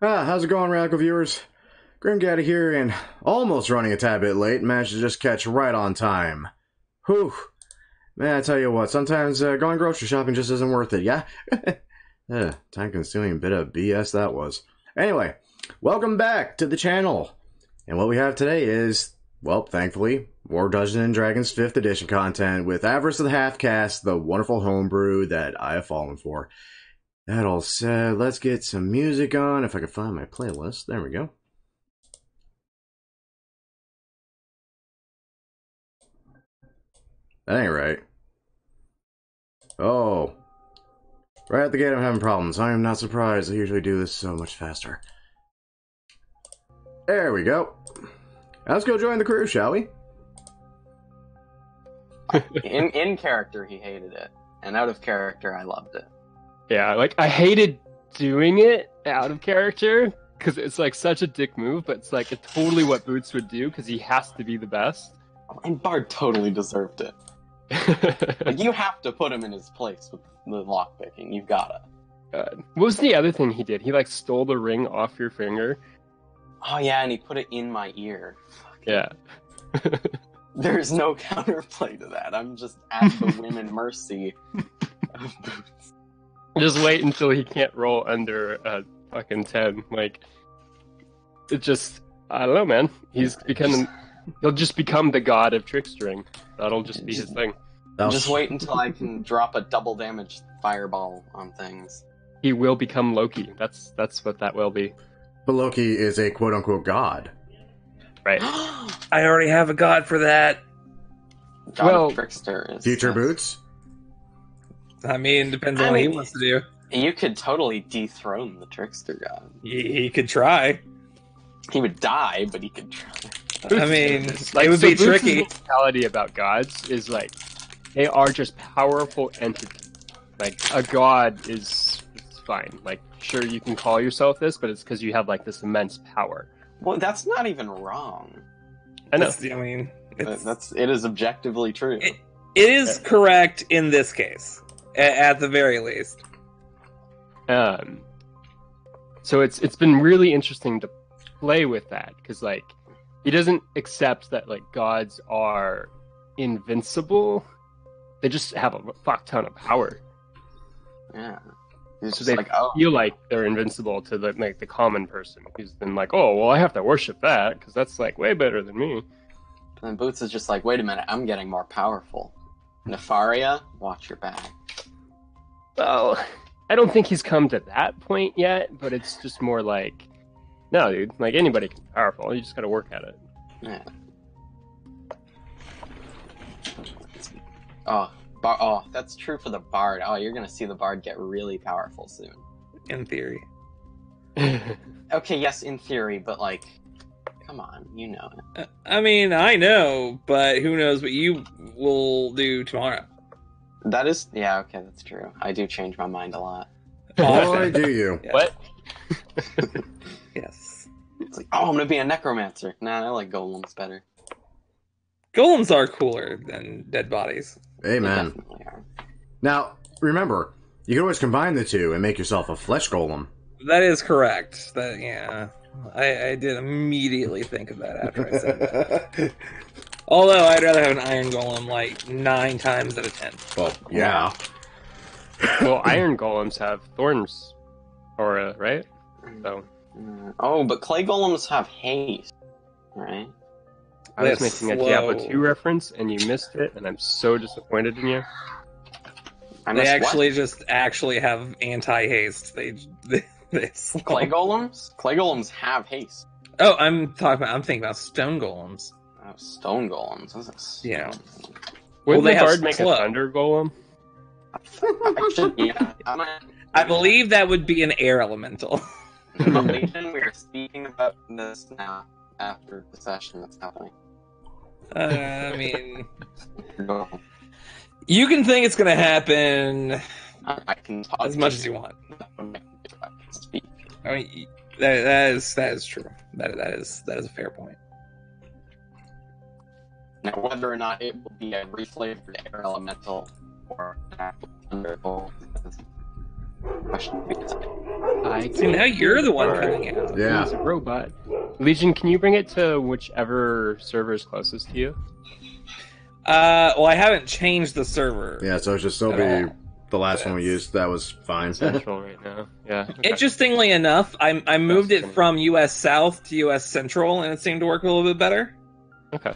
How's it going, Radical viewers? Gaddy here, and almost running a tad bit late, managed to just catch right on time. Whew. Man, I tell you what, sometimes going grocery shopping just isn't worth it, yeah? Time-consuming bit of BS that was. Anyway, welcome back to the channel. And what we have today is, well, thankfully, more Dungeons & Dragons 5th edition content with Avarice of the Half-Caste, the wonderful homebrew that I have fallen for. That all said, let's get some music on, if I can find my playlist. There we go. That ain't right. Oh. Right at the gate I'm having problems. I am not surprised. I usually do this so much faster. There we go. Now let's go join the crew, shall we? In character, he hated it. And out of character, I loved it. Yeah, like, I hated doing it out of character, because it's, like, such a dick move, but it's, like, totally what Boots would do, because he has to be the best. And Bard totally deserved it. Like, you have to put him in his place with the lockpicking. You've gotta. What was the other thing he did? He, like, stole the ring off your finger. Oh, yeah, and he put it in my ear. Fuck. Yeah. There's no counterplay to that. I'm just at the whim and mercy of Boots. Just wait until he can't roll under a fucking 10. Like, it just, I don't know, man. He'll just become the god of trickstering. That'll just be his thing. Just wait until I can drop a double damage fireball on things. He will become Loki. That's what that will be. But Loki is a quote-unquote god. Right. I already have a god for that. God of trickster is Future Boots? I mean, depends on what he wants to do. You could totally dethrone the trickster god. He could try. He would die, but he could try. I mean, Like, it would so be Boots' tricky. mentality about gods is like, they are just powerful entities. Like, a god is fine. Like, sure, you can call yourself this, but it's because you have, like, this immense power. Well, that's not even wrong. I know. I mean, It is objectively true. It is correct in this case, at the very least. So it's been really interesting to play with that, because, like, he doesn't accept that, like, gods are invincible. They just have a fuck ton of power. Yeah. He's So just they like, oh. feel like they're invincible to the common person, who's been like, oh, well, I have to worship that, because that's, like, way better than me. And Boots is just like, wait a minute, I'm getting more powerful. Nefaria, watch your back. Well, I don't think he's come to that point yet, but it's just more like, no, dude, like, anybody can be powerful, you just gotta work at it. Yeah. Oh, that's true for the Bard. Oh, you're gonna see the Bard get really powerful soon. In theory. Okay, yes, in theory, but, like, come on, you know it. I mean, I know, but who knows what you will do tomorrow. That is, yeah, okay, that's true. I do change my mind a lot. Boy, do you. Yeah. What? Yes. It's like, oh, I'm gonna be a necromancer. Nah, I like golems better. Golems are cooler than dead bodies. Hey, They man. definitely are. Now, remember, you can always combine the two and make yourself a flesh golem. That is correct. Yeah. I did immediately think of that after I said that. Although I'd rather have an iron golem like 9 times out of 10. Well, yeah. Well, iron golems have thorns aura, right? So Oh, but clay golems have haste, right? I was That's making a slow. Diablo 2 reference, and you missed it, and I'm so disappointed in you. I They missed actually what? just actually have anti-haste. They slow. Clay golems? Clay golems have haste. Oh, I'm thinking about stone golems. Oh, stone golems. What's a Yeah. Wouldn't they the have bard make a slow. thunder golem? Actually, yeah. I believe that would be an air elemental. In the Legion, we are speaking about this now after the session that's happening. I mean, No. you can think it's gonna happen I can talk as much as you want. I can speak. I mean, that is true. That is a fair point. Now, whether or not it will be a reflavored air elemental or an actual thunder golem, Question because I See, now you're the one Alright. coming out. Yeah. He's a robot. Legion, can you bring it to whichever server is closest to you? Well, I haven't changed the server. Yeah, so it's just still be the last one we used. That was fine. Central right now. Yeah. Okay. Interestingly enough, I moved it That's from US South to US Central, and it seemed to work a little bit better. Okay.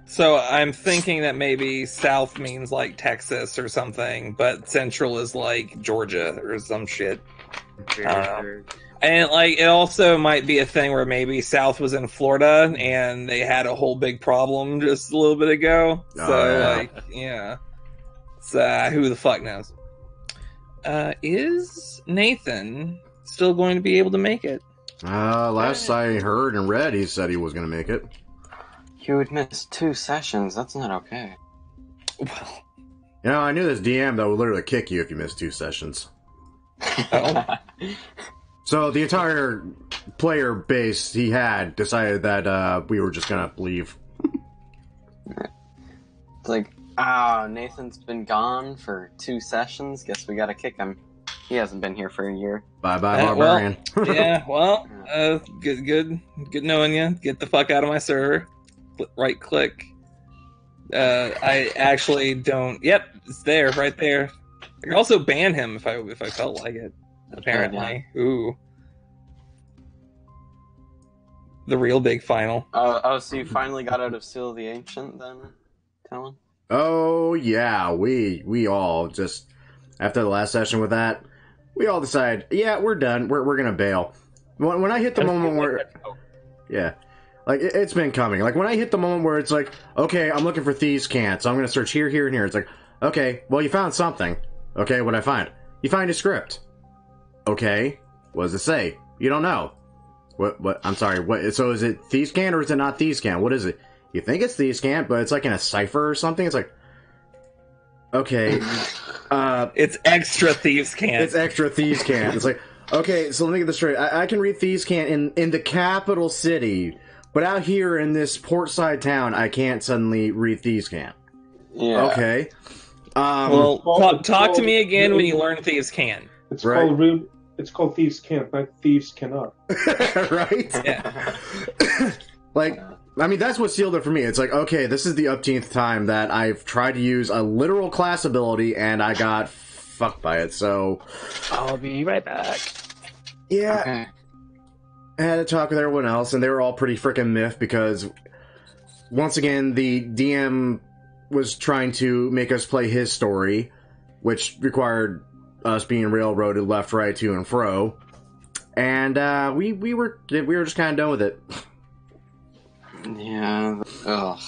So I'm thinking that maybe South means like Texas or something, but Central is like Georgia or some shit. And like it also might be a thing where maybe South was in Florida and they had a whole big problem just a little bit ago. So yeah. like yeah. So who the fuck knows? Is Nathan still going to be able to make it? Last I heard and read, he said he was going to make it. you would miss 2 sessions. That's not okay. Well, You know, I knew this DM that would literally kick you if you missed 2 sessions. oh. So the entire player base he had decided that we were just going to leave. It's like, Nathan's been gone for 2 sessions. Guess we gotta kick him. He hasn't been here for a year. Bye-bye, Barbarian. Yeah, well, good knowing you. Get the fuck out of my server. Right click. I actually don't. Yep, it's there, right there. I could also ban him if I felt like it. Apparently, ooh, the real big final. So you finally got out of Seal of the Ancient, then, Talon? Oh, yeah, we all just, after the last session with that, we all decided, yeah, we're done. We're going to bail. When I hit the moment where... Yeah. Like, it's been coming. Like, when I hit the moment where it's like, okay, I'm looking for Thieves' Cant, so I'm going to search here, here, and here. It's like, okay, well, you found something. Okay, what'd I find? You find a script. Okay, what does it say? You don't know. What, I'm sorry, what, so is it Thieves' Cant or is it not Thieves' Cant? What is it? You think it's Thieves' Cant, but it's like in a cipher or something? It's like, okay, It's extra Thieves' Cant. it's extra Thieves' Cant. It's like, okay, so let me get this straight. I can read Thieves' Cant in the capital city, but out here in this portside town, I can't suddenly read Thieves' Cant. Yeah. Okay. Well, talk to me again when you learn Thieves' Cant. It's Right. called It's called Thieves Can't, not Thieves Cannot. Right? Yeah. Like, I mean, that's what sealed it for me. It's like, okay, this is the upteenth time that I've tried to use a literal class ability, and I got fucked by it, so... I'll be right back. Yeah, Okay. I had to talk with everyone else, and they were all pretty freaking miffed, because, once again, the DM was trying to make us play his story, which required us being railroaded left, right, to and fro, and we were just kind of done with it. Yeah. Ugh.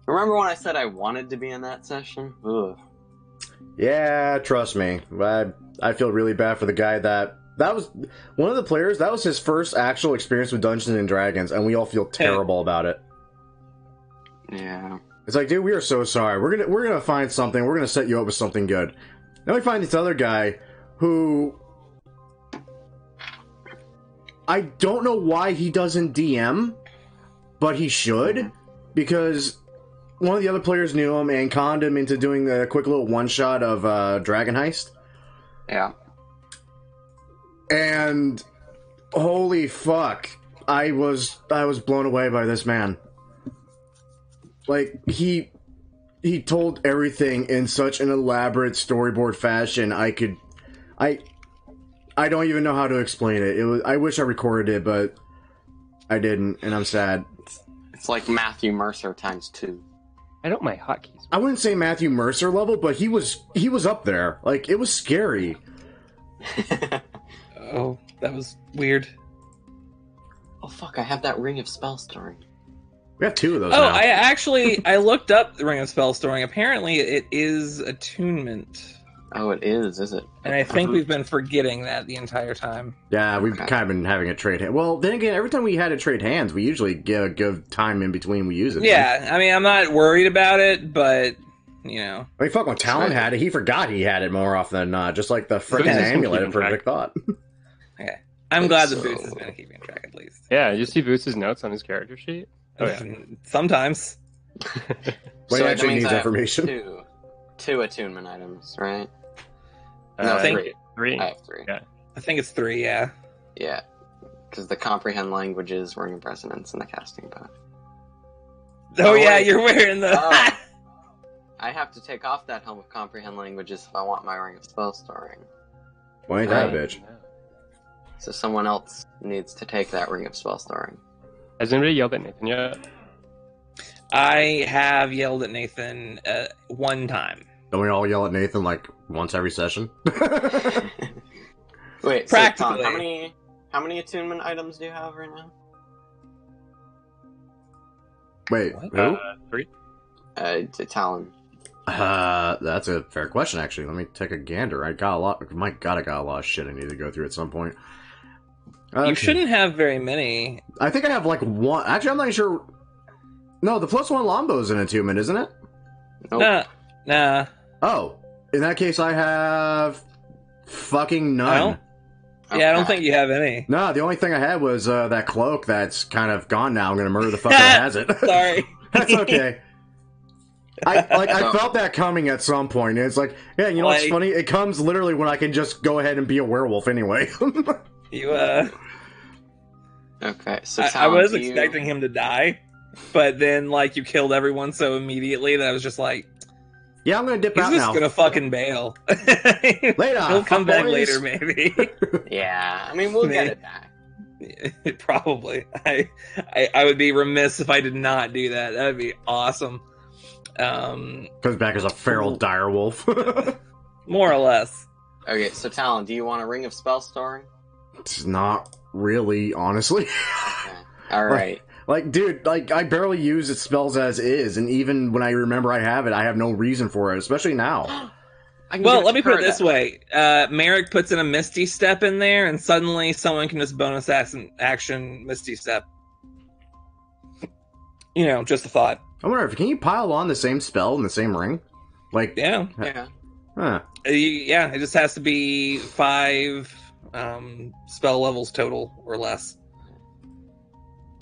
Remember when I said I wanted to be in that session? Ugh. Yeah, trust me. I feel really bad for the guy that was one of the players. That was his first actual experience with Dungeons and Dragons, and we all feel terrible about it. Yeah. It's like, dude, we are so sorry. We're gonna find something. We're gonna set you up with something good. Then we find this other guy who I don't know why he doesn't DM, but he should, because one of the other players knew him and conned him into doing a quick little one-shot of Dragon Heist. Yeah. And holy fuck, I was blown away by this man. Like, he told everything in such an elaborate storyboard fashion. I don't even know how to explain it. I wish I recorded it, but I didn't, and I'm sad. It's like Matthew Mercer times 2. I don't mind hotkeys. I wouldn't say Matthew Mercer level, but he was up there. Like, it was scary. Oh, that was weird. Oh fuck, I have that Ring of Spell Story. We have 2 of those Oh, now. I looked up the Ring of Spell Storing. Apparently, it is attunement, Oh, it is it? and I think we've been forgetting that the entire time. Yeah, we've kind of been having it trade hands. Well, then again, every time we had to trade hands, we usually give time in between we use it. Yeah, I mean, I'm not worried about it, but you know, I mean, fuck, when Talon had it, he forgot he had it more often than not. Just like the freaking Yeah. amulet of Perfect Thought. okay. I'm glad the So- Boots has been keeping track at least. Yeah, you see Boots' notes on his character sheet? Oh, yeah. Sometimes. When he that actually means needs I have information. 2. 2 attunement items, right? I No, think- 3. Three. I have 3. Yeah. I think it's 3, yeah. Yeah. Because the comprehend languages, ring of resonance, and the casting bow. Oh, Oh, yeah, wait. you're wearing the... Oh. I have to take off that helm of comprehend languages if I want my ring of spell storing. Well, ain't that Right. bitch? So someone else needs to take that ring of spell storing. Has anybody yelled at Nathan yet? I have yelled at Nathan one time. Don't we all yell at Nathan like once every session? Wait, Practically. So Tom, how many attunement items do you have right now? Wait, What? who? 3. Talon. That's a fair question, actually. Let me take a gander. I got a lot. My God, I got a lot of shit I need to go through at some point. Okay. You shouldn't have very many. I think I have like one. Actually, I'm not sure. No, the +1 Lombo is an attunement, isn't it? Nope. Nah. Oh, in that case, I have fucking none. No? Yeah, I don't Okay. think you have any. No, the only thing I had was that cloak that's kind of gone now. I'm gonna murder the fucker that has it. Sorry. That's okay. I felt that coming at some point. It's like, yeah, you know what's Like- funny? It comes literally when I can just go ahead and be a werewolf anyway. You, Okay, so I Talon, was do you- expecting him to die, but then, like, you killed everyone so immediately that I was just like, Yeah, I'm gonna dip he's out just now. gonna fucking bail. Later, He'll come back boys. later, maybe. Yeah, I mean, we'll get it back. Probably. I would be remiss if I did not do that. That would be awesome. Comes back as a feral direwolf. More or less. Okay, so Talon, do you want a ring of spell storing? It's not really, honestly. Okay. Alright. Like, dude, like, I barely use its spells as is, and even when I remember I have it, I have no reason for it, especially now. I can Well, give let me to put it this Kurda. way. Merrick puts in a Misty Step in there, and suddenly someone can just bonus action Misty Step. You know, just a thought. I wonder if, can you pile on the same spell in the same ring? Like, Yeah. Yeah. huh. Yeah, it just has to be 5 spell levels total or less.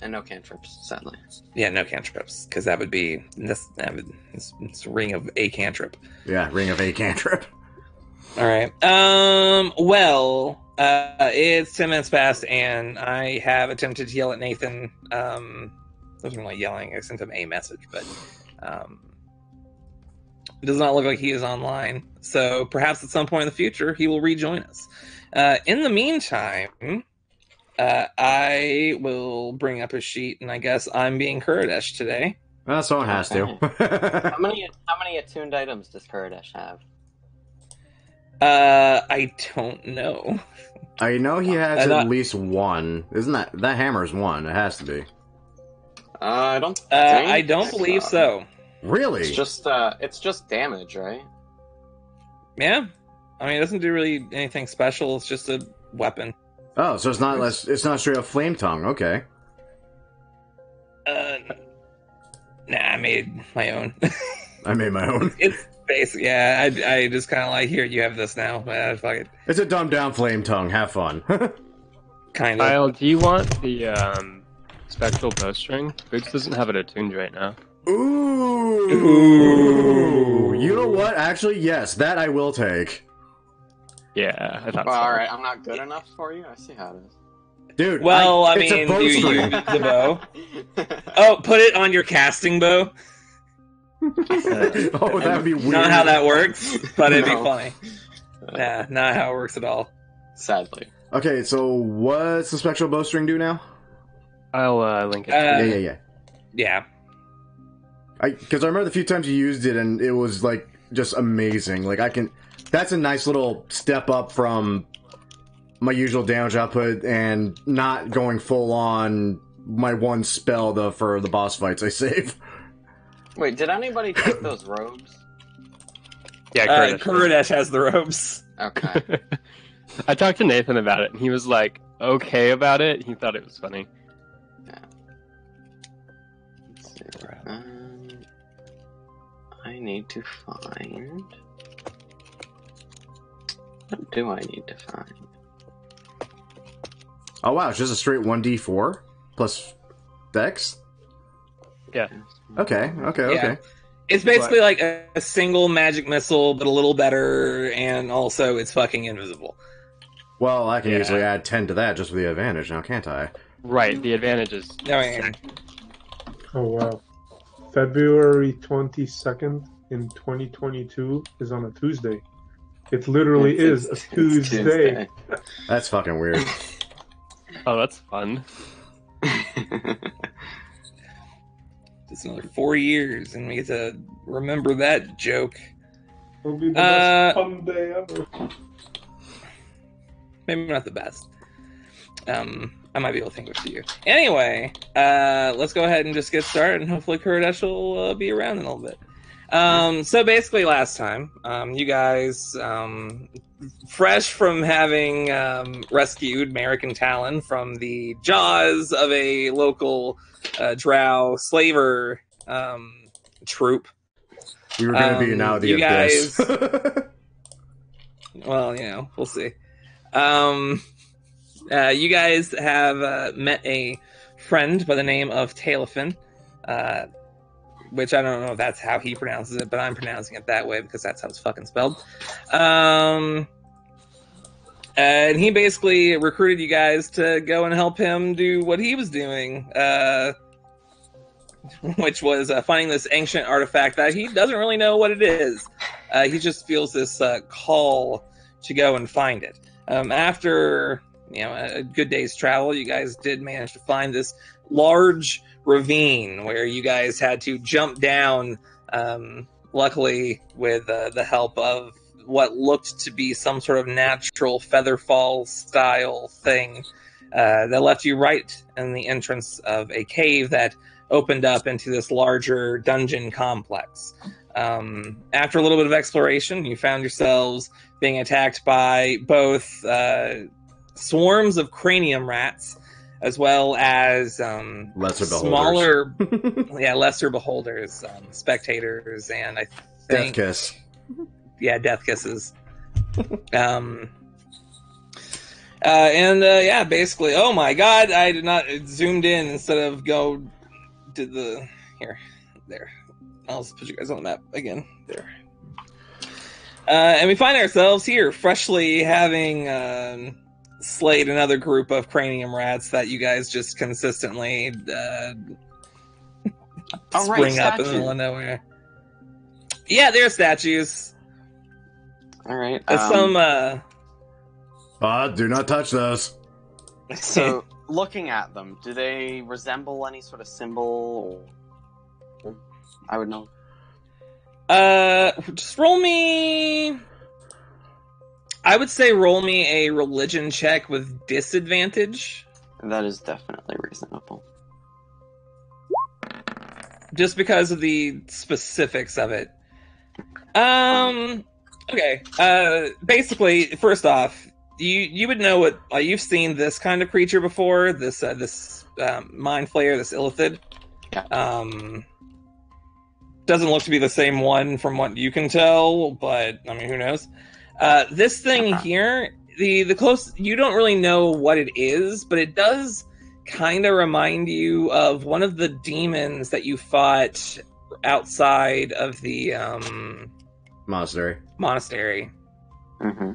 And no cantrips, sadly. Yeah, no cantrips, because that would be it's a ring of a cantrip. Yeah, Ring of a Cantrip. All right. Well, it's 10 minutes past, and I have attempted to yell at Nathan. It wasn't really yelling. I sent him a message, but it does not look like he is online. So perhaps at some point in the future, he will rejoin us. In the meantime, I will bring up a sheet, and I guess I'm being Kurdish today. Well, someone has How to. many attuned items does Kurdish have? I don't know. I know he has I thought- at least one. Isn't that hammer's one? It has to be. I don't. I don't believe so. Really? It's just damage, right? Yeah, I mean, it doesn't do really anything special. It's just a weapon. Oh, so it's not straight up flame tongue. Okay. Nah, I made my own. I made my own. It's basic. Yeah, I just kind of like, here, you have this now. Fuck it. It's a dumbed down flame tongue. Have fun. Kind of. Kyle, do you want the spectral bowstring? Boots doesn't have it attuned right now. Ooh. You know what? Actually, yes, that I will take. Yeah, I thought Well, so. alright, I'm not good enough for you? I see how it is. Dude, Well, I it's a mean, do you bowstring. use the bow? Oh, put it on your casting bow. Oh, that would be weird. Not how that works, but it'd be No. funny. Nah, not how it works at all. Sadly. Okay, so what's the spectral bowstring do now? I'll link it. Yeah. Yeah. Because I remember the few times you used it, and it was like just amazing. Like that's a nice little step up from my usual damage output, and not going full on my one spell for the boss fights I save. Wait, did anybody take those robes? Yeah, Kurdish. Kurdish has the robes. Okay. I talked to Nathan about it, and he was like, okay about it. He thought it was funny. Let's see. I need to find... What do I need to find? Oh wow, it's just a straight 1d4 plus dex. Yeah. Okay. It's basically like a single magic missile, but a little better, and also it's fucking invisible. Well, I can easily add 10 to that just with the advantage now, can't I? Right, the advantage is... Oh, wow. February 22nd in 2022 is on a Tuesday. It literally is a Tuesday. That's fucking weird. Oh, that's fun. It's another 4 years, and we get to remember that joke. It'll be the best fun day ever. Maybe not the best. I might be able to think of a few. Anyway, let's go ahead and just get started, and hopefully Kurdash will be around in a little bit. So basically last time, you guys, fresh from having rescued Merrick and Talon from the jaws of a local drow slaver troop. We were going to be now the Abyss. Well, we'll see. You guys have met a friend by the name of Talifin, which I don't know if that's how he pronounces it, but I'm pronouncing it that way because that's how it's fucking spelled. And he basically recruited you guys to go and help him do what he was doing, which was finding this ancient artifact that he doesn't really know what it is. He just feels this call to go and find it. After a good day's travel, you guys did manage to find this large ravine where you guys had to jump down, luckily with the help of what looked to be some sort of natural featherfall style thing that left you right in the entrance of a cave that opened up into this larger dungeon complex. After a little bit of exploration, you found yourselves being attacked by both swarms of cranium rats, as well as lesser smaller, lesser beholders, spectators, and I think Death Kiss. Yeah, death kisses. Basically, oh my god, I did not zoomed in instead of did the there. I'll just put you guys on the map again. There. And we find ourselves here, freshly having slayed another group of cranium rats that you guys just consistently spring up in the middle of nowhere. Yeah, they're statues. All right. Do not touch those. So, looking at them, do they resemble any sort of symbol? I would know. Just roll me. I would say roll me a religion check with disadvantage. That is definitely reasonable. Just because of the specifics of it. Okay. Basically, first off, you would know what you've seen this kind of creature before. This mind flayer, this illithid. Yeah. Doesn't look to be the same one from what you can tell, but I mean, who knows? This thing here, the close, you don't really know what it is, but it does kind of remind you of one of the demons that you fought outside of the Monastery. Mm-hmm.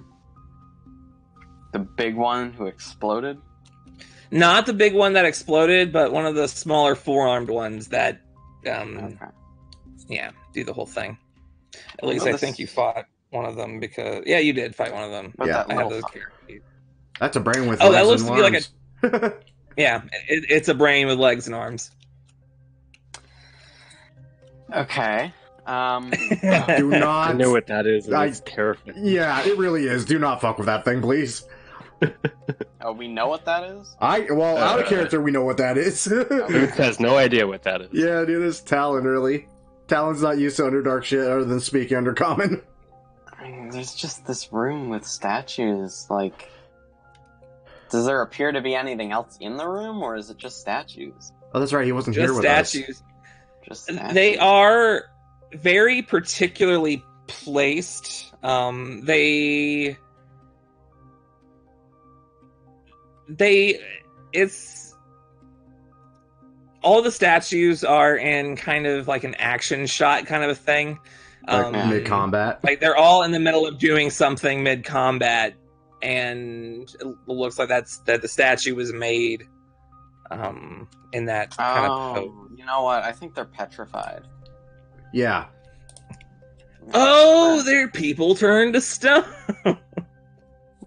The big one who exploded? Not the big one that exploded, but one of the smaller four-armed ones that do the whole thing. At least I think you fought one of them because you did fight one of them. But yeah, I have those characters. That's a brain with legs that looks and to be arms. like a it's a brain with legs and arms. Okay. Do not. I know what that is. It's terrifying. Yeah, it really is. Do not fuck with that thing, please. Oh, we know what that is? Out of character, we know what that is. Booth has no idea what that is. Yeah, dude, it's Talon, really. Talon's not used to Underdark shit other than speaking Undercommon. I mean, there's just this room with statues, like... Does there appear to be anything else in the room, or is it just statues? Oh, that's right, he wasn't Just here with statues. us. Just statues. They are very particularly placed. all the statues are in kind of like an action shot kind of a thing. Like mid-combat? Like they're all in the middle of doing something mid-combat, and it looks like that the statue was made in that kind of pose. You know what? I think they're petrified. Yeah. Oh, their people turned to stone.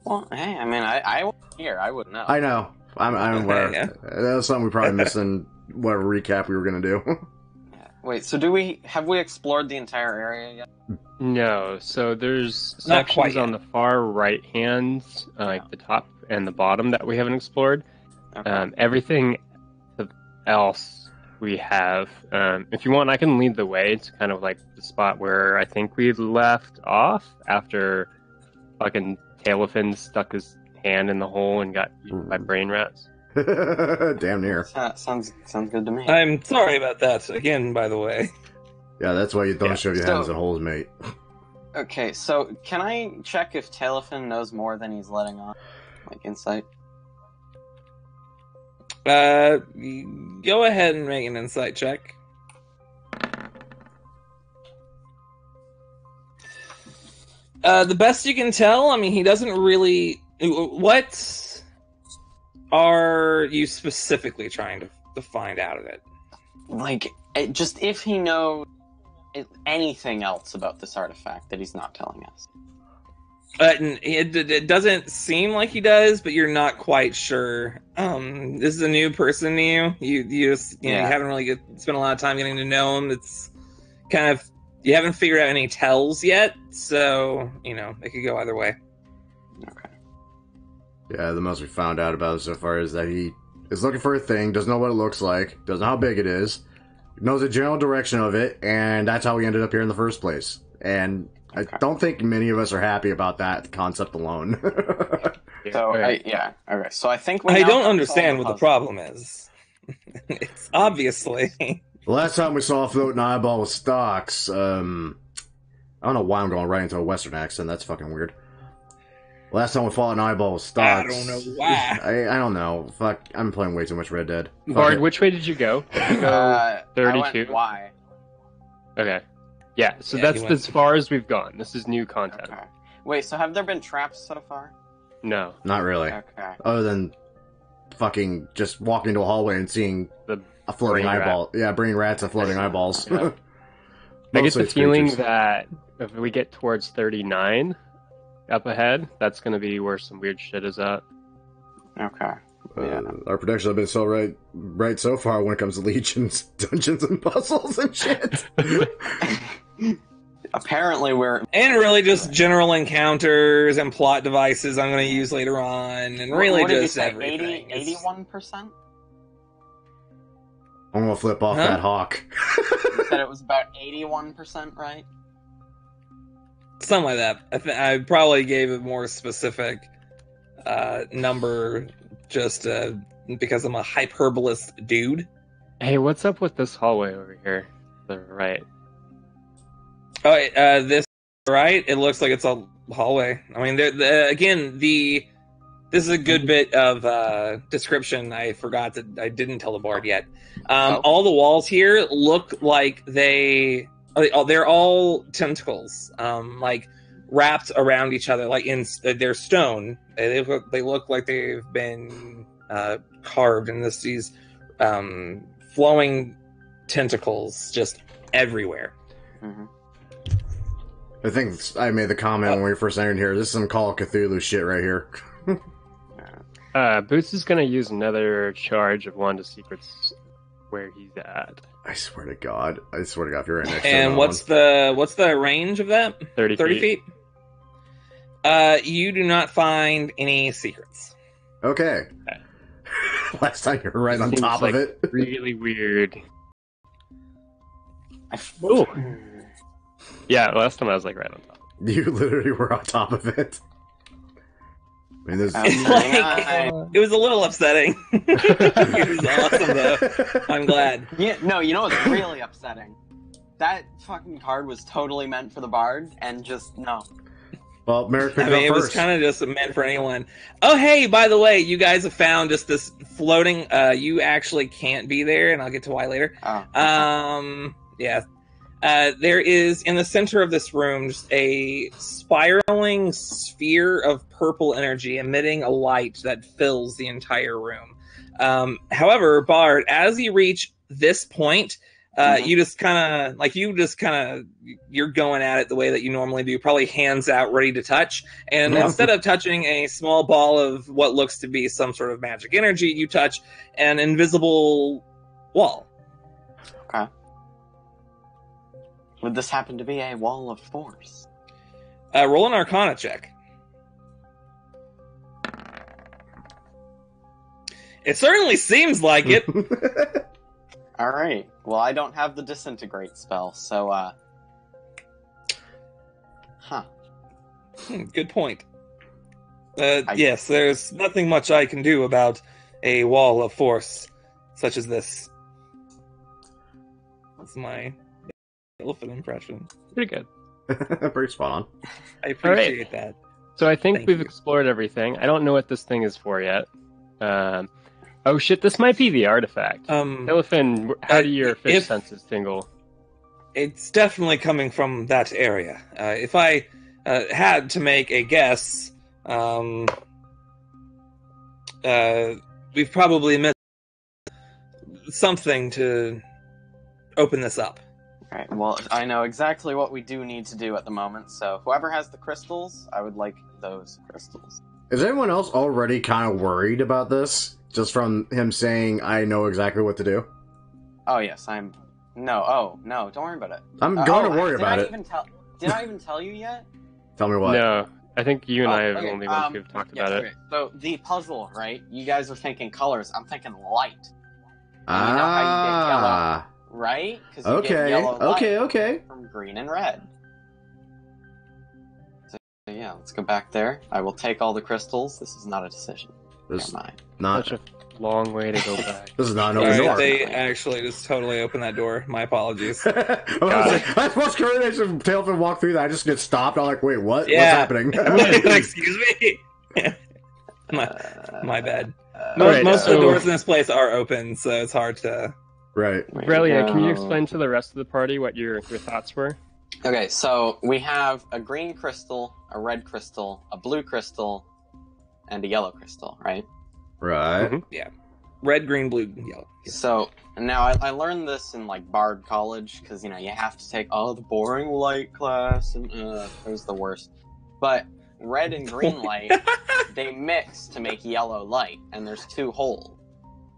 Well, hey, I mean, I wasn't here. I wouldn't know. I know. I'm aware. Yeah. That was something we probably missed in whatever recap we were going to do. Yeah. Wait, so have we explored the entire area yet? No, so there's Not quite sections on the far right hand, like the top and the bottom that we haven't explored. Okay. Everything else we have. If you want, I can lead the way to kind of like the spot where I think we left off after fucking Tailfin stuck his hand in the hole and got eaten by brain rats. Damn near. Sounds good to me. I'm sorry about that again, by the way. Yeah, that's why you don't shove your hands in holes, mate. Okay, so can I check if Tailfin knows more than he's letting on? Like insight? Go ahead and make an insight check. The best you can tell, I mean, he doesn't really... What are you specifically trying to find out of it? Like, just if he knows anything else about this artifact that he's not telling us. It doesn't seem like he does, but you're not quite sure. This is a new person to you. You haven't really spent a lot of time getting to know him. It's kind of, you haven't figured out any tells yet, so it could go either way. Okay. Yeah, the most we found out about it so far is that he is looking for a thing, doesn't know what it looks like, doesn't know how big it is, knows the general direction of it, and that's how we ended up here in the first place. And I don't think many of us are happy about that concept alone. So, okay. So I think I don't understand what the problem is. It's obviously... The last time we saw a floating eyeball with stocks, I don't know why I'm going right into a Western accent. That's fucking weird. Last time we fought an eyeball with stocks. I don't know why. I don't know. Fuck, I'm playing way too much Red Dead. Bard, which way did you go? Did you go 32? I went Y. Okay. Yeah, so that's as far as we've gone. This is new content. Okay. Wait, so have there been traps so far? No. Not really. Okay. Other than fucking just walking into a hallway and seeing a floating eyeball. Rat. Yeah, brain rats and floating eyeballs. Yeah. I get the feeling that if we get towards 39 up ahead, that's going to be where some weird shit is at. Okay. Yeah. Our predictions have been so right so far when it comes to legions, dungeons, and puzzles and shit. Apparently we're... And really just general encounters and plot devices I'm going to use later on, and really what did just you say, everything. 81%? I'm going to flip off that hawk. You said it was about 81%, right? Something like that. I probably gave a more specific number just because I'm a hyperbolist dude. Hey, what's up with this hallway over here? The right. Oh, this right? It looks like it's a hallway. I mean, this is a good bit of description. I forgot that I didn't tell the bard yet. All the walls here look like they're all tentacles, like wrapped around each other, like they're stone. They look like they've been carved, and these flowing tentacles just everywhere. Mm-hmm. I think I made the comment when we first entered here. This is some Call of Cthulhu shit right here. Boots is going to use another charge of Wanda Secrets where he's at. I swear to God. If you're right next to And what's the range of that? 30 feet? You do not find any secrets. Okay. Last time you were right on top of it. Really weird. Ooh. Yeah, last time I was like right on top. You literally were on top of it. I mean, It was a little upsetting. It was awesome, though. I'm glad. Yeah, no, you know what's really upsetting? That fucking card was totally meant for the bard, and just, no. Well, Merrick picked I mean, it it up was first. kind of just meant for anyone. Oh, hey, by the way, you guys have found just this floating. You actually can't be there, and I'll get to why later. Oh. Yeah. There is in the center of this room just a spiraling sphere of purple energy emitting a light that fills the entire room. However, Bard, as you reach this point, you just kind of you're going at it the way that you normally do, probably hands out ready to touch, and instead of touching a small ball of what looks to be some sort of magic energy, you touch an invisible wall. Okay. Would this happen to be a wall of force? Roll an Arcana check. It certainly seems like it. Alright. Well, I don't have the disintegrate spell, so, Good point. Yes, there's nothing much I can do about a wall of force such as this. That's my elephant impression. Pretty good. Pretty spot on. I appreciate that. So I think Thank we've you. explored everything. I don't know what this thing is for yet. Oh shit, this might be the artifact. Elephant, how do your fish senses tingle? It's definitely coming from that area. If I had to make a guess, we've probably missed something to open this up. Alright, well, I know exactly what we do need to do at the moment, so whoever has the crystals, I would like those crystals. Is anyone else already kind of worried about this? Just from him saying, I know exactly what to do? Oh, yes, no, don't worry about it. I'm going to worry about it. Did I even tell you yet? Tell me what. No, I think you and I are the okay, only ones who've talked about it. Okay. So, the puzzle, right? You guys are thinking colors, I'm thinking light. Ah. You know how you get yellow, right? Because you get yellow light okay. from green and red. So, yeah, let's go back there. I will take all the crystals. This is not a decision. This Never mind. not. Such a long way to go back. This is not an open Alright, door. they actually just totally opened that door. My apologies. I suppose coordination Tailfin walk through that. I just get stopped. I'm like, wait, what? Yeah. What's happening? Excuse me. my bad. Alright, Most of so- the doors in this place are open, so it's hard to. Right. Where Aurelia, to can you go? explain to the rest of the party what your thoughts were? Okay, so we have a green crystal, a red crystal, a blue crystal, and a yellow crystal, right? Right. Mhm. Red, green, blue, yellow. So now I learned this in like Bard College because you have to take the boring light class, and it was the worst. But red and green light they mix to make yellow light, and there's two holes,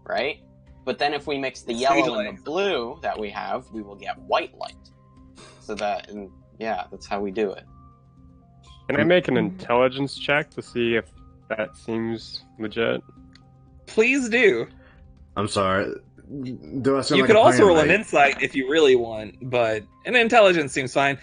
right? But then if we mix the yellow and the blue that we have, we will get white light. So that's how we do it. Can I make an intelligence check to see if that seems legit? Please do. I'm sorry. Do I sound You like could a also plan roll an right? insight if you really want, but an intelligence seems fine.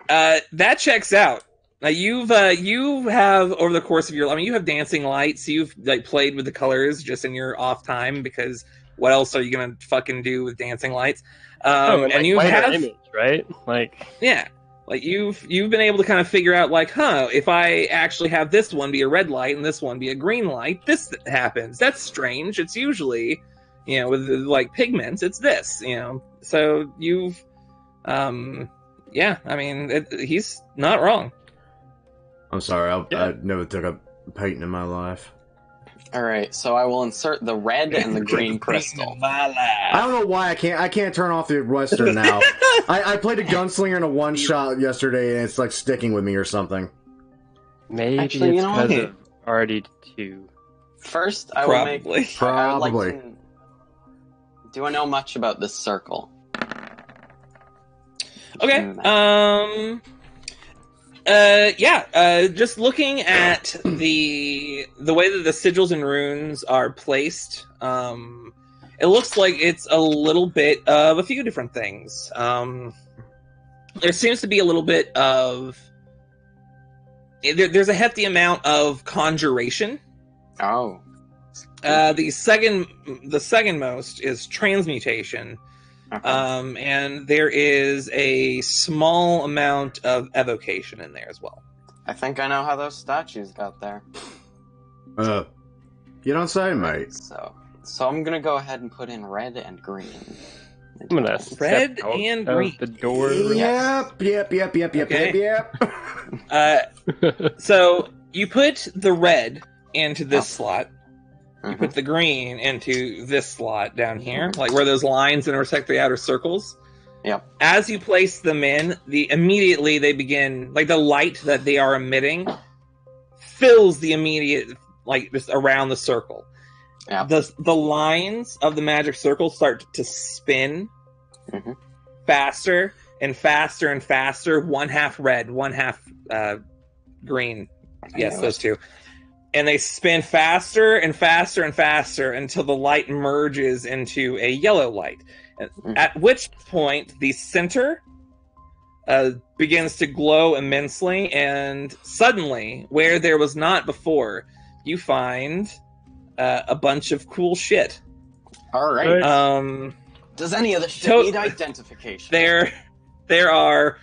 That checks out. Now you have over the course of your, you have dancing lights. You've like played with the colors just in your off time because what else are you gonna fucking do with dancing lights? And you have image, right? Like, yeah, like you've been able to kind of figure out like, if I actually have this one be a red light and this one be a green light, this happens. That's strange. It's usually, with like pigments, it's this, So you've, he's not wrong. I'm sorry. Yeah. I never took up painting in my life. All right, so I will insert the red and the green crystal. I don't know why I can't turn off the Western now. I played a gunslinger in a one shot yesterday, and it's like sticking with me or something. maybe Actually, it's you know because what? of RD2. First, I will make. Probably. I would like Probably. to- do I know much about this circle? Okay. Just looking at the way that the sigils and runes are placed, it looks like it's a little bit of a few different things. There seems to be a little bit of there's a hefty amount of conjuration. Oh. The second most is transmutation. Okay. And there is a small amount of evocation in there as well. I think I know how those statues got there. You don't say, mate. So I'm gonna go ahead and put in red and green. I'm gonna Red step out and of green. the door. Yep. So you put the red into this slot. You Mhm. put the green into this slot down here, like where those lines intersect the outer circles. Yep. As you place them in, immediately they begin, like the light that they are emitting fills the immediate, like just around the circle. Yep. The lines of the magic circle start to spin Mhm. faster and faster and faster. One half red, one half green. Yes, those two. And they spin faster and faster and faster until the light merges into a yellow light. At which point, the center begins to glow immensely, and suddenly, where there was not before, you find a bunch of cool shit. All right. Does any of this shit need identification? There are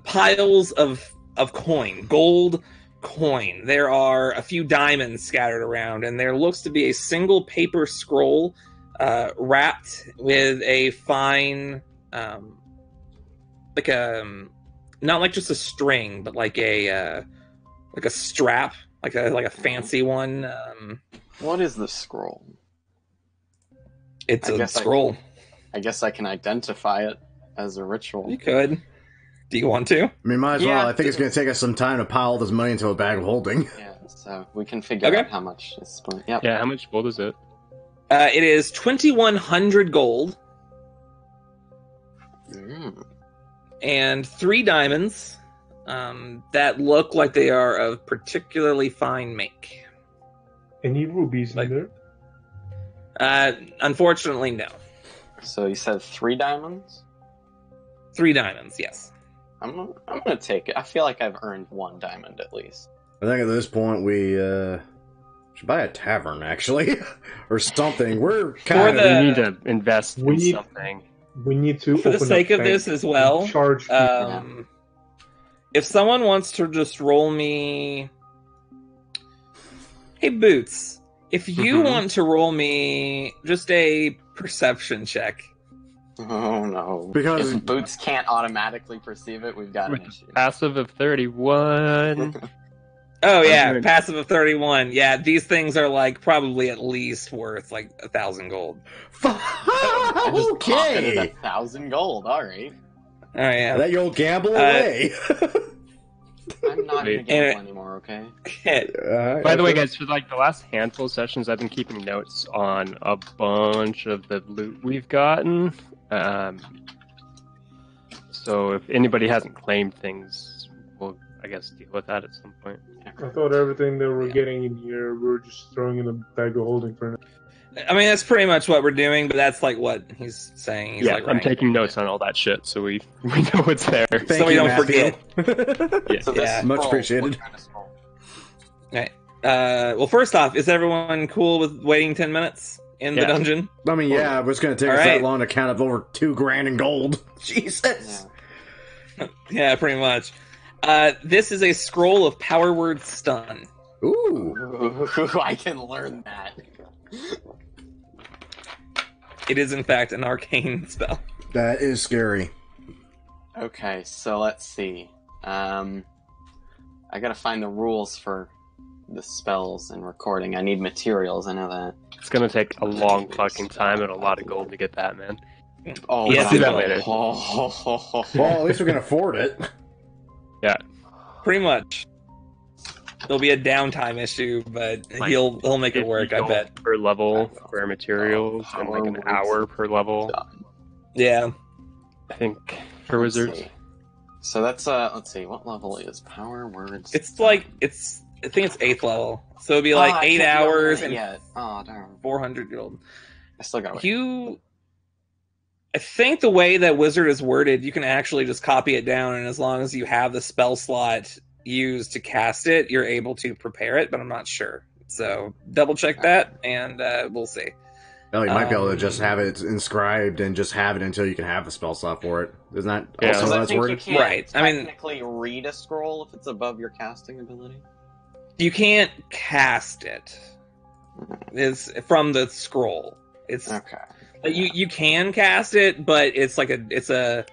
piles of coin, gold coin. There are a few diamonds scattered around, and there looks to be a single paper scroll wrapped with a fine, like a, not like just a string, but like a strap, like a fancy one. What is the scroll? It's a scroll. I guess I can identify it as a ritual. You could. Do you want to? I mean, might as well. I think it's going to take us some time to pile this money into a bag of holding. Yeah, so we can figure out how much is spent. Yep. Yeah, how much gold is it? It is 2,100 gold. And 3 diamonds that look like they are of particularly fine make. Any rubies in there? Unfortunately, no. So you said 3 diamonds? 3 diamonds, yes. I'm gonna take it. I feel like I've earned 1 diamond at least. I think at this point we should buy a tavern, actually, or something. We're kind of... We need to invest in something. We need to, for the sake of this as well, charge if someone wants to just roll me... Hey, Boots, if you want to roll me just a perception check. Oh, no. Because if Boots can't automatically perceive it, we've got an issue. Passive of 31. Oh, yeah, passive of 31. Yeah, these things are, like, probably at least worth, like, 1,000 gold. I just pocketed 1,000 gold, alright. Oh, yeah. Let your gamble away. I'm not gonna gamble anymore, okay? By the way, guys, for like the last handful of sessions, I've been keeping notes on a bunch of the loot we've gotten. So if anybody hasn't claimed things, we'll, I guess, deal with that at some point. I thought everything that we're getting in here, we're just throwing in a bag of holding for now. I mean, that's pretty much what we're doing, but that's like what he's saying. He's like, I'm taking notes on all that shit, so we know what's there. Thank we you, don't Matthew. forget. So Yeah. Much appreciated. Okay. Well, first off, is everyone cool with waiting 10 minutes in the dungeon? I mean, yeah, it's going to take us that long to count up over $2,000 in gold. Jesus. Yeah, pretty much. This is a scroll of power word stun. Ooh. I can learn that. It is, in fact, an arcane spell. That is scary. Okay, so let's see. I gotta find the rules for the spells and recording. I need materials, I know that. It's gonna take a long fucking time and a lot of gold to get that, man. Oh, Yeah, God. see that later. Oh. Well, at least we can afford it. Yeah. Pretty much. There'll be a downtime issue, but Like, he'll make it 50 work, I gold bet. per level for materials, and like an hour per level. Yeah. I think for wizards. So that's let's see, what level is power words? It's like I think it's 8th level. So it'd be like 8 hours and yet. Oh, darn. 400 gold. I still gotta wait. I think the way that wizard is worded, you can actually just copy it down, and as long as you have the spell slot used to cast it, you're able to prepare it, but I'm not sure. So double check that, and we'll see. Well, you might be able to just have it inscribed and just have it until you can have the spell slot for it. Isn't that Yeah. also Because how I that's think you worded? can't Right, I mean- technically read a scroll if it's above your casting ability. You can't cast it. It's from the scroll. It's Okay. you can cast it, but it's like a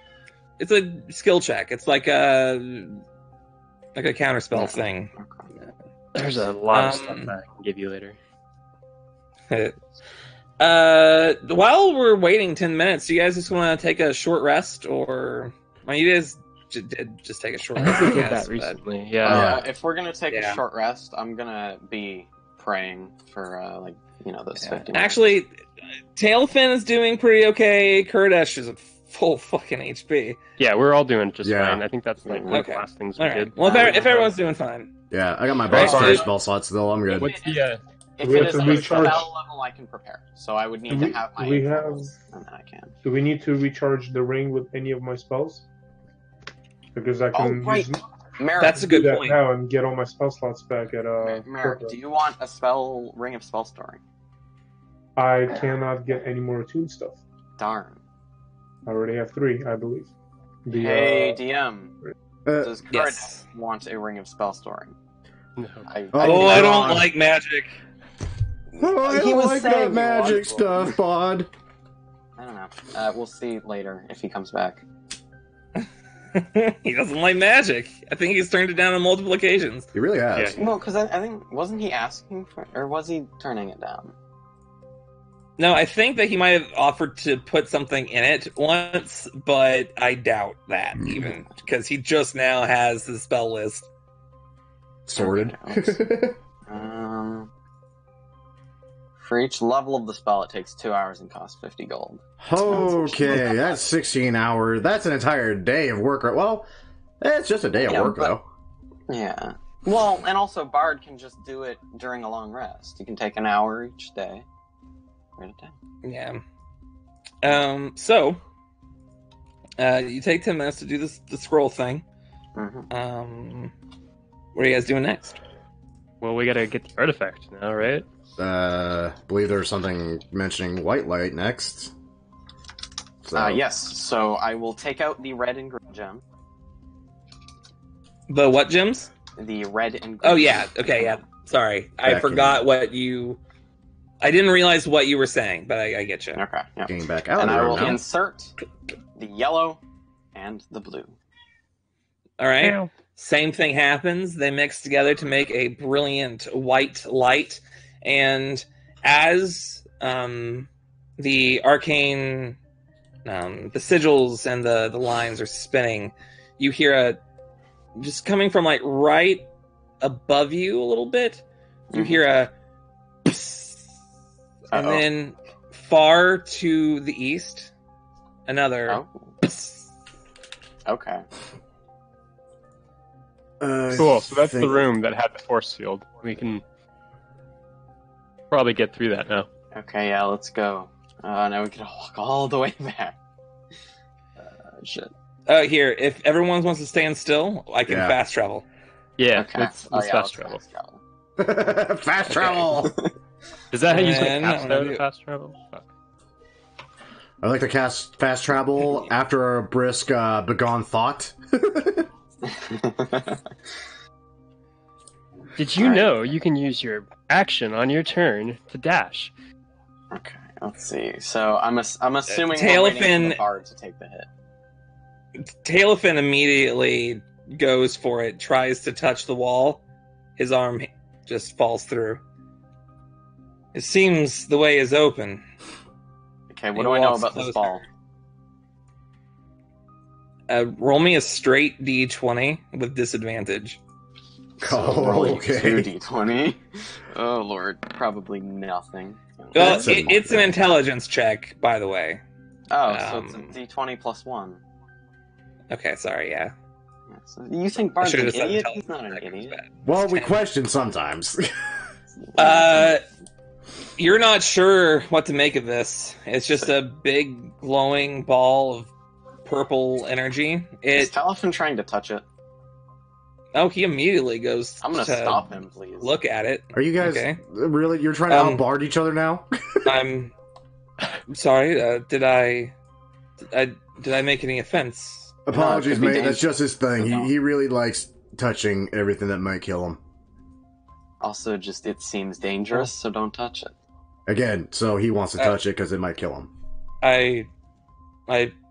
skill check. It's like a counterspell thing. There's a lot of Um, stuff that I can give you later. While we're waiting 10 minutes, do you guys just want to take a short rest, or you guys did just take a short I rest? think we did I guess, that but- recently. Yeah. If we're gonna take Yeah. a short rest, I'm gonna be praying for those Yeah. 50 minutes. Actually, Tailfin is doing pretty okay. Kurdesh is a full fucking HP. Yeah, we're all doing just Yeah. fine. I think that's like one of the Okay. last things we All right. did. Well, if everyone's doing fine, Yeah, I got my Right. boss fighter spell slot still. I'm good. What's the If We it have is to at a recharge. spell level, I can prepare. So I would need Do to have my do we influence, and then I can. Do we need to recharge the ring with any of my spells? Because I Oh, can right. use Merrick, that's a do good that point. now and get all my spell slots back at Merrick, purple. do you want a ring of spell storing? I cannot get any more attuned stuff. Darn. I already have 3, I believe. The, Hey, DM, Uh, does Kurd Yes. want a ring of spell storing? No. Oh, I don't God. like magic. Oh, I He don't was like saying that he magic wants stuff, bud. I don't know. We'll see later if he comes back. He doesn't like magic. I think he's turned it down on multiple occasions. He really has. Yeah. Well, because I think, wasn't he asking for, or was he turning it down? No, I think that he might have offered to put something in it once, but I doubt that even because he just now has the spell list. Sorted. Okay, for each level of the spell, it takes 2 hours and costs 50 gold. Okay, that's 16 hours. That's an entire day of work. Well, it's just a day of Yeah, work, but- though. Yeah. Well, and also Bard can just do it during a long rest. You can take an hour each day. Write it down. Yeah. So you take 10 minutes to do the scroll thing. Mm-hmm. What are you guys doing next? Well, we gotta get the artifact now, right? Believe there's something mentioning white light next. So, Yes, so I will take out the red and green gem. The what gems? The red and green Oh yeah. gem. Okay. Yeah. Sorry, I Back forgot in. what you. I didn't realize what you were saying, but I get you. Okay, yeah. getting back out And of the I room will now. insert the yellow and the blue. All right. Same thing happens. They mix together to make a brilliant white light, and as the arcane, the sigils and the lines are spinning, you hear just coming from like right above you a little bit. You hear a, psst, and Uh-oh. then far to the east, another. Oh, Psst. okay. Cool. So that's the think- room that had the force field. We can probably get through that now. Okay, yeah, let's go. Now we can walk all the way back. Shit. Here, if everyone wants to stand still, I can Yeah. fast travel. Yeah, Okay. let's yeah, fast travel. Fast travel! Is that how you And cast I'm out gonna of do- fast travel? Fuck. I like to cast fast travel after a brisk begone thought. Did you Alright. know you can use your action on your turn to dash? Okay, let's see. So I'm assuming Tail we're of waiting for the Fin- bard to take the hit. Tailfin immediately goes for it, tries to touch the wall. His arm just falls through. It seems the way is open. Okay, what He do I know walks about this closer. ball? Roll me a straight d20 with disadvantage. Oh, rolling okay. 2d20. Oh lord, probably nothing. Well, That's it's an intelligence check, by the way. Oh, so it's a um, d20 plus 1. Okay, sorry, yeah. Yeah, so you think Bard's should've an just said idiot? intelligence He's not an check, it was idiot. bad. Well, we 10. question sometimes. You're not sure what to make of this. It's just a big glowing ball of purple energy. Is Telefin trying to touch it? He immediately goes I'm gonna to stop him, please. look at it. Are you guys Okay. really? You're trying to outbard each other now? sorry. Did I make any offense? Apologies, No, it could be mate. That's just his thing. No. He really likes touching everything that might kill him. Also, just it seems dangerous, so don't touch it. Again, so he wants to touch it because it might kill him. I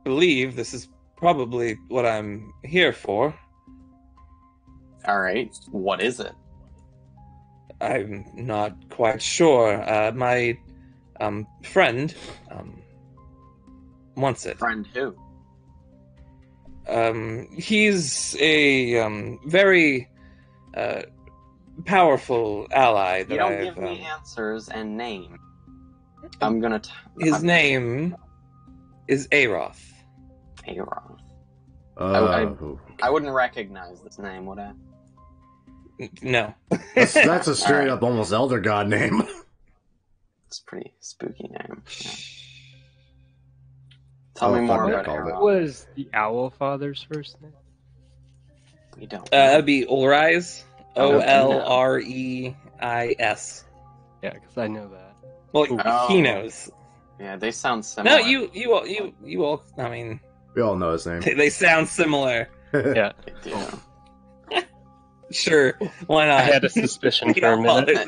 believe this is probably what I'm here for. All right, what is it? I'm not quite sure. My friend wants it. Friend who? He's a very powerful ally that You don't I've, give me answers and name. I'm gonna. His name is Aroth. Aroth. Oh, I wouldn't recognize this name, would I? No. that's a straight Alright. up almost elder god name. It's a pretty spooky name. Yeah. Tell me Oh, more fuck, about I called it. Aroth. What was the Owl Father's first name? We don't. That'd be Olreis. Okay. Olreis. Yeah, because I know that. Well, Oh. he knows. Yeah, they sound similar. No, you all. I mean, We all know his name. they sound similar. Yeah, They do. Sure, why not? I had a suspicion for a minute.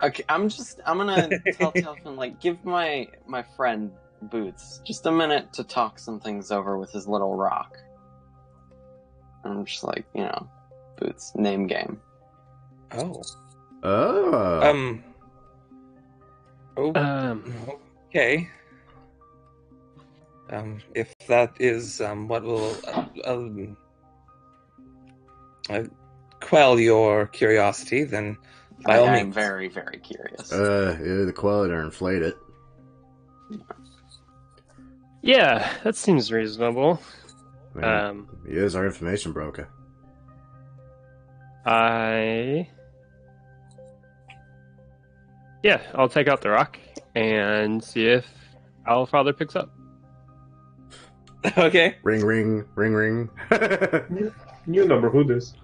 Okay, I'm gonna tell Telfin, like, give my friend Boots just a minute to talk some things over with his little rock. And I'm just like, Boots, name game. Oh. Oh. Okay. If that is what will quell your curiosity, then by all I'm means. very, very curious. Either quell it or inflate it. Yeah, that seems reasonable. Man, he is our information broker. I'll take out the rock and see if Owl Father picks up. Okay. Ring, ring, ring, ring. New number, who this?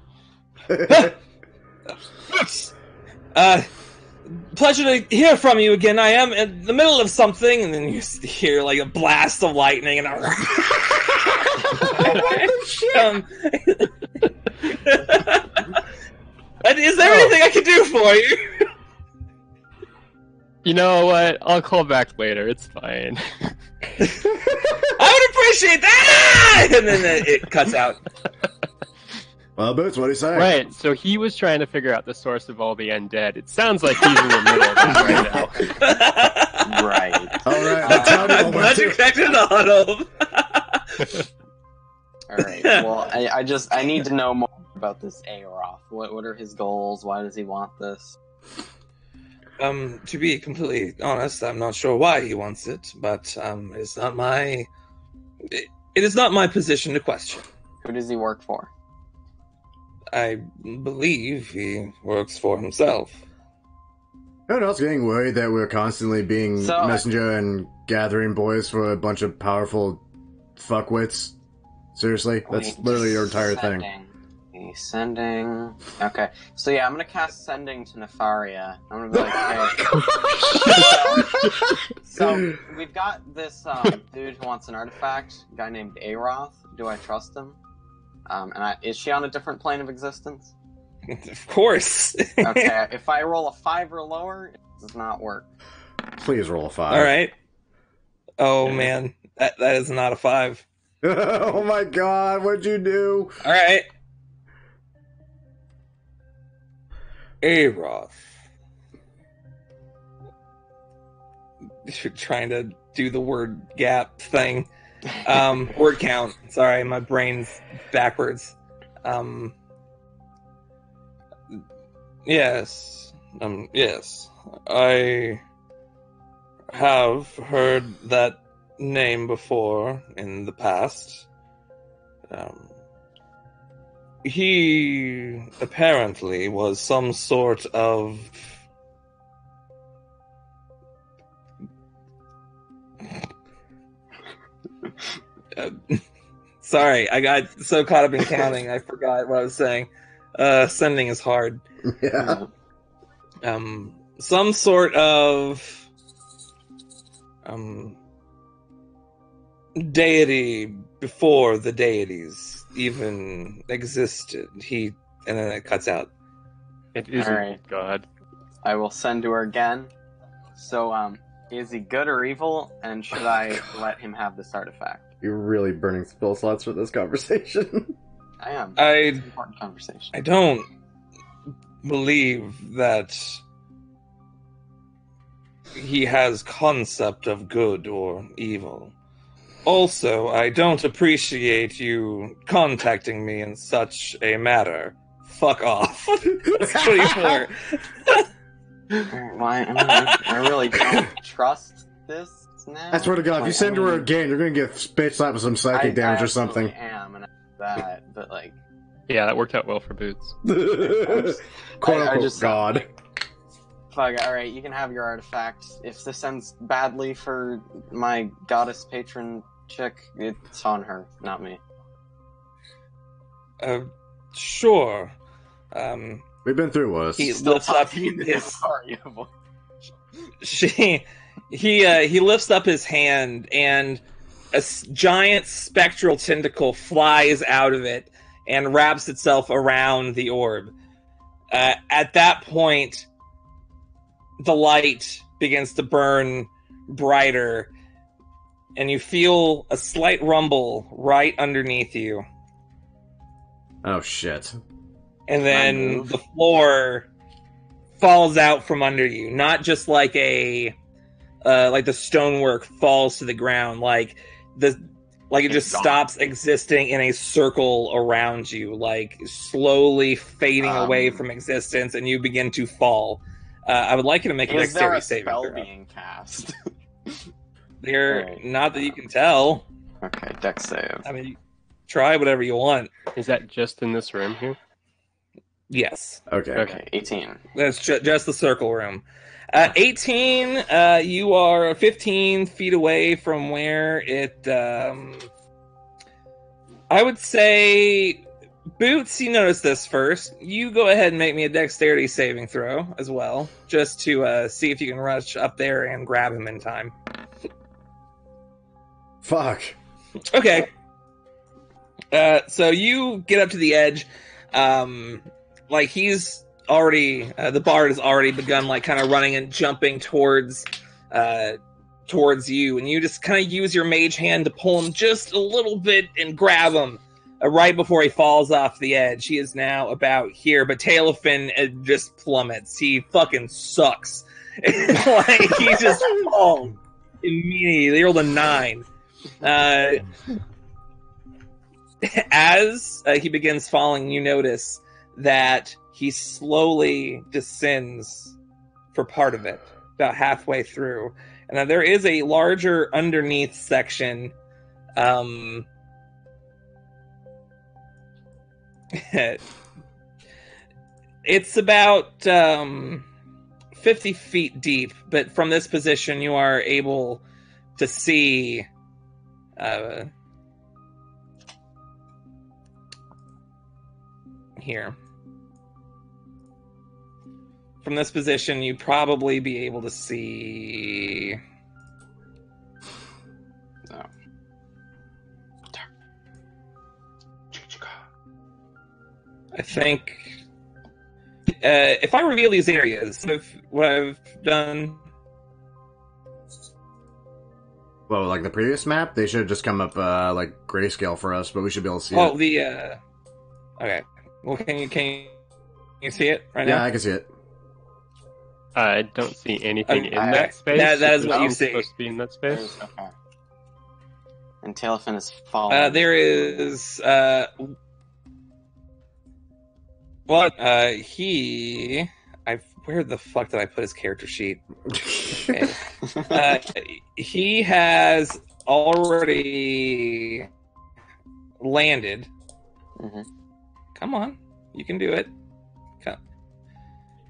Pleasure to hear from you again. I am in the middle of something, and then you hear like a blast of lightning, and is there anything I can do for you? You know what? I'll call back later. It's fine. I would appreciate that. And then it cuts out. Well, Boots, what do you say? Right, so he was trying to figure out the source of all the undead. It sounds like he's in the middle of that right now. Right. All right, that's how I'm you glad you connected the huddle. Alright, well, I need to know more about this Aroth. What are his goals? Why does he want this? To be completely honest, I'm not sure why he wants it, but it's not my. It is not my position to question. Who does he work for? I believe he works for himself. Anyone else getting worried that we're constantly being So- messenger and gathering boys for a bunch of powerful fuckwits? Seriously? That's Wait, literally your entire thing. Sending. Okay, so yeah, I'm gonna cast Sending to Nefaria. I'm gonna be like, hey. So we've got this dude who wants an artifact, a guy named Aroth. Do I trust him? Is she on a different plane of existence? Of course. Okay, if I roll a 5 or lower, it does not work. Please roll a 5. All right. Oh man, that is not a 5. Oh my god, what'd you do? All right. Aroth. You're trying to do the word gap thing. Word count. Sorry, my brain's backwards. Yes. Yes. I have heard that name before in the past. He apparently was some sort of sorry, I got so caught up in counting, I forgot what I was saying. Sending is hard. Yeah. Some sort of deity before the deities even existed. And then it cuts out. It isn't Alright. God. I will send to her again. So, is he good or evil? And should I let him have this artifact? You're really burning spill slots for this conversation. I am. I It's an important conversation. I don't believe that he has concept of good or evil. Also, I don't appreciate you contacting me in such a matter. Fuck off. That's 24. Why? I really don't trust this now. I swear to God, if you send her again, you're gonna get bitch slapped with some psychic damage or something. I am, and I know that, but like, Yeah, that worked out well for Boots. Quote unquote just God. fuck. All right, you can have your artifact. If this ends badly for my goddess patron chick, it's on her, not me. Sure. We've been through worse. He lifts up his Sorry, he lifts up his hand, and a giant spectral tentacle flies out of it and wraps itself around the orb. At that point, the light begins to burn brighter, and you feel a slight rumble right underneath you. Oh shit. And then the floor falls out from under you. Not just like the stonework falls to the ground, like it just stops existing in a circle around you, like slowly fading away from existence, and you begin to fall. I would like you to make a dexterity saving throw. Is there a spell being cast? Not that you can tell. Okay, dex save. I mean, try whatever you want. Is that just in this room here? Yes. Okay. Okay, 18. That's just the circle room. 18, you are 15 feet away from where it... I would say... Boots, you notice this first. You go ahead and make me a dexterity saving throw as well, just to see if you can rush up there and grab him in time. Fuck. Okay. So you get up to the edge. He's already, the bard has already begun, kind of running and jumping towards you, and you just kind of use your mage hand to pull him just a little bit and grab him right before he falls off the edge. He is now about here, but Tailfin just plummets. He fucking sucks. He just falls immediately. They rolled a 9. As he begins falling, you notice that he slowly descends for part of it, about halfway through. And now there is a larger underneath section. It's about 50 feet deep, but from this position you are able to see here. From this position, you'd probably be able to see... No. I think... if I reveal these areas, what I've done... Well, like the previous map, they should have just come up grayscale for us, but we should be able to see Oh, it. Okay. Well, can you see it right now? Yeah, I can see it. I don't see anything in I- that space. that is There's what you nothing see. supposed to be in that space. Okay. And Tailfin is falling. There is... where the fuck did I put his character sheet? Okay. He has already landed. Mhm. Come on, you can do it. Come.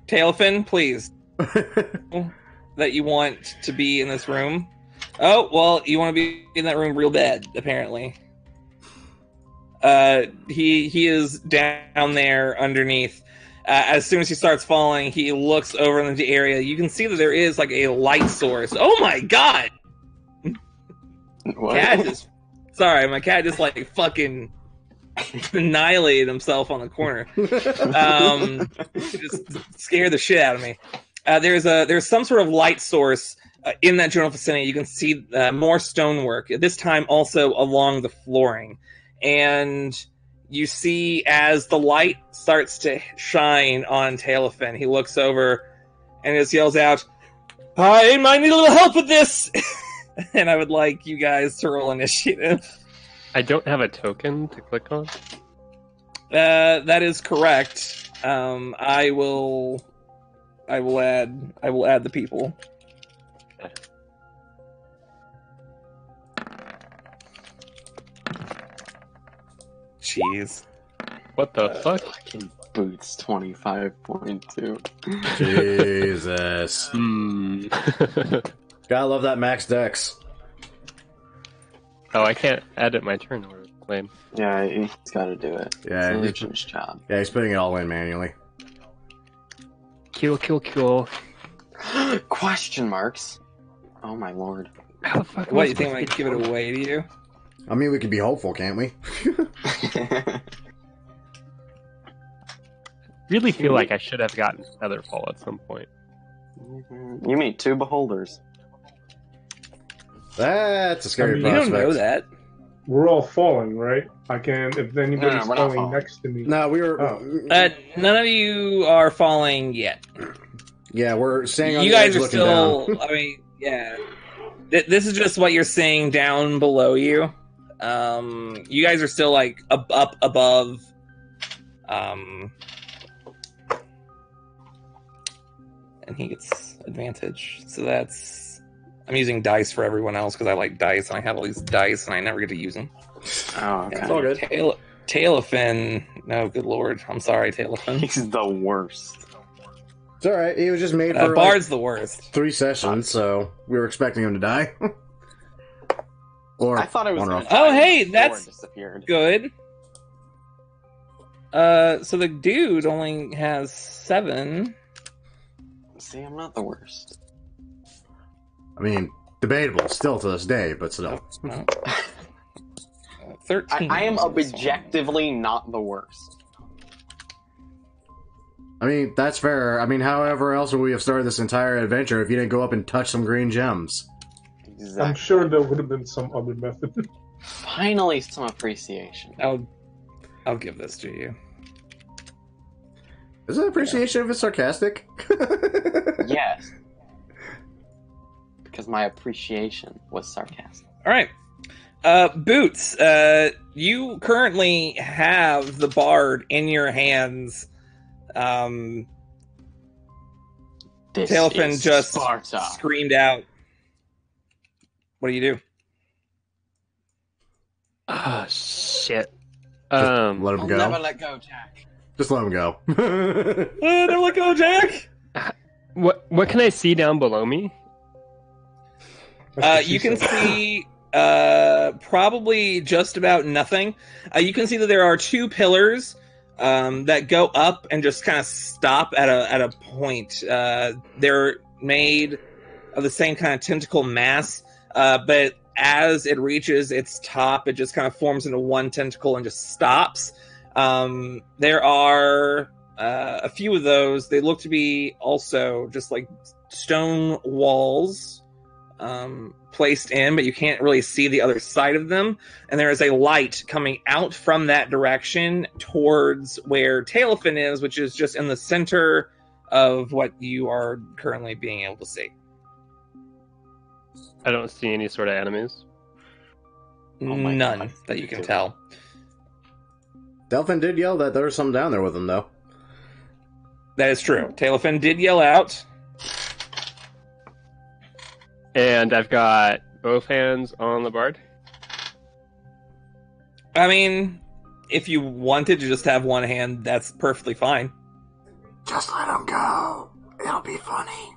Tailfin, please. That you want to be in this room. Oh, well, you want to be in that room real bad, apparently. He is down there underneath. As soon as he starts falling, he looks over into the area. You can see that there is a light source. Oh my god! What? Cat is Sorry, my cat just like fucking annihilated himself on the corner. Just scared the shit out of me. There's some sort of light source in that general vicinity. You can see more stonework. This time also along the flooring, and you see as the light starts to shine on Tailfin, he looks over and just yells out, "I might need a little help with this," and I would like you guys to roll initiative. I don't have a token to click on. That is correct. I will add the people. Jeez. What the fuck? Fucking boots 25.2. Jesus. Gotta love that max dex. Oh, I can't edit my turn order. Lame. Yeah, he's got to do it. Yeah, it's a legion's job. Yeah, he's putting it all in manually. Kill. Question marks. Oh my lord. How the fuck? What, you think I might give it away to you? I mean, we could be hopeful, can't we? Really feel like I should have gotten Featherfall at some point. You meet two beholders. That's a scary You prospect. don't know that. We're all falling, right? I can. If anybody's we're not falling falling. next to me. No, we were. None of you are falling yet. Yeah, we're staying on You the guys edge are looking still. down. I mean, yeah. This is just what you're seeing down below you. You guys are still like up above. And he gets advantage. So that's. I'm using dice for everyone else because I like dice and I have all these dice and I never get to use them. Oh, okay. It's all good. Tailfin. No, good lord. I'm sorry, Tailfin. He's the worst. It's alright, he was just made for Bard's the worst. 3 sessions, so we were expecting him to die. Or I thought it was. one gonna off. die Oh, hey, before that's it disappeared. Good. So the dude only has 7. See, I'm not the worst. I mean, debatable still to this day, but still. No. 13. I am is this one. objectively not the worst. I mean, that's fair. I mean, however else would we have started this entire adventure if you didn't go up and touch some green gems? Exactly. I'm sure there would have been some other method. Finally, some appreciation. I'll give this to you. Is it appreciation if it's sarcastic? Yes. Because my appreciation was sarcastic. All right. Boots, you currently have the bard in your hands. This Tailfin is just Sparta. screamed out. What do you do? Ah, shit. Let him I'll go. never let go, Jack. Just let him go. Don't let go, Jack! What can I see down below me? That's what You she can said. see probably just about nothing. You can see that there are 2 pillars that go up and just kind of stop at a point. They're made of the same kind of tentacle mass, but as it reaches its top, it just kind of forms into one tentacle and just stops. There are a few of those. They look to be also just like stone walls placed in, but you can't really see the other side of them. And there is a light coming out from that direction towards where Tailfin is, which is just in the center of what you are currently being able to see. I don't see any sort of enemies. Oh my None God. that you can tell. Delphin did yell that there was something down there with him, though. That is true. Tailfin did yell out. And I've got both hands on the bard. I mean, if you wanted to just have one hand, that's perfectly fine. Just let him go. It'll be funny.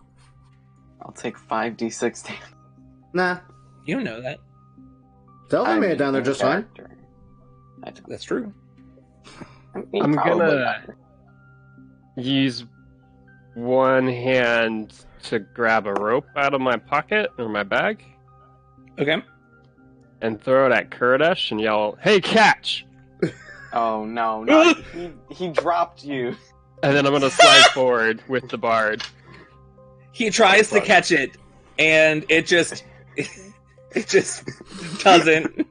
I'll take 5d6 damage. Nah. You don't know that. Delphin made it down there just fine. That's true. I'm gonna use one hand to grab a rope out of my pocket or my bag, Okay. and throw it at Kurdish and yell, "Hey, catch!" Oh no! He dropped you. And then I'm gonna slide forward with the bard. He tries to catch it, and it just doesn't.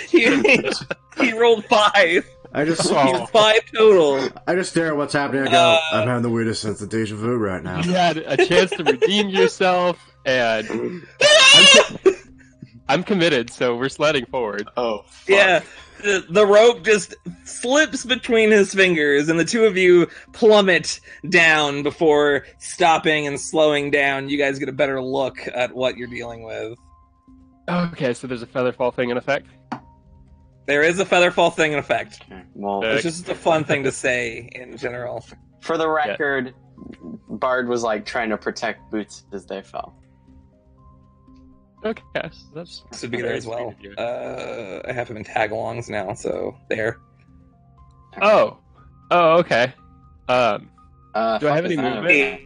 He rolled 5. I just He's 5 total. I just stare at what's happening. I go, I'm having the weirdest sense of deja vu right now. You had a chance to redeem yourself, and I'm committed, so we're sliding forward. Oh, fuck. Yeah. The rope just slips between his fingers, and the two of you plummet down before stopping and slowing down. You guys get a better look at what you're dealing with. Okay, so there's a feather fall thing in effect? There is a feather fall thing in effect. Okay, well, It's just a fun thing to say in general. for the record, Bard was like trying to protect Boots as they fell. Okay, so that's This would be there as well. I have him in tag-alongs now, so there. Oh, okay. Do I have Fuck any is that? movement?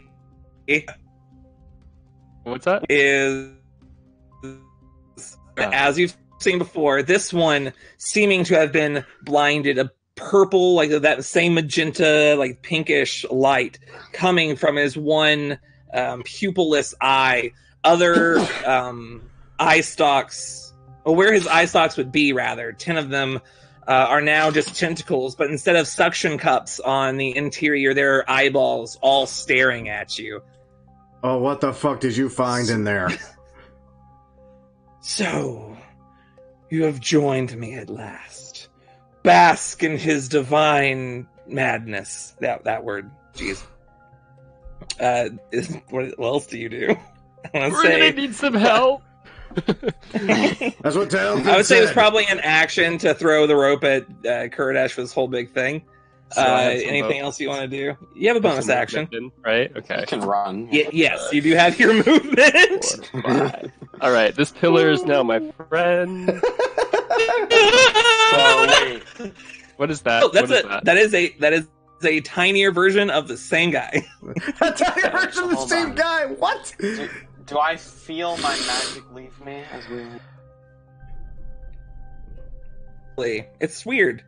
What's that? Is as you've seen before, this one seeming to have been blinded, a purple, like that same magenta, like pinkish light coming from his one pupilless eye. Other eye stalks, or where his eye stalks would be, rather, 10 of them are now just tentacles, but instead of suction cups on the interior, there are eyeballs all staring at you. Oh, what the fuck did you find in there? So, you have joined me at last. Bask in his divine madness. That word, jeez. What else do you do? We're gonna need some help. That's what Tails I would say it was probably an action to throw the rope at Kurdash for this whole big thing. So I have some Anything vote. else you want to do? You have a bonus action. Right? Okay. You can run. Yes, you do have your movement. 4, 5. All right, this pillar is now my friend. So wait, What is that? Oh, that's What is a that is a tinier version of the same guy. A tiny version of the Hold same on. guy. What? do I feel my magic leave me as we? It's weird.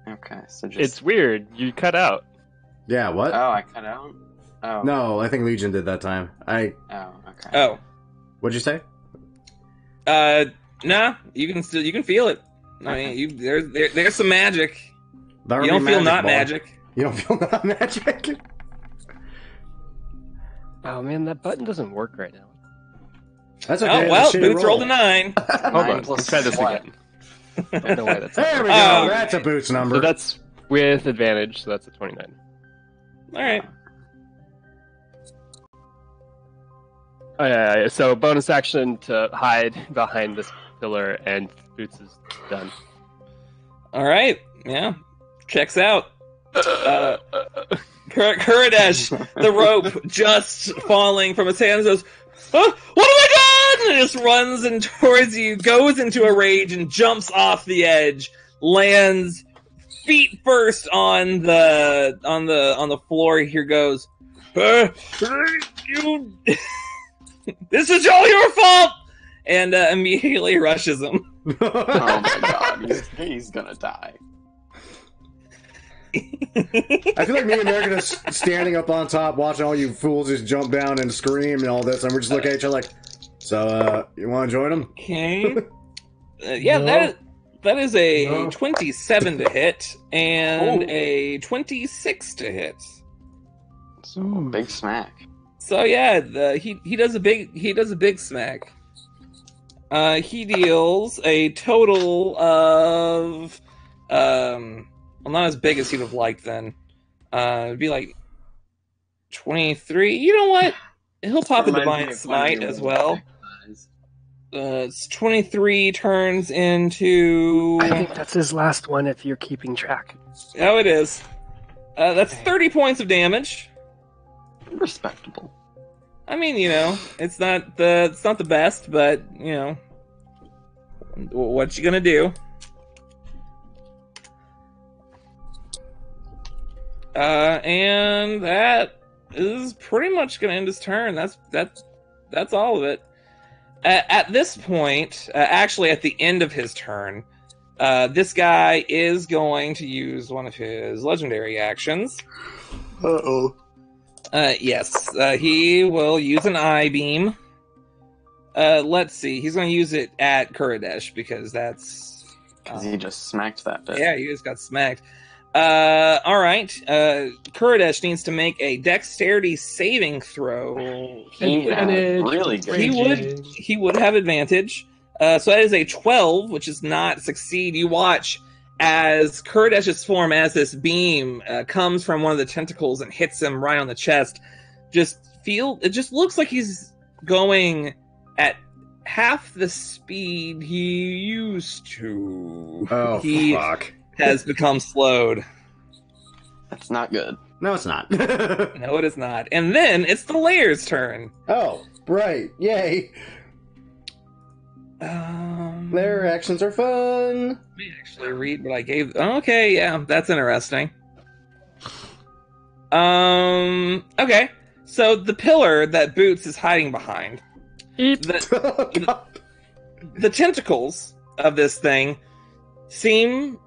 Okay, so just. It's weird. You cut out. Yeah. What? Oh, I cut out. Oh. No, I think Legion did that time. Oh, okay. Oh, What'd you say? nah. You can feel it. I mean, there's some magic. That You don't feel not ball. magic. You don't feel not magic. Oh man, that button doesn't work right now. That's okay. Oh well, that's a shitty Boots rolled a roll. 9. Hold 9 on, let's plus try this what? again. I don't know why that's There we go. Oh. That's a Boots number. So that's with advantage, so that's a 29. All right. Oh, yeah. So bonus action to hide behind this pillar, and Boots is done. All right. Yeah. Checks out. Kurdash, the rope just falling from his hands, goes, oh, what have I done? And just runs and towards you, goes into a rage and jumps off the edge, lands feet first on the floor. Here goes, you, this is all your fault, and immediately rushes him. Oh my god, he's gonna die. I feel like me and Eric are just standing up on top, watching all you fools just jump down and scream and all this, and we're just looking at each other like, so, you want to join them? Okay. Yeah, No. that is a No. 27 to hit and a 26 to hit. Big smack. So yeah, he does a big smack. He deals a total of well, not as big as he'd have liked then. It'd be like 23. You know what? He'll pop a divine smite as well. It's 23 turns into. I think that's his last one if you're keeping track. Oh, it is. That's 30 points of damage. Respectable. I mean, you know, it's not the best, but you know, what you gonna do? And that is pretty much gonna end his turn. That's all of it. At this point, actually at the end of his turn, this guy is going to use one of his legendary actions. Uh-oh. Yes, he will use an eye beam. Let's see, he's going to use it at Kuridesh because that's... Because he just smacked that bit. Yeah, he just got smacked. Alright, Kuridesh needs to make a dexterity saving throw. He really good. He would have advantage. So that is a 12, which is not succeed. You watch as Kuridesh's form, as this beam comes from one of the tentacles and hits him right on the chest. It just looks like he's going at half the speed he used to. Oh, he fuck. has become slowed. That's not good. No, it's not. No, it is not. And then it's the Layer's turn. Oh, right. Yay. Layer actions are fun. Let me actually read what I gave. Okay, yeah, that's interesting. Okay. So the pillar that Boots is hiding behind, the tentacles of this thing seem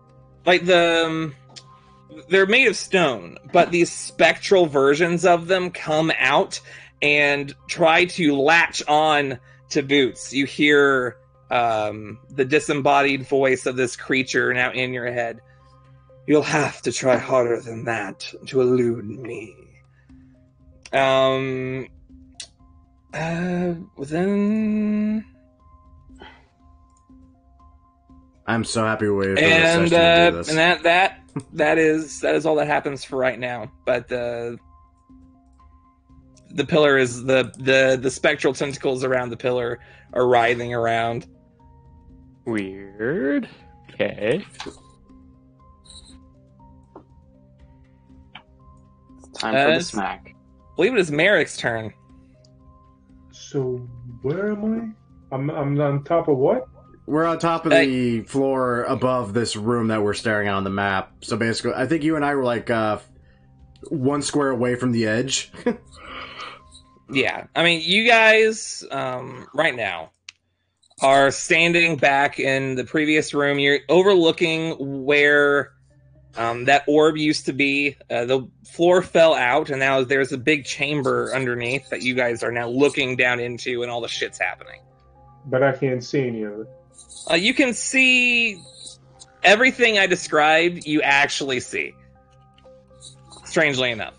like they're made of stone, but these spectral versions of them come out and try to latch on to Boots. You hear the disembodied voice of this creature now in your head. You'll have to try harder than that to elude me. Then I'm so happy we waited for this session to do this. And that is all that happens for right now. But the pillar is the spectral tentacles around the pillar are writhing around. Weird. Okay. It's time for the smack. I believe it is Merrick's turn. So where am I? I'm on top of what? We're on top of the floor above this room that we're staring at on the map. So basically, I think you and I were like 1 square away from the edge. Yeah, I mean, you guys right now are standing back in the previous room. You're overlooking where that orb used to be. The floor fell out, and now there's a big chamber underneath that you guys are now looking down into, and all the shit's happening. But I can't see any of it. You can see everything I described, you actually see. Strangely enough.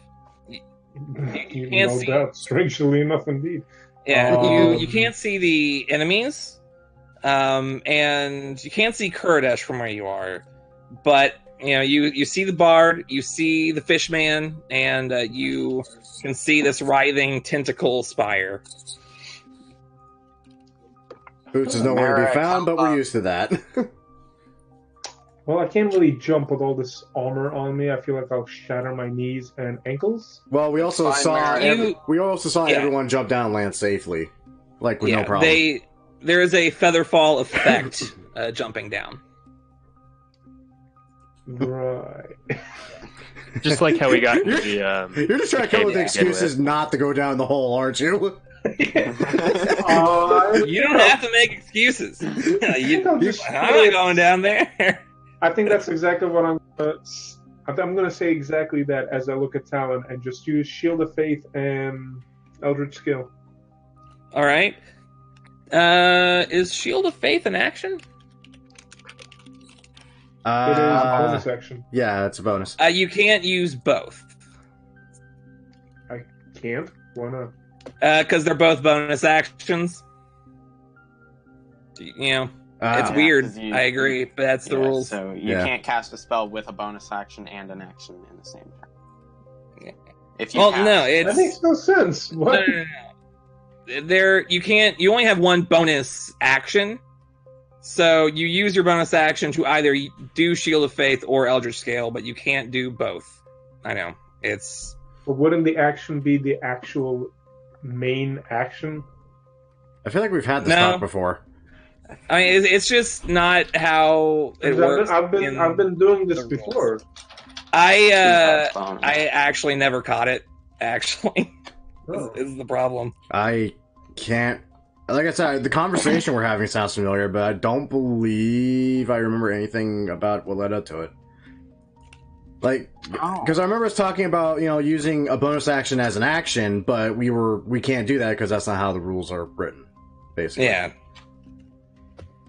You can't no see... doubt. Strangely enough, indeed. Yeah, you can't see the enemies, and you can't see Kuridesh from where you are, but you see the bard, you see the fishman, and you can see this writhing tentacle spire. Boots is nowhere to be found, but we're used to that. Well, I can't really jump with all this armor on me. I feel like I'll shatter my knees and ankles. Well, we also saw everyone jump down and land safely, like with no problem. There is a feather fall effect jumping down. Right. Just like how we got into the... You're just trying to come up with excuses not to go down the hole, aren't you? You don't have to make excuses. I'm not going down there. I think that's exactly what I'm going to say exactly that as I look at Talon and just use Shield of Faith and Eldritch Skill. All right. Is Shield of Faith an action? It is a bonus action. Yeah, it's a bonus. You can't use both. I can't? Why not? Because they're both bonus actions. It's weird. I agree, but that's the rules. So you can't cast a spell with a bonus action and an action in the same turn. Yeah. If you that makes no sense. What? No. You only have one bonus action. So you use your bonus action to either do Shield of Faith or Eldritch Scale, but you can't do both. I know. But wouldn't the action be the actual main action? I feel like we've had this talk before. I mean, it's just not how it works. I've been doing this before. I actually never caught it. Actually, is the problem. I can't Like I said, the conversation we're having sounds familiar, but I don't believe I remember anything about what led up to it. Like, because I remember us talking about, using a bonus action as an action, but we can't do that because that's not how the rules are written, basically. Yeah.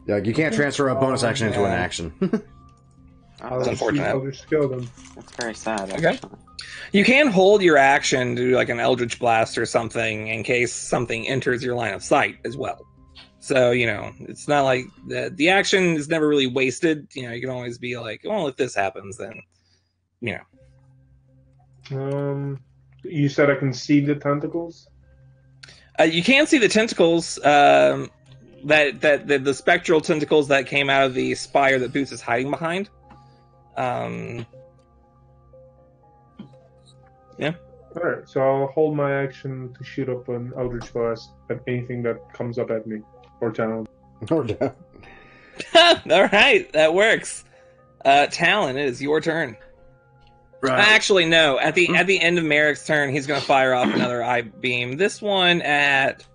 Like, you can't transfer a bonus action into an action. I'll That's unfortunate. I'll just kill them. That's very sad. Okay. Actually. You can hold your action to do like an Eldritch Blast or something in case something enters your line of sight as well. So, it's not like the action is never really wasted. You can always be like, well, if this happens, then, You said I can see the tentacles? You can see the tentacles, that the spectral tentacles that came out of the spire that Boots is hiding behind. Yeah. Alright, so I'll hold my action to shoot up an Eldritch Blast at anything that comes up at me. Or Talon. Or down. All right, that works. Talon, it is your turn. Right. Actually, no. At the end of Merrick's turn, he's going to fire off another eye beam. This one at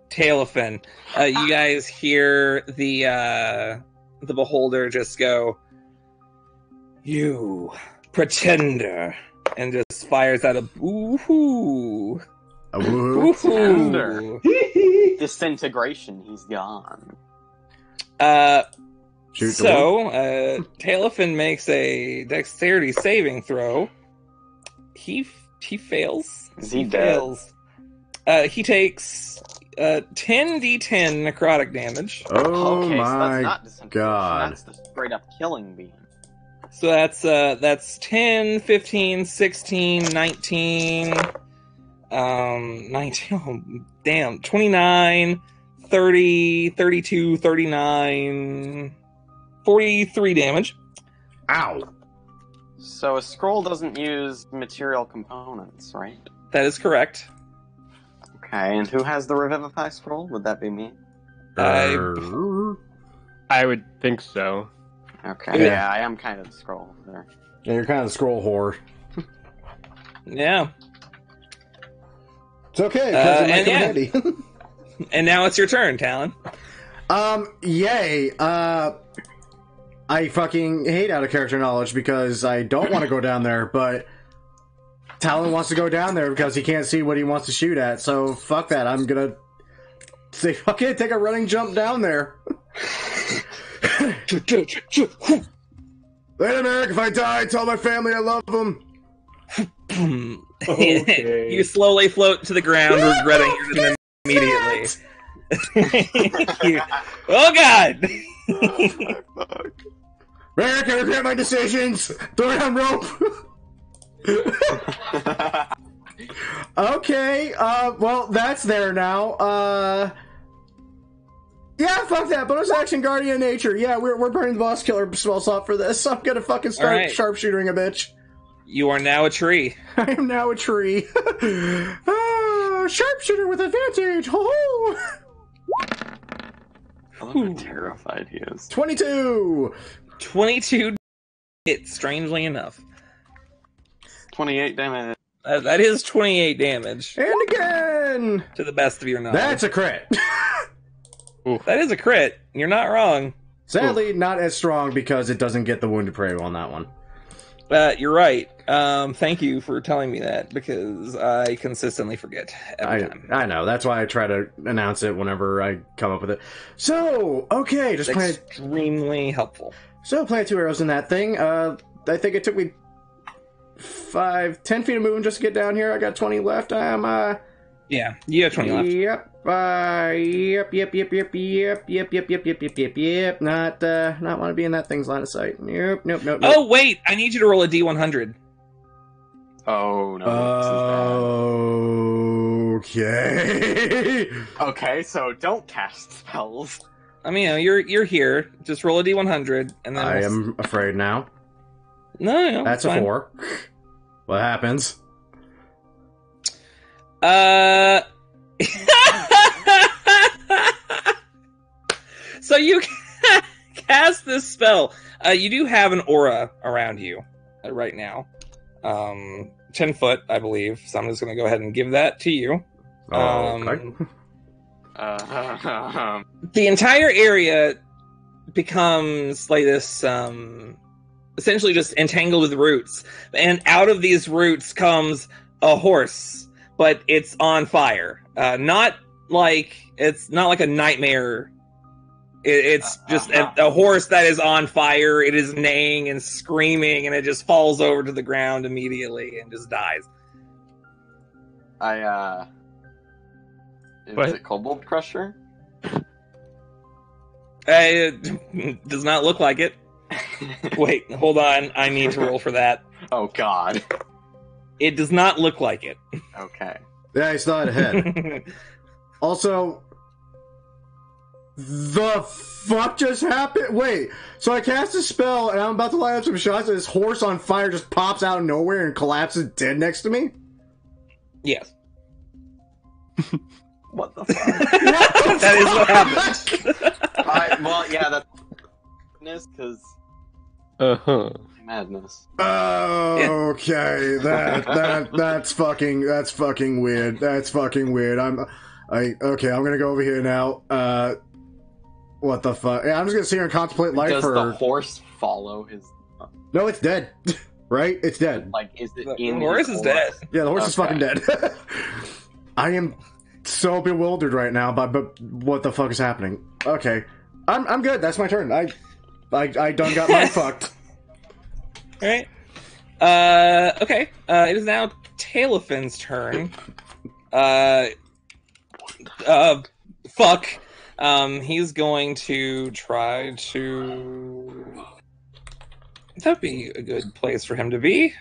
Tailofin. You guys hear the beholder just go, "You pretender," and just fires out a woohoo. A woohoo. Pretender. Disintegration. He's gone. Shoot the So, Tailofin makes a dexterity saving throw. He fails. Is he fails. He takes 10d10 necrotic damage. Oh okay, so my that's not disintegration. god. That's the straight up killing beam. So that's 10, 15, 16, 19, 19, oh, damn, 29, 30, 32, 39, 43 damage. Ow. So a scroll doesn't use material components, right? That is correct. Okay, and who has the Revivify scroll? Would that be me? I would think so. Okay, Yeah. yeah, I am kind of the scroll there. Yeah, you're kind of the scroll whore. Yeah. It's okay. and yeah. Handy. And now it's your turn, Talon. Yay. I fucking hate out of character knowledge because I don't want to go down there, but Talon wants to go down there because he can't see what he wants to shoot at, so fuck that. I'm gonna say, fuck it, take a running jump down there. Later, Merrick, if I die, tell my family I love them. Okay. You slowly float to the ground, regretting your decision immediately. Oh god! Merrick, I regret my decisions. Throw down rope. Okay, well, that's there now. Yeah, fuck that. Bonus action, Guardian of Nature. Yeah, we're burning the boss killer spell slot for this. I'm gonna fucking start Alright. sharpshooting a bitch. You are now a tree. I am now a tree. Sharpshooter with advantage. Ho-ho! I love how terrified he is. 22. 22 hit, strangely enough. 28 damage. That is 28 damage, And again. to the best of your knowledge. That's a crit. That is a crit. You're not wrong. Sadly, not as strong because it doesn't get the wounded prey on that one. You're right. Thank you for telling me that, because I consistently forget every time. I know. That's why I try to announce it whenever I come up with it. So, okay, just It's plant. extremely helpful. So, plant 2 arrows in that thing. I think it took me 10 feet of movement just to get down here. I got 20 left. I'm, Yeah, you have 20 left. Yep. Yep. Not want to be in that thing's line of sight. Nope. Oh, wait! I need you to roll a D100. Oh, no. Okay. Okay, so don't cast spells. I mean, you're here. Just roll a D100, and then I am afraid now. No, That's it's a fine. 4. What happens? So you cast this spell. You do have an aura around you right now. 10 foot, I believe. So I'm just going to go ahead and give that to you. Okay. The entire area becomes like this, essentially just entangled with roots. And out of these roots comes a horse, but it's on fire. It's not like a nightmare. It's just a horse that is on fire. It is neighing and screaming, and it just falls over to the ground immediately and just dies. Is it Kobold Crusher? It does not look like it. Wait, hold on. I need to roll for that. Oh, God. It does not look like it. Okay. Yeah, he's not ahead. Also, the fuck just happened? Wait, so I cast a spell and I'm about to line up some shots and this horse on fire just pops out of nowhere and collapses dead next to me? Yes. What the fuck? That is what happened. Well, yeah, that's because madness. Okay, that's fucking weird. That's fucking weird. I'm gonna go over here now. What the fuck? Yeah, I'm just gonna sit here and contemplate life. Does the horse follow his? No, it's dead. Right? It's dead. Like, is it The in? horse is dead. Yeah, the horse is fucking Okay. dead. I am so bewildered right now by what the fuck is happening. Okay, I'm good. That's my turn. I done got mine fucked. All right. Okay. It is now Tailfin's turn. Fuck. He's going to try to. That'd be a good place for him to be.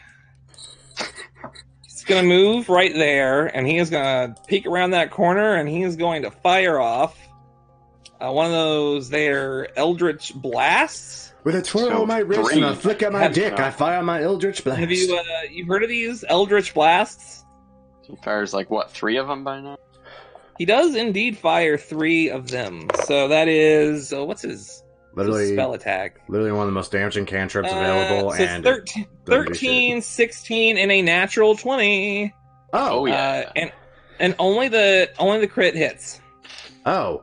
He's gonna move right there, and he is gonna peek around that corner, and he is going to fire off one of those there Eldritch blasts. With a twirl So of my wrist three. and a flick of my dick, I fire my Eldritch Blast. Have you you've heard of these Eldritch blasts? He fires like what, 3 of them by now? He does indeed fire 3 of them. So that is what's his spell attack? Literally one of the most damaging cantrips available, So and it's 13, 16, and a natural 20. Oh yeah. And only the crit hits. Oh.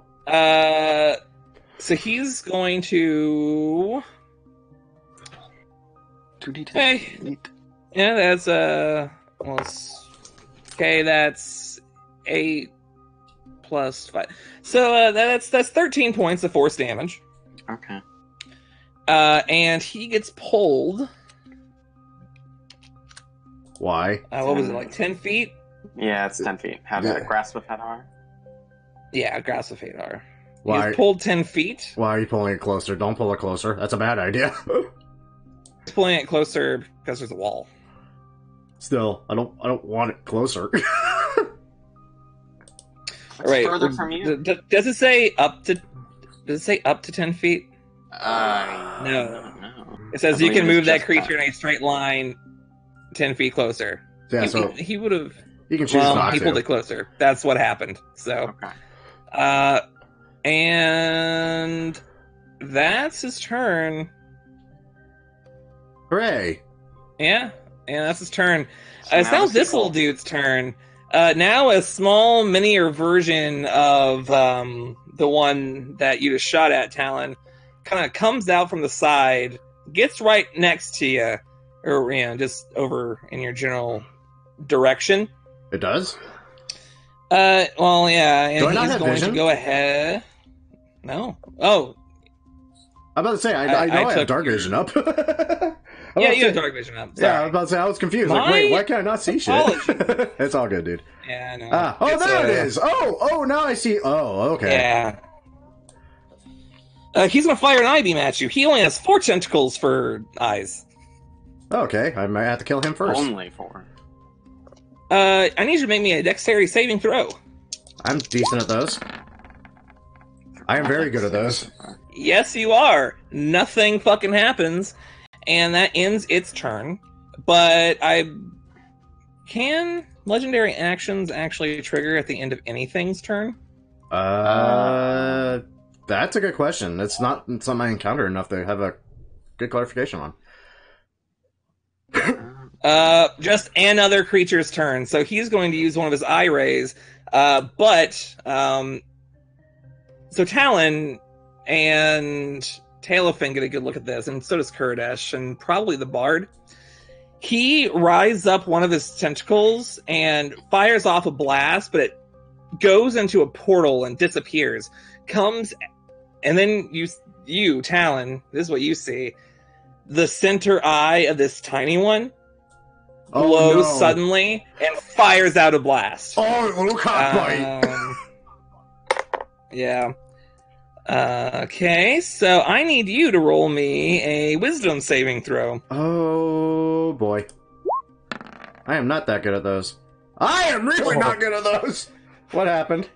So he's going to. 2d10. Hey. Yeah, that's okay. That's 8 plus 5. So that's 13 points of force damage. Okay. And he gets pulled. Why? What was it, like 10 feet? Yeah, it's 10 feet. Have a grasp of Hadar. Yeah, Grasp of Hadar. Why? He's pulled 10 feet. Why are you pulling it closer? Don't pull it closer. That's a bad idea. He's pulling it closer because there's a wall. Still, I don't want it closer. What's Right. further from you? Does it say up to? Does it say up to 10 feet? No. No. It says I you can believe move it's that just creature in a straight line 10 feet closer. Yeah, so he would have. you can choose not He to. pulled it closer. That's what happened. So, Okay. and that's his turn. Hooray! Yeah, that's his turn. So It's now it's this equal. little dude's turn. Now a small miniature version of the one that you just shot at, Talon, kind of comes out from the side, gets right next to you, or just over in your general direction. It does? Well, yeah, Do I and not he's have going vision? to go ahead. No. Oh, I'm about to say, I know I have took dark vision up. yeah, you have dark vision up. Yeah, I was Sorry. about to say, I was confused. My Like, wait, why can I not see shit? apologies. It's all good, dude. Yeah, no. Oh, It's, there it is! Oh, now I see. Oh, okay. Yeah. He's gonna fire an eye beam at you. He only has 4 tentacles for eyes. Okay, I might have to kill him first. Only 4. I need you to make me a dexterity saving throw. I'm decent at those. I am very good at those. Yes, you are. Nothing fucking happens, and that ends its turn. But can legendary actions actually trigger at the end of anything's turn? That's a good question. It's not something I encounter enough to have a good clarification on. Just another creature's turn. So he's going to use one of his eye rays, but So Talon and Tailofin get a good look at this, and so does Kurdesh, and probably the Bard. He rises up one of his tentacles and fires off a blast, but it goes into a portal and disappears. Comes, and then you, Talon, this is what you see. The center eye of this tiny one glows suddenly and fires out a blast. Oh, little cockbite. Yeah. Okay, so I need you to roll me a wisdom saving throw. Oh, boy. I am not that good at those. I am really not good at those. What happened?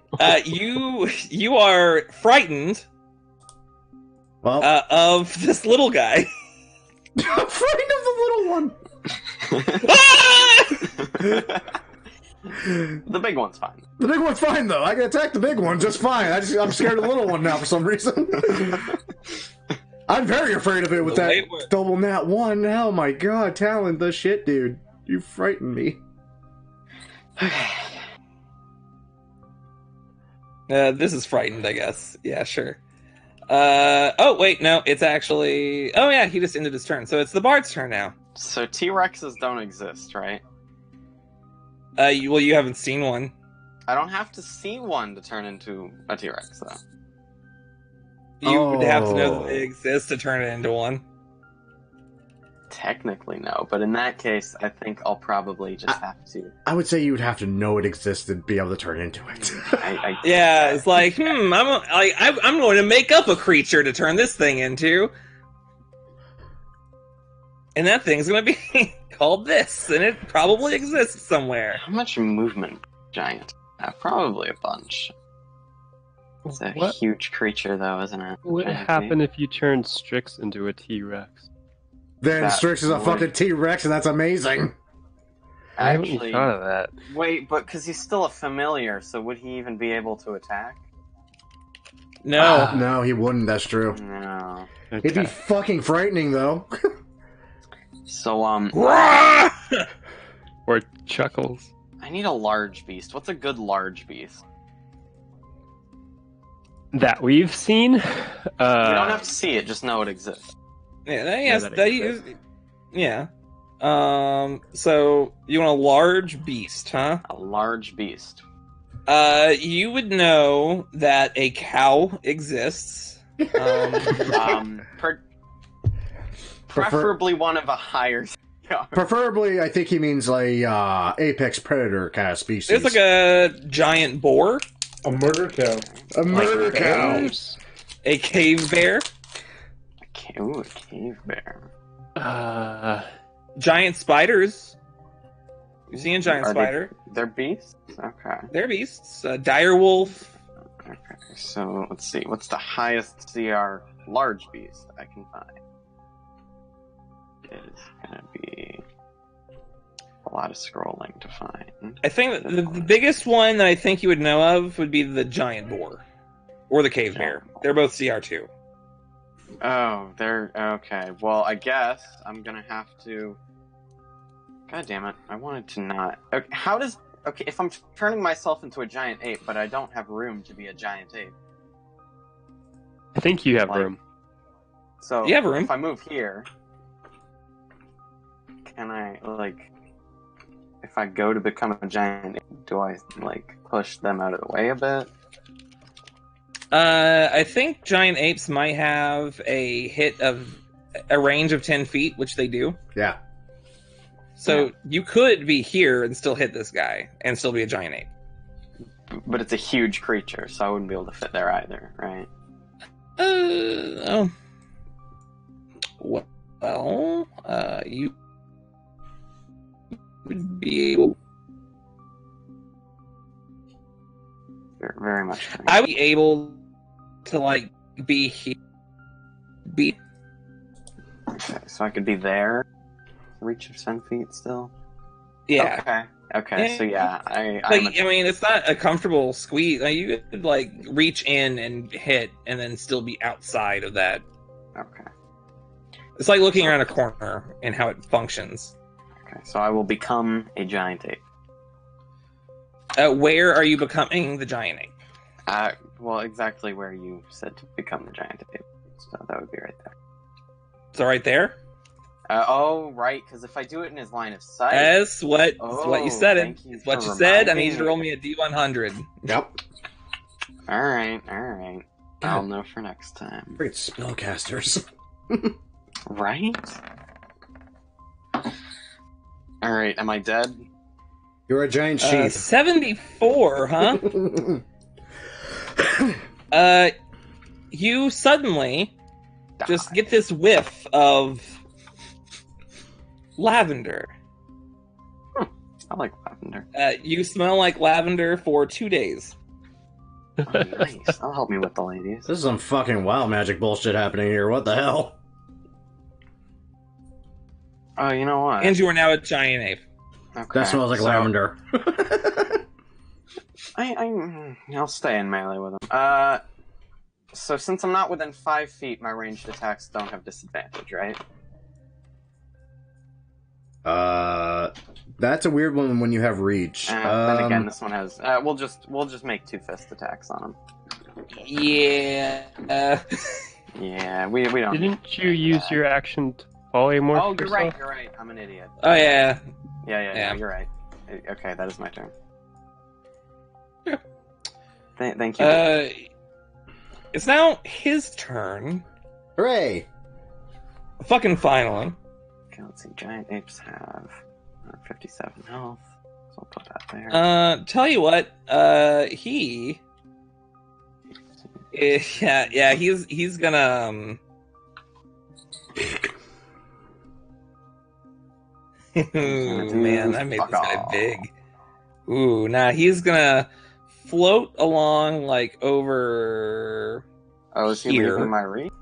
You are frightened Well, of this little guy. I'm frightened of the little one. The big one's fine. The big one's fine, though. I can attack the big one just fine. I'm scared of the little one now for some reason. I'm very afraid of it with that double nat 1. Oh my god, Talon, the shit, dude. You frightened me. This is frightened, I guess. Yeah, sure. Oh, wait, no, it's actually... Oh, yeah, he just ended his turn. So it's the Bard's turn now. So T-Rexes don't exist, right? You haven't seen one. I don't have to see one to turn into a T-Rex, though. You would have to know that they exist to turn it into one. Technically, no. But in that case, I think I'll probably just have to... I would say you would have to know it existed to be able to turn into it. Yeah, it's like, I'm going to make up a creature to turn this thing into. And that thing's going to be called this, and it probably exists somewhere. How much movement, giant? Probably a bunch. It's a huge creature, though, isn't it? What would happen if you turned Strix into a T-Rex? Then Strix is a fucking T-Rex, and that's amazing. I haven't even thought of that. Wait, but because he's still a familiar, so would he even be able to attack? No. No, he wouldn't, that's true. No. Okay. It'd be fucking frightening, though. So, Or Chuckles. I need a large beast. What's a good large beast? That we've seen? You don't have to see it, just know it exists. Yeah, yeah. So you want a large beast, huh? A large beast. You would know that a cow exists. Preferably one of a higher. Preferably, I think he means a apex predator kind of species. There's like a giant boar. A murder cow. A murder cow. A cave bear. Ooh, a cave bear. Giant spiders. You seen a giant spider? They're beasts? Okay. They're beasts. Dire wolf. Okay, so let's see. What's the highest CR large beast I can find? It is gonna be a lot of scrolling to find. I think the biggest one that I think you would know of would be the giant boar. Or the cave bear. They're both CR2. Oh, they're... Okay, well, I guess I'm gonna have to... God damn it, I wanted to not... Okay, how does... Okay, if I'm turning myself into a giant ape, but I don't have room to be a giant ape. I think you have room. So, you have room. If I move here... Can I, like... If I go to become a giant ape, do I, like, push them out of the way a bit? I think giant apes might have a range of 10 feet, which they do. Yeah. So you could be here and still hit this guy and still be a giant ape. But it's a huge creature, so I wouldn't be able to fit there either, right? Well, you would be able... Very much. I would be able to, like, be here. Okay, so I could be there. Reach of 10 feet still? Yeah. Okay, so yeah, I mean, it's not a comfortable squeeze. Like, you could, like, reach in and hit and then still be outside of that. Okay. It's like looking around a corner and how it functions. Okay, so I will become a giant ape. Where are you becoming the giant ape? Well, exactly where you said to become the giant ape. So that would be right there. So right there. Oh, right, because if I do it in his line of sight... That's what you said. Thank you What for you said. I reminding need you to me. roll me a D100. Yep. Alright. I'll God. know for next time. Great spellcasters. Right? Alright, am I dead? You're a giant sheep. 74, huh? You suddenly just get this whiff of lavender. I like lavender. You smell like lavender for 2 days. Oh, nice. That'll help me with the ladies. This is some fucking wild magic bullshit happening here. What the hell? Oh, you know what? And you are now a giant ape. Okay, That smells like so lavender. I'll stay in melee with him. So since I'm not within 5 feet, my ranged attacks don't have disadvantage, right? That's a weird one when you have reach. Then again, this one has. We'll just make 2 fist attacks on him. Yeah. Yeah, we don't. Didn't you use your action to polymorph Oh, you're yourself? right. I'm an idiot. Oh yeah. Yeah. You're right. Okay, that is my turn. Thank you. It's now his turn. Hooray! Fucking finally. Okay, let's see. Giant apes have 57 health, so I'll put that there. Tell you what. He. Yeah. He's gonna. Ooh, man, I made this guy big. Ooh, nah, he's gonna float along like over. Oh, is he here. leaving my reach?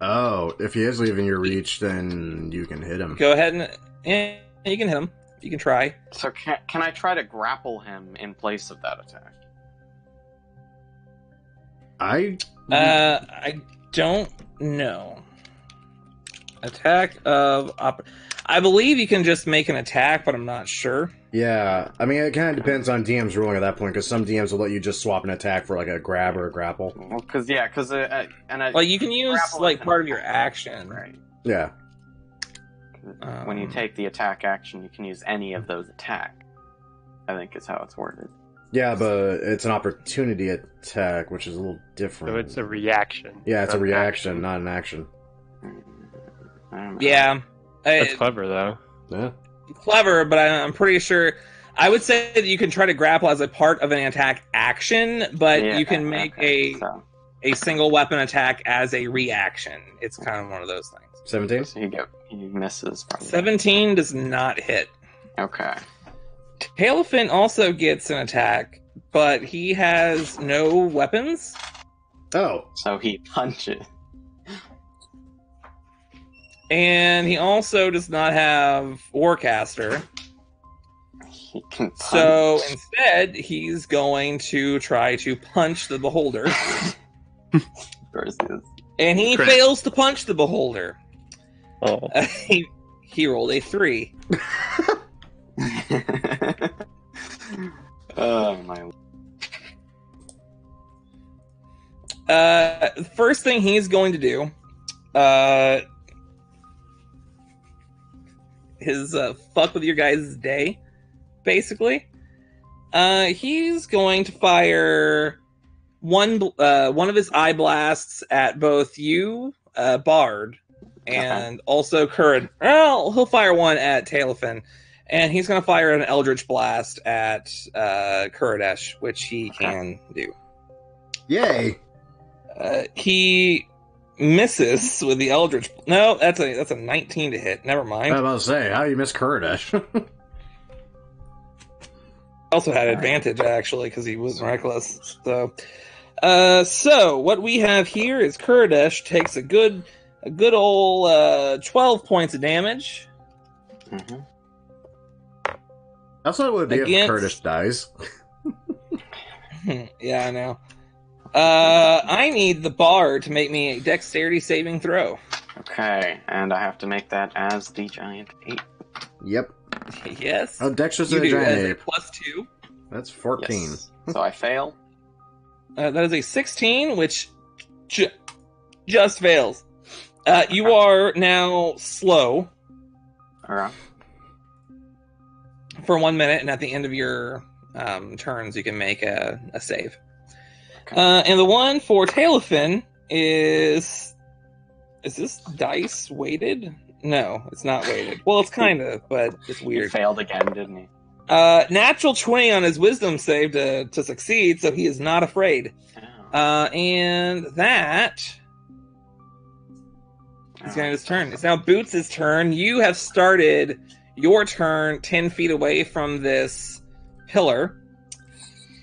Oh, if he is leaving your reach, then you can hit him. Go ahead and you can hit him. You can try. So can I try to grapple him in place of that attack? I don't know. Attack of I believe you can just make an attack, but I'm not sure. Yeah, I mean, it kind of depends on DM's ruling at that point, because some DMs will let you just swap an attack for, like, a grab or a grapple. Well, because Well, you can use, like, part of your action. Right. Yeah. When you take the attack action, you can use any of those attack. I think is how it's worded. Yeah, but it's an opportunity attack, which is a little different. So it's a reaction. Yeah, it's a not reaction, action. not an action. I don't know. Yeah. That's clever, though. Yeah. Clever, but I'm pretty sure. I would say that you can try to grapple as a part of an attack action, but Yeah, you can make a single weapon attack as a reaction. It's kind of one of those things. 17? So he misses. Probably. 17 does not hit. Okay. Tailfin also gets an attack, but he has no weapons. Oh. So he punches. And he also does not have Warcaster. He can punch. So instead, he's going to try to punch the Beholder. Versus. And he Crit. fails to punch the Beholder. Oh. He rolled a 3. Oh my. First thing he's going to do is fuck with your guys' day, basically. He's going to fire one of his eye blasts at both you, Bard, and also Curran. Well, he'll fire one at Tailfin, and he's going to fire an Eldritch Blast at Kurdish, which he can do. Yay! He misses with the Eldritch. No, that's a 19 to hit. Never mind. I was about to say, how do you miss Kurdish? Also had advantage actually because he was reckless. So what we have here is Kurdish takes a good old 12 points of damage. Mm-hmm. That's what it would be if Against- Kurdish dies. Yeah, I know. I need the Bard to make me a dexterity saving throw. Okay, and I have to make that as the giant ape. Yep. Yes. Oh, Dexter's You a do, giant as a ape. +2. That's 14. Yes. So I fail. That is a 16, which just fails. You are now slow Alright. for 1 minute, and at the end of your turns, you can make a save. Okay. And the one for Tailfin is this dice weighted? No, it's not weighted. Well, it's kind of, but it's He weird. failed again, didn't he? Natural 20 on his wisdom save to succeed, so he is not afraid. Oh. And that is going to his turn. It's now Boots' turn. You have started your turn 10 feet away from this pillar.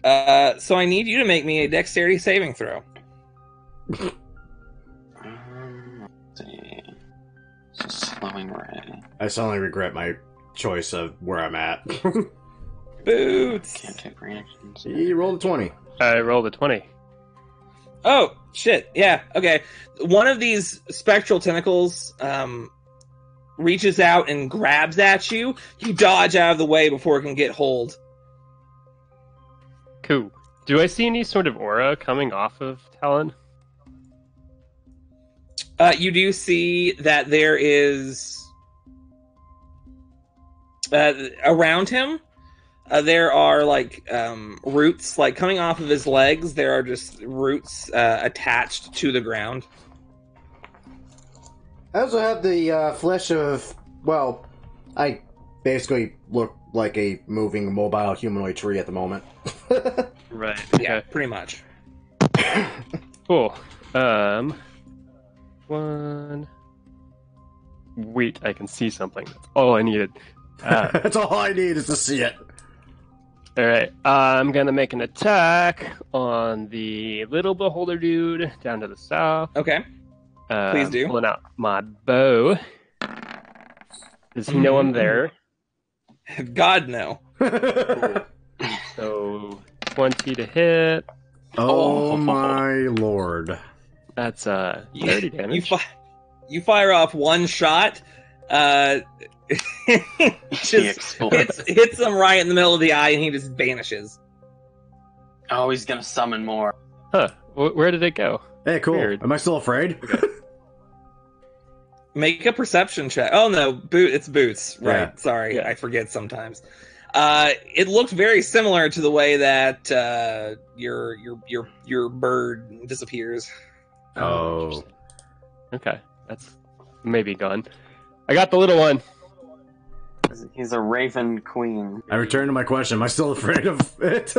So I need you to make me a dexterity saving throw. Let's see. So slowing Red. I suddenly regret my choice of where I'm at. Boots! Can't take reactions. He rolled a 20. I rolled a 20. Oh, shit. Yeah, okay. One of these spectral tentacles reaches out and grabs at you. You dodge out of the way before it can get hold. Cool. Do I see any sort of aura coming off of Talon? You do see that there is around him. There are like roots, like coming off of his legs. There are just roots attached to the ground. I also have the flesh of, well, I basically look like a moving mobile humanoid tree at the moment. Right. Yeah, Okay. pretty much. Cool. One. Wait, I can see something. That's all I needed. That's all I need is to see it. Alright, I'm gonna make an attack on the little beholder dude down to the south. Okay. Please do. Pulling out my bow. Does he know I'm there? God no. So 20 to hit. Oh my lord. That's 30 damage. You fire off one shot. Just hits him right in the middle of the eye, and he just vanishes. Oh, he's gonna summon more. Huh. Where did it go? Hey, cool. Weird. Am I still afraid? Make a perception check. Oh no, it's Boots. Right. Yeah. Sorry, Yeah. I forget sometimes. It looked very similar to the way that your bird disappears. Oh. Okay, that's maybe gone. I got the little one. He's a Raven Queen. I return to my question. Am I still afraid of it?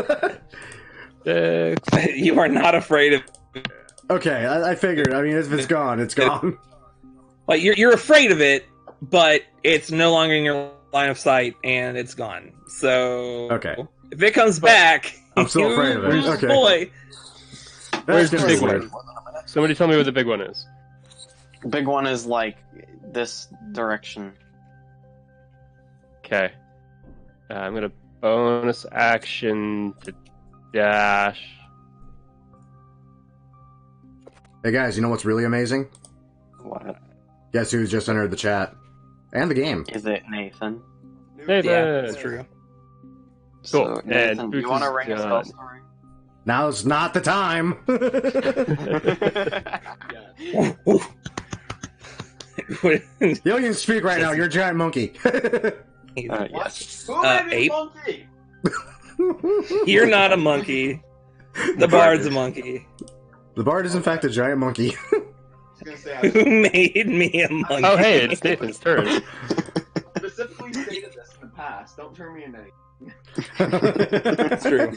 6. You are not afraid of. Okay, I figured. I mean, if it's gone, it's gone. Like you're afraid of it, but it's no longer in your line of sight, and it's gone. So Okay. if it comes back, I'm still afraid of it. you Okay. boy. Where's That's the big weird. one? Somebody tell me where the big one is. The big one is like this direction. Okay. I'm gonna bonus action to dash. Hey guys, you know what's really amazing? What Guess who's just entered the chat? And the game. is it, Nathan? Nathan. Yeah, that's true. Cool. So, Nathan, And do you want to Boots ring is a spell story? Now's not the time. You don't even speak right now. You're a giant monkey. Yes. Ape. You're not a monkey. The bard's a monkey. The bard is in fact a giant monkey. Who made me a monkey? Oh, hey, it's Nathan's turn. Specifically stated this in the past. Don't turn me into anything. That's true.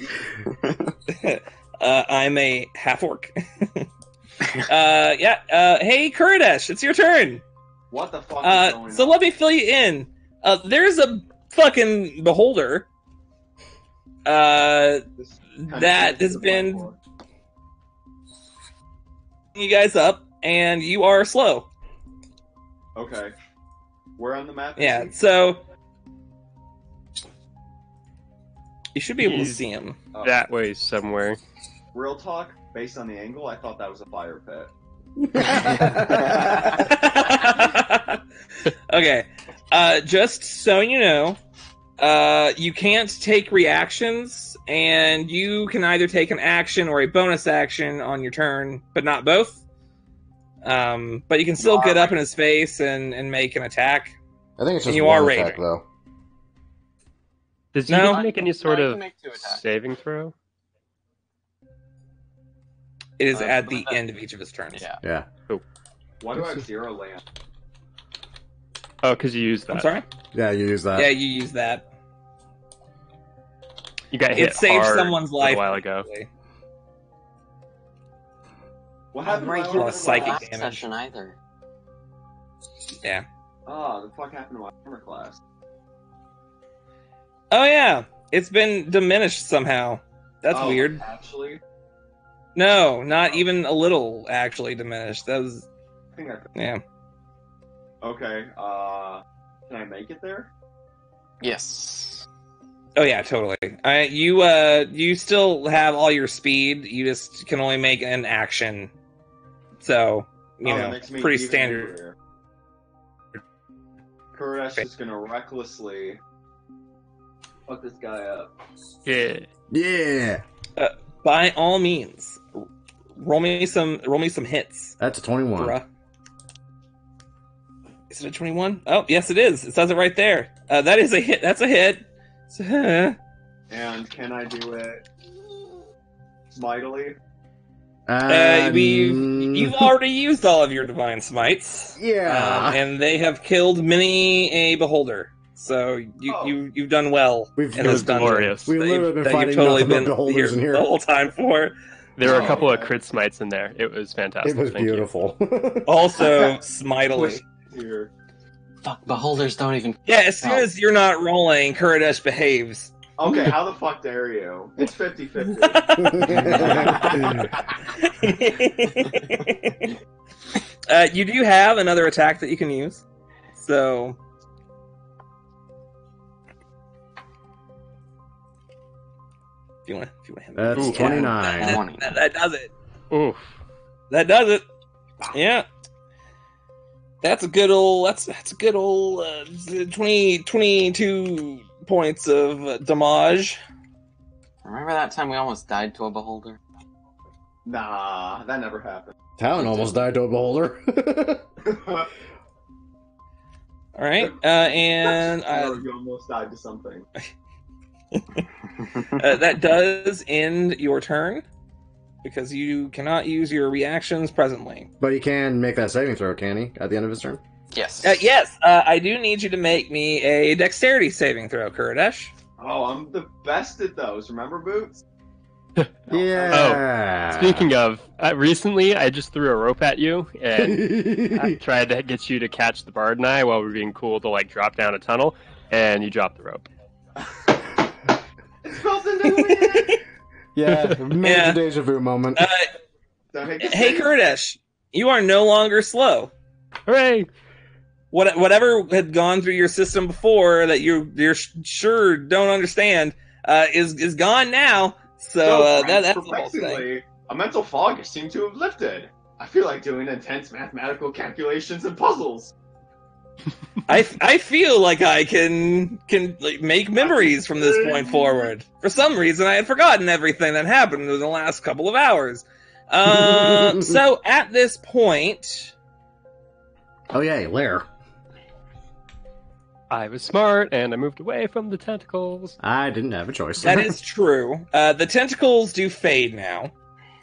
I'm a half orc. Hey, Kuridesh, it's your turn. What the fuck is going So on? let me fill you in. There's a fucking beholder. This kinda That feels has like a been whiteboard. you guys up, and you are slow. Okay. Where on the map is Yeah, he? so you should be able to He's- see him. Oh, That way somewhere. Real talk, based on the angle, I thought that was a fire pit. Okay. Just so you know, You can't take reactions, and you can either take an action or a bonus action on your turn, but not both. But you can still get up in his face and make an attack. I think it's just You one are attack, raging. though. Does he No. get to make any sort you of can make 2 attacks. saving throw? It is Uh, at the but- end of each of his turns. Yeah. Yeah. Why do I have 0 land? Oh, because you used that. I'm sorry? Yeah, you use that. Yeah, you use that. You got hit It saved hard someone's a life. while ago. What happened Right to my here armor was psychic last class? damage. session either. Yeah. Oh, the fuck happened to my armor class? Oh, yeah. It's been diminished somehow. That's Oh, weird. Actually, No, not even a little actually diminished. That was, I think I. yeah. Okay. Can I make it there? Yes. Oh yeah, totally. You still have all your speed. You just can only make an action. So you That know, makes me pretty even standard. angrier. Kuresh is gonna recklessly fuck this guy up. Yeah. Yeah. By all means, roll me some hits, That's a 21. bruh. Is it a 21? Oh, yes, it is. It says it right there. That is a hit. That's a hit. And can I do it mightily? You've already used all of your divine smites. Yeah. And they have killed many a beholder. So you've done well. We've- in It was this dungeon glorious. We've that literally you've- been that fighting you've totally nothing but been beholders in here. the whole time for. There were a Oh, couple of okay. crit smites in there. It was fantastic. It was Thank you. beautiful. Also, smitily. Here. Fuck, beholders don't even. Yeah, as soon as you're not rolling, Kuridesh behaves. Okay, how the fuck dare you? It's 50-50. You do have another attack that you can use. So. If you want to That's Ooh. 29. 20. that does it. Oof. That does it. Yeah. That's a good old. That's a good old 22 points of damage. Remember that time we almost died to a beholder? Nah, that never happened. Talon almost died to a beholder. All right, and You almost died to something. that does end your turn because you cannot use your reactions presently. But he can make that saving throw, can he? At the end of his turn? Yes. Yes, I do need you to make me a dexterity saving throw, Kuridesh. Oh, I'm the best at those. Remember, Boots? Yeah. Speaking of, recently I just threw a rope at you and I tried to get you to catch the bard and I while we were being cool to like drop down a tunnel, and you dropped the rope. It's built into the Yeah, major Yeah. deja vu moment. Hey, Kuridesh, you are no longer slow. Hooray! Whatever had gone through your system before that you're sure don't understand is gone now. So that's the whole thing. perplexingly, a mental fog seemed to have lifted. I feel like doing intense mathematical calculations and puzzles. I feel like I can like, make memories from this point forward. For some reason, I had forgotten everything that happened in the last couple of hours. So at this point, Oh, yeah, Lair. I was smart and I moved away from the tentacles. I didn't have a choice. that is true. The tentacles do fade now.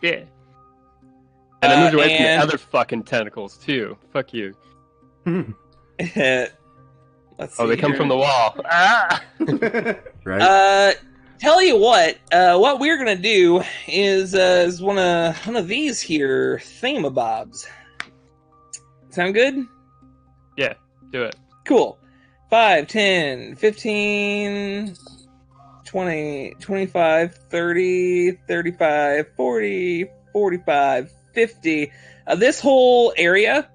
Yeah. And I moved away from the and- other fucking tentacles too. Fuck you. Let's see. Oh, they come here. from the wall. Ah! Right? Tell you what we're gonna do is one of these here thingamabobs. Sound good? Yeah, do it. Cool. 5, 10, 15, 20, 25, 30, 35, 40, 45, 50. This whole area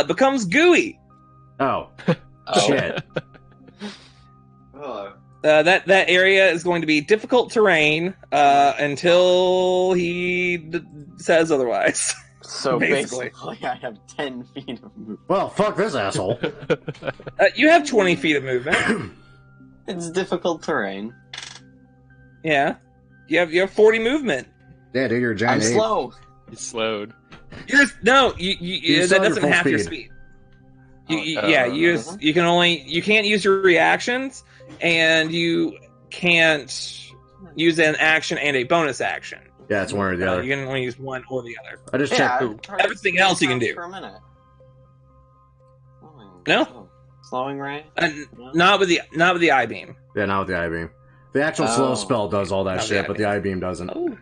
becomes gooey. Oh. Oh. Shit. That area is going to be difficult terrain until he says otherwise. So Basically. basically, I have 10 feet of movement. Well, fuck this asshole. You have 20 feet of movement. It's difficult terrain. Yeah. You have 40 movement. Yeah, dude, you're a giant I'm ape. slow. He's slowed. You still that have your doesn't full half your speed. speed. You can't use your reactions, and you can't use an action and a bonus action. Yeah, it's one or the other. You can only use one or the other. I just Yeah, checked. Everything else you can do. For a minute. No? Slowing ray? Not with the I beam. Yeah, not with the I-beam. The actual slow spell does all that Not the shit, but the I-beam. I-beam doesn't. Oh, it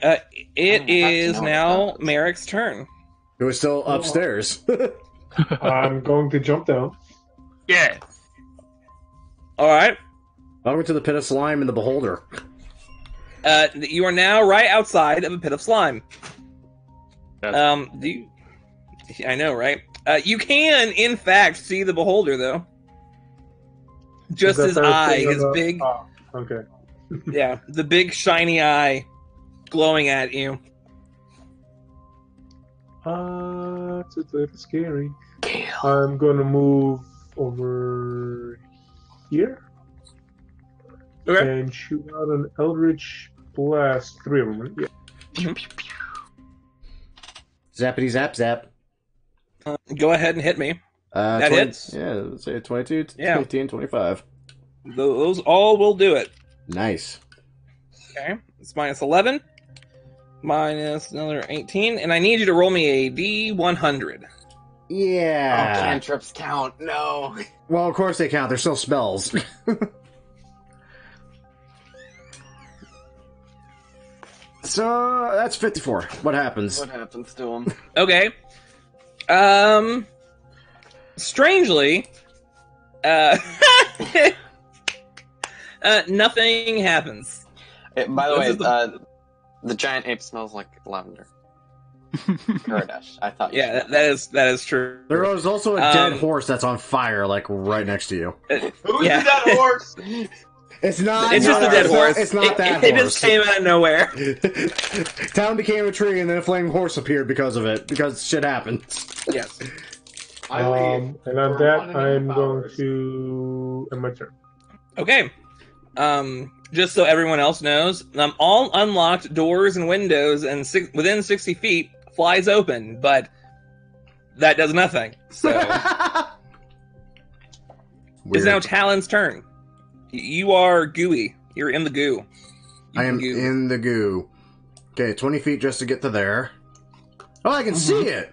I don't have to is know now what that is. Merrick's turn. It was still upstairs. I'm going to jump down. Yeah. All right. Welcome to the pit of slime and the beholder. You are now right outside of a pit of slime. That's- I know, right? You can, in fact, see the beholder, though. Just Is his that the eye, thing on his the- big, Ah, okay. yeah, the big shiny eye, glowing at you. It's a little scary. I'm gonna move over here Okay. and shoot out an Eldritch Blast. 3 of them. Yeah. Zappity zap zap. Go ahead and hit me. That 20 hits? Yeah, let's say 22, Yeah. 15, 25. Those all will do it. Nice. Okay. It's minus 11. Minus another 18. And I need you to roll me a D100. Yeah. Cantrips count. No. Well, of course they count. They're still spells. So, that's 54. What happens? What happens to him? Okay. Strangely, nothing happens. By the This way, is the giant ape smells like lavender. Karadesh, I thought. Yeah, that is true. There was also a dead horse that's on fire, like, right next to you. Who's Yeah. that horse? It's not. It's just a dead horse. It's not that It horse. just came out of nowhere. Town became a tree, and then a flaming horse appeared because of it. Because shit happens. Yes. I leave. And on for that, 1.5 I'm going hours. to end my turn. Okay. Just so everyone else knows, all unlocked doors and windows and within 60 feet flies open, but that does nothing. So it's Weird. now Talon's turn. You are gooey. You're in the goo. I am Goo. in the goo. Okay, 20 feet just to get to there. Oh, I can see it!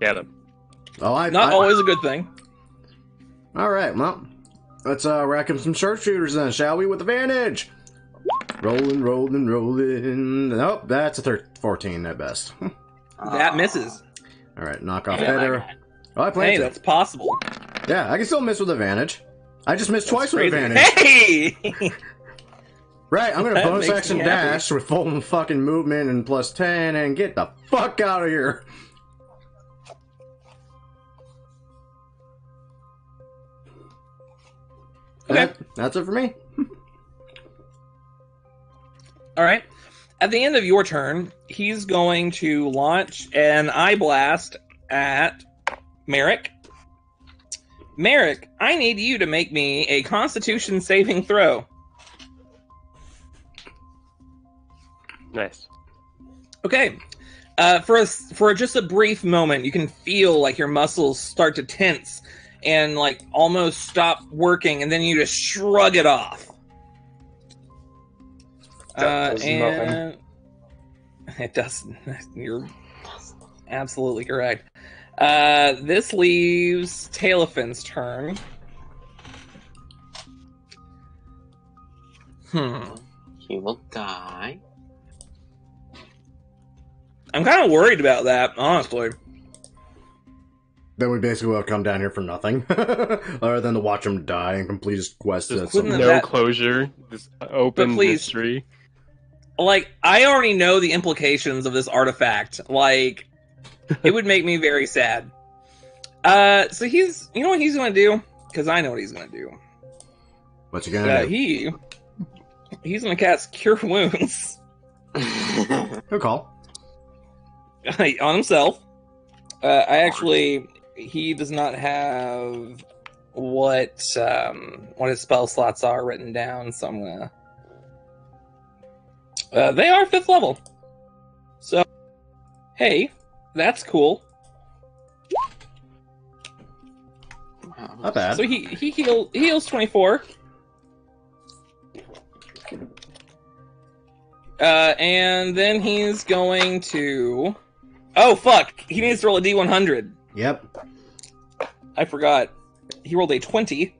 Get him. Oh, Not always a good thing. Alright, well, let's rack him some sharpshooters then, shall we? With advantage! Rolling, rolling, rolling. Nope, that's a 14 at best. That misses. Alright, knock off that arrow. Oh, I Hey, planted. that's possible. Yeah, I can still miss with advantage. I just missed twice with Crazy. advantage. Hey! Right, I'm gonna That bonus makes action me happy. dash with full fucking movement and plus 10 and get the fuck out of here. Okay. That's it for me. All right. At the end of your turn, he's going to launch an eye blast at Merrick. Merrick, I need you to make me a Constitution saving throw. Nice. Okay. For just a brief moment, you can feel like your muscles start to tense and like almost stop working, and then you just shrug it off. That does and it does. You're absolutely correct. This leaves Tailfin's turn. He will die. I'm kind of worried about that, honestly. Then we basically will have come down here for nothing. Other than to watch him die and complete his quest. Just at some couldn't point. No that- closure. This open please. mystery. Like, I already know the implications of this artifact. Like, it would make me very sad. So you know what he's gonna do? Because I know what he's gonna do. What's he gonna do? He's gonna cast Cure Wounds Good call. on himself. I actually, he does not have what his spell slots are written down, so I'm gonna. They are 5th level. So, hey, that's cool. Not bad. So he heals 24. And then he's going to. Oh fuck! He needs to roll a D100. Yep. I forgot. He rolled a 20.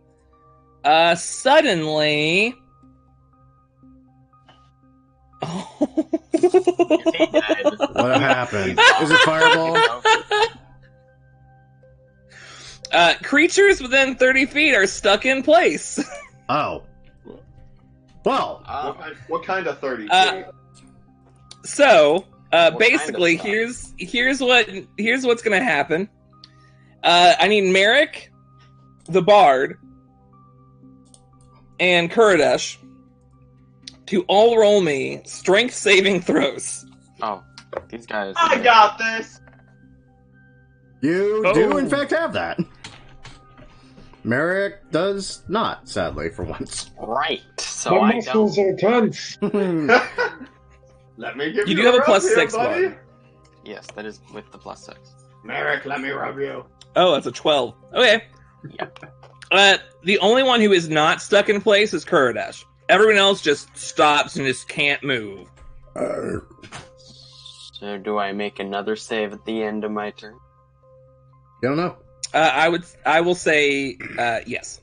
Suddenly. Oh. What happened? Is it fireball? Creatures within 30 feet are stuck in place. Oh. Well. What kind of 30? So, What basically, kind of here's what's gonna happen. I need Merrick, the Bard, and Kuridesh to all roll me strength saving throws. Oh, these guys. I got this. You do, in fact, have that. Merrick does not, sadly, for once. Right. So My I muscles don't. are tense. Let me give You you do have a rub plus here, 6, buddy. Bard. Yes, that is with the +6. Merrick, let me rub you. Oh, that's a 12. Okay. Yep. The only one who is not stuck in place is Kuridesh. Everyone else just stops and just can't move. So do I make another save at the end of my turn? You don't know. I will say yes.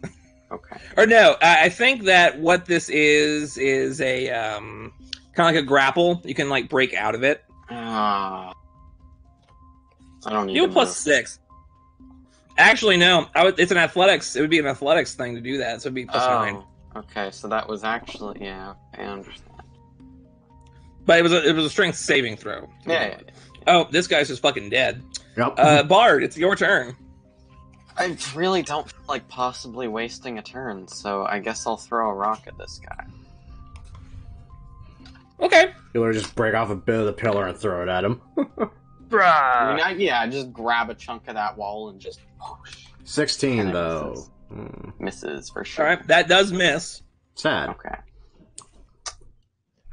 Okay. Or no, I think that what this is a kind of like a grapple. You can like break out of it. I don't need You to have plus move. 6. Actually, no. It's an athletics. It would be an athletics thing to do that. So it'd be plus 9. Okay, so that was actually I understand. But it was a strength saving throw. Yeah. Oh, this guy's just fucking dead. Yep. Bard, it's your turn. I really don't feel like possibly wasting a turn, so I guess I'll throw a rock at this guy. Okay. You'll just break off a bit of the pillar and throw it at him. I mean, I just grab a chunk of that wall and just 16, And it though. misses. Hmm. Misses for All sure. right. That does miss. Sad. Okay.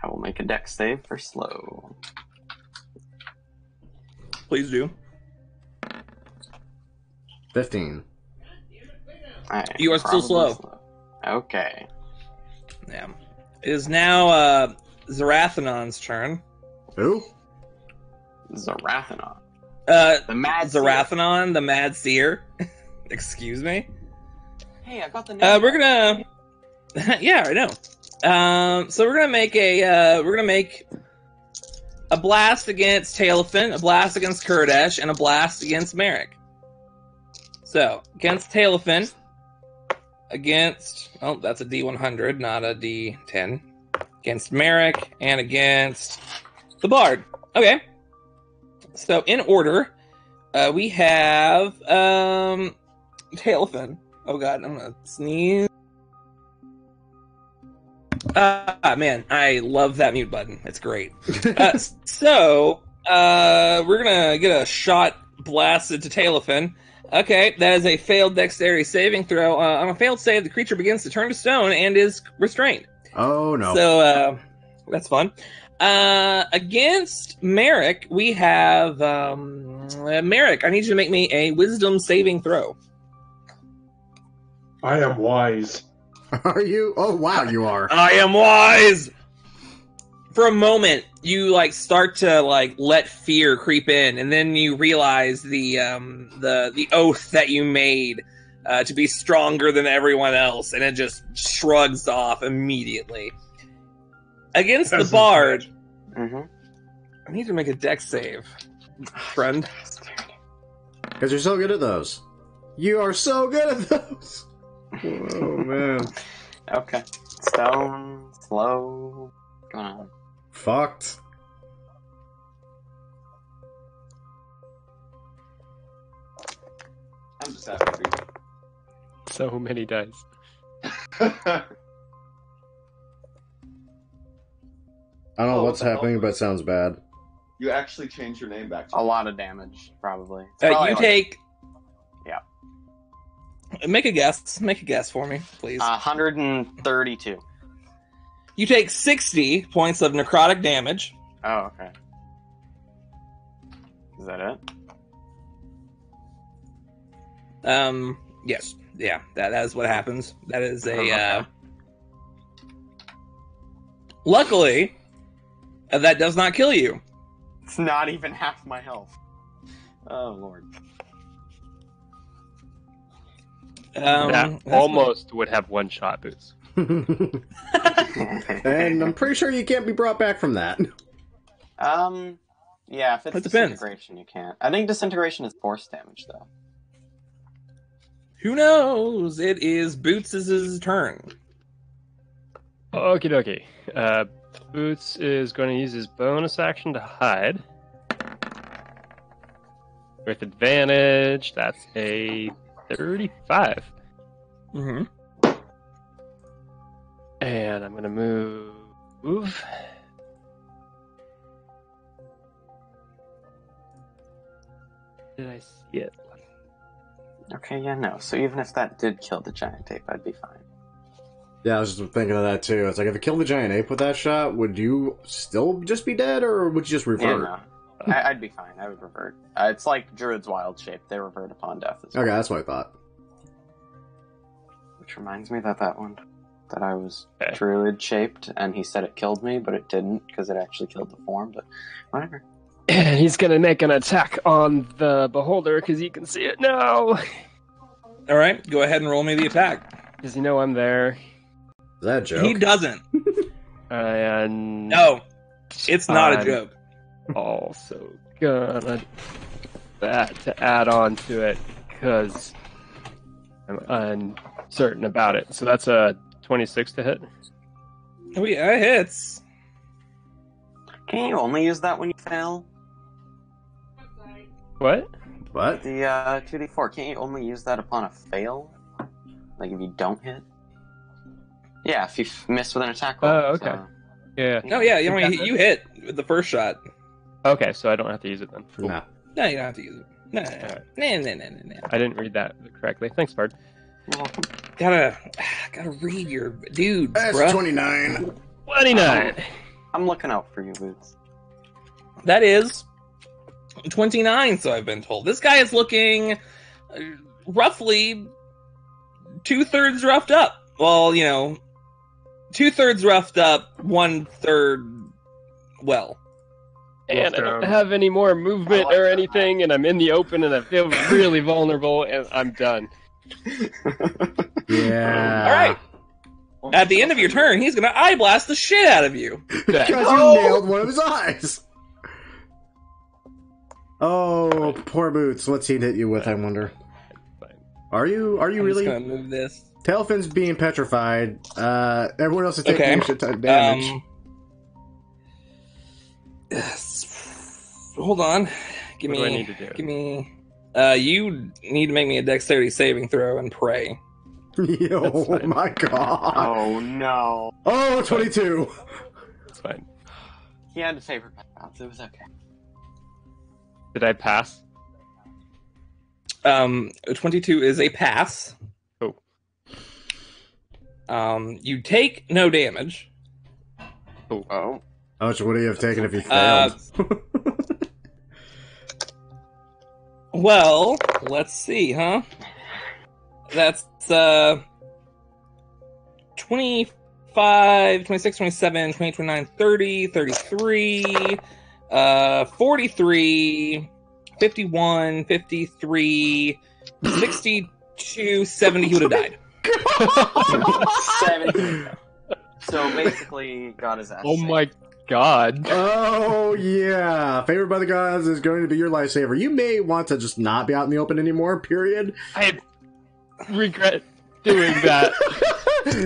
I will make a dex save for slow. Please do. 15. You are still Probably slow. Okay. Yeah. It is now Zarathanon's turn. Who? Zarathanon. The Mad Seer. Zarathanon, the Mad Seer. Excuse me. Hey, I got the name. We're gonna. Yeah, I know. So we're gonna make a blast against Tailfin, a blast against Kuridesh, and a blast against Merrick. So against Tailfin, against that's a D100, not a D10. Against Merrick and against the Bard. Okay. So in order, we have Tailfin. Oh god, I'm gonna sneeze. Man, I love that mute button. It's great. So we're gonna get a shot blasted to Tailfin. Okay, that is a failed dexterity saving throw. On a failed save, the creature begins to turn to stone and is restrained. Oh, no. So that's fun. Against Merrick, we have Merrick. I need you to make me a Wisdom saving throw. I am wise. Are you? Oh, wow, you are. I am wise. For a moment, you start to let fear creep in, and then you realize the oath that you made to be stronger than everyone else, and it just shrugs off immediately. Against the Bard, Mm-hmm. I need to make a dex save, friend. Because you're so good at those. You are so good at those. Oh, man. Okay. Stone, slow. What's going on? Fucked. I'm just happy. So many dice. I don't know Oh, what's what the happening, hell? but it sounds bad. You actually changed your name back to A lot of damage, probably. It's You probably take Yeah. Make a guess. Make a guess for me, please. 132. You take 60 points of necrotic damage. Oh, okay. Is that it? Yes. Yeah, that is what happens. That is a, Okay. Luckily, that does not kill you. It's not even half my health. Oh, Lord. That That's almost would have one shot boots. And I'm pretty sure you can't be brought back from that. Yeah, if it's It depends. disintegration, you can't. I think disintegration is force damage, though. Who knows? It is Boots' turn. Okie dokie. Boots is going to use his bonus action to hide. With advantage, that's a 35. Mm-hmm. And I'm going to move. Did I see it? Okay, yeah, no. So even if that did kill the giant ape, I'd be fine. Yeah, I was just thinking of that too. It's like, if it killed the giant ape with that shot, would you still just be dead, or would you just Yeah, revert? no. I'd be fine. I would revert. It's like Druid's wild shape. They revert upon death as well. Okay, that's what I thought. Which reminds me that one, that I was Okay. Druid shaped, and he said it killed me, but it didn't, because it actually killed the form, but whatever. And he's going to make an attack on the beholder because he can see it now. All right, go ahead and roll me the attack. Does he know I'm there? Is that a joke? He doesn't. And No, it's not a I'm joke. also gonna that to add on to it because I'm uncertain about it. So that's a 26 to hit. Oh yeah, it hits. Can you only use that when you fail? What? What? The 2d4, can't you only use that upon a fail? Like if you don't hit? Yeah, if you miss with an attack roll. Oh, okay. So, Yeah. No, yeah, you hit with the first shot. Okay, so I don't have to use it then. Cool. No. No, you don't have to use it. No. I didn't read that correctly. Thanks, Bard. you're welcome. Gotta read your dude, That's bruh. 29. 29. I'm looking out for you, Boots. That is 29, so I've been told. This guy is looking roughly 2/3 roughed up. Well, 2/3 roughed up, 1/3 well. And I don't have any more movement or anything, and I'm in the open, and I feel really vulnerable, and I'm done. Yeah. All right. At the end of your turn, he's gonna eye blast the shit out of you. Because you Oh! nailed one of his eyes. Oh, poor Boots. What's he hit you with, I wonder? Are you I'm really? just gonna move this. Tailfin's being petrified. Everyone else is taking Okay. a shit ton of damage. Hold on. Give What do I me. need to do? Give me. You need to make me a dexterity saving throw and pray. Yo, That's fine. my god. Oh no. Oh, 22. It's fine. He had to favor my mouth. It was okay. Did I pass? 22 is a pass. Oh. You take no damage. Oh. How much would he have taken if he Uh, failed? Well, let's see, huh? That's 25, 26, 27, 28, 29, 30, 33, 43, 51, 53, 62, 70. He would have died. 70. So basically, got his ass. Oh saved. my god. Oh, yeah. Favored by the gods is going to be your lifesaver. You may want to just not be out in the open anymore, period. I regret doing that.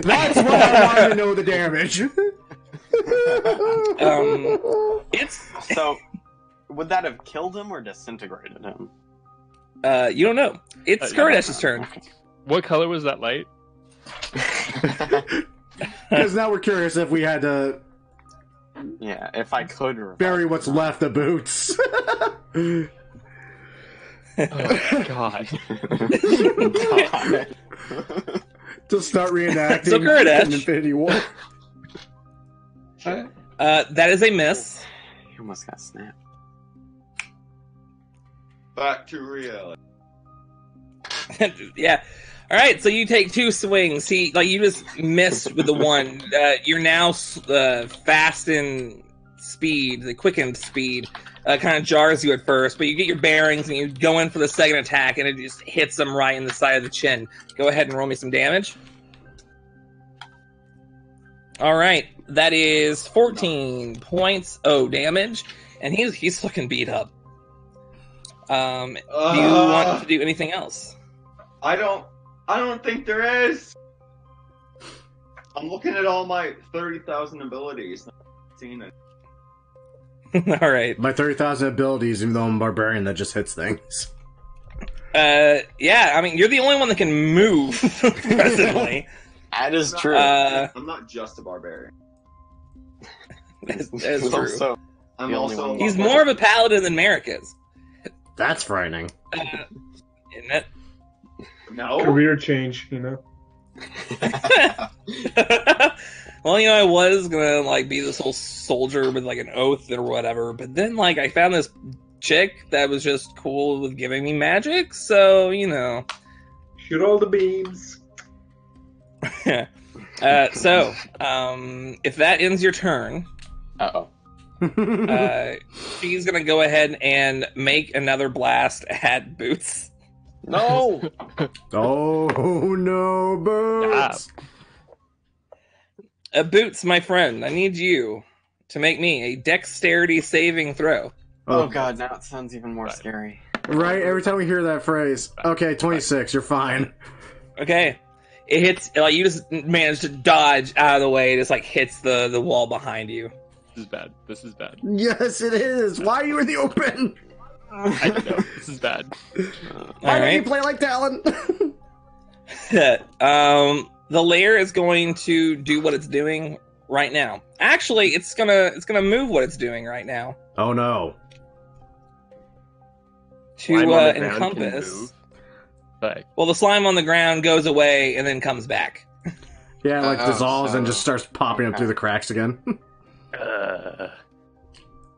That's why I wanted to know the damage. It's So, would that have killed him or disintegrated him? you don't know. It's Kurdash's turn. What color was that light? Because now we're curious if we had to Yeah, if I could revive bury him. what's left of Boots. Oh God. God. Just start reenacting So Kurdish. Infinity War. That is a miss. You almost got snapped. Back to reality. Yeah. All right. So you take 2 swings. See, like you just missed with the one. You're now fast in speed, the quickened speed. Kind of jars you at first, but you get your bearings and you go in for the second attack, and it just hits him right in the side of the chin. Go ahead and roll me some damage. All right, that is 14 points. Damage, and he's looking beat up. Do you want to do anything else? I don't think there is. I'm looking at all my 30,000 abilities. Not seeing it. All right. My 30,000 abilities, even though I'm a barbarian that just hits things. Yeah, I mean, you're the only one that can move presently. That is true. I'm not just a barbarian. That's He's true. also I'm The only also. one. He's more of a paladin than Merrick is. That's frightening. Isn't it? No. Career change, you know. Well, I was gonna like be this whole soldier with like an oath or whatever, but then like I found this chick that was just cool with giving me magic, so Shoot all the beams. So if that ends your turn, Uh-oh. she's gonna go ahead and make another blast at Boots. No! Oh no, Boots! Boots, my friend, I need you to make me a dexterity saving throw. Oh god, now it sounds even more scary. Right, every time we hear that phrase. Okay, 26, you're fine. Okay. It hits, like, you just manage to dodge out of the way. It just, like, hits the wall behind you. This is bad. Yes, it is! Why are you in the open? I know. This is bad. Why don't you Alright. play like Talon? The lair is going to do what it's doing right now. Actually, it's gonna move what it's doing right now. Oh no. Slime To on the ground can encompass. move, but Well, the slime on the ground goes away and then comes back. Yeah, like Oh, dissolves and so- just starts popping up through the cracks again.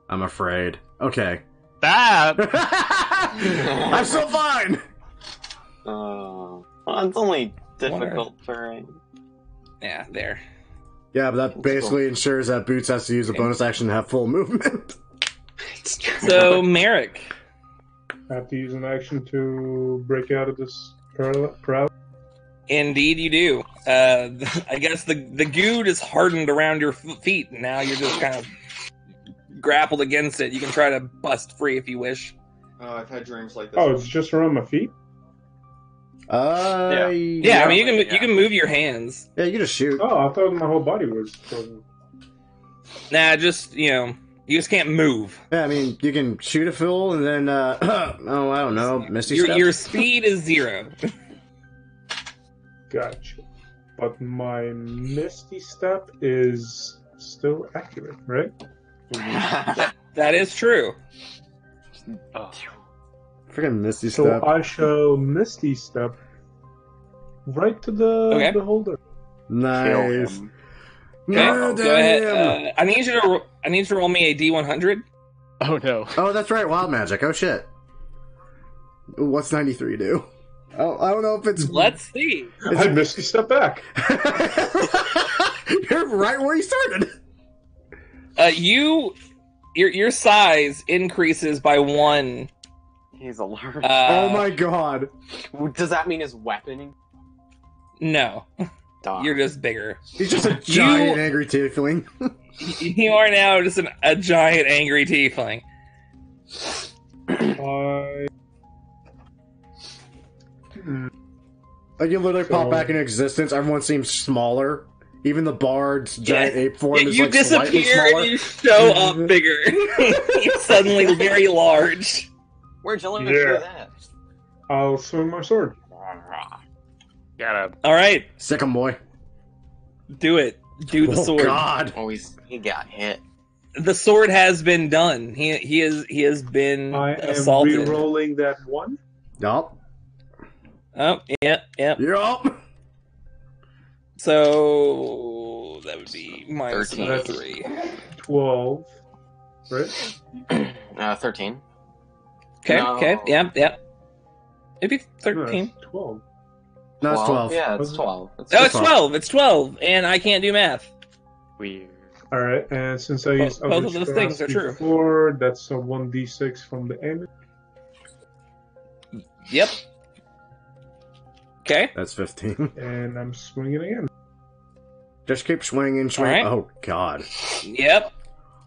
I'm afraid. Okay. that I'm so fine! Well, it's only difficult for... Yeah, there. Yeah, but that basically ensures that Boots has to use a bonus action to have full movement. It's true. So, Merrick. I have to use an action to break out of this crowd. Indeed, you do. I guess the goo is hardened around your feet. Now you're just kind of grappled against it. You can try to bust free if you wish. I've had dreams like this. Oh, it's just around my feet? Yeah, yeah. I mean you can move your hands. Yeah, you can just shoot. Oh, I thought my whole body was frozen. Nah, just you just can't move. Yeah, I mean, you can shoot a fool and then, oh, I don't know, Misty Step? Your speed is 0. Gotcha. But my Misty Step is still accurate, right? That is true. oh, Freaking Misty So Step. I shall Misty Step right to the beholder. Nice. him. Okay, Murder go ahead. him! I need you to roll me a D100. oh no. Oh, that's right, wild magic. Oh, shit. What's 93 do? Oh, I don't know if it's... Let's see. Is I it- Misty Step back. You're right where you started. Your size increases by 1. He's a large... Oh my god. Does that mean his weapon? No, Dog. you're just bigger. He's just a giant angry tiefling. You are now just a giant angry tiefling. Like, you literally pop So- back into existence, everyone seems smaller. Even the bard's giant Yeah. ape form is You like slightly disappear smaller. and you show up bigger. You're suddenly very large. Where'd you learn to Yeah. do that? I'll swing my sword. Gotta. All right, Sick 'em, boy. do it. Do the Oh sword. god. Oh, he got hit. The sword has been done. He has been I am assaulted. re-rolling that one. Yup. Oh, yep. Yup. So that would be minus 13. another 3. 12. Right? 13. Okay, No. okay, yep. Maybe No, 13. it's 12. No, it's 12. Yeah, it's Was it? 12. Oh, it's 12. It's 12, and I can't do math. Weird. All right, and since I used Both of Eldritch those things Blast are true. before, that's a 1d6 from the enemy. Yep. Okay. That's 15. And I'm swinging again. Just keep swinging. All right. Oh, God. Yep.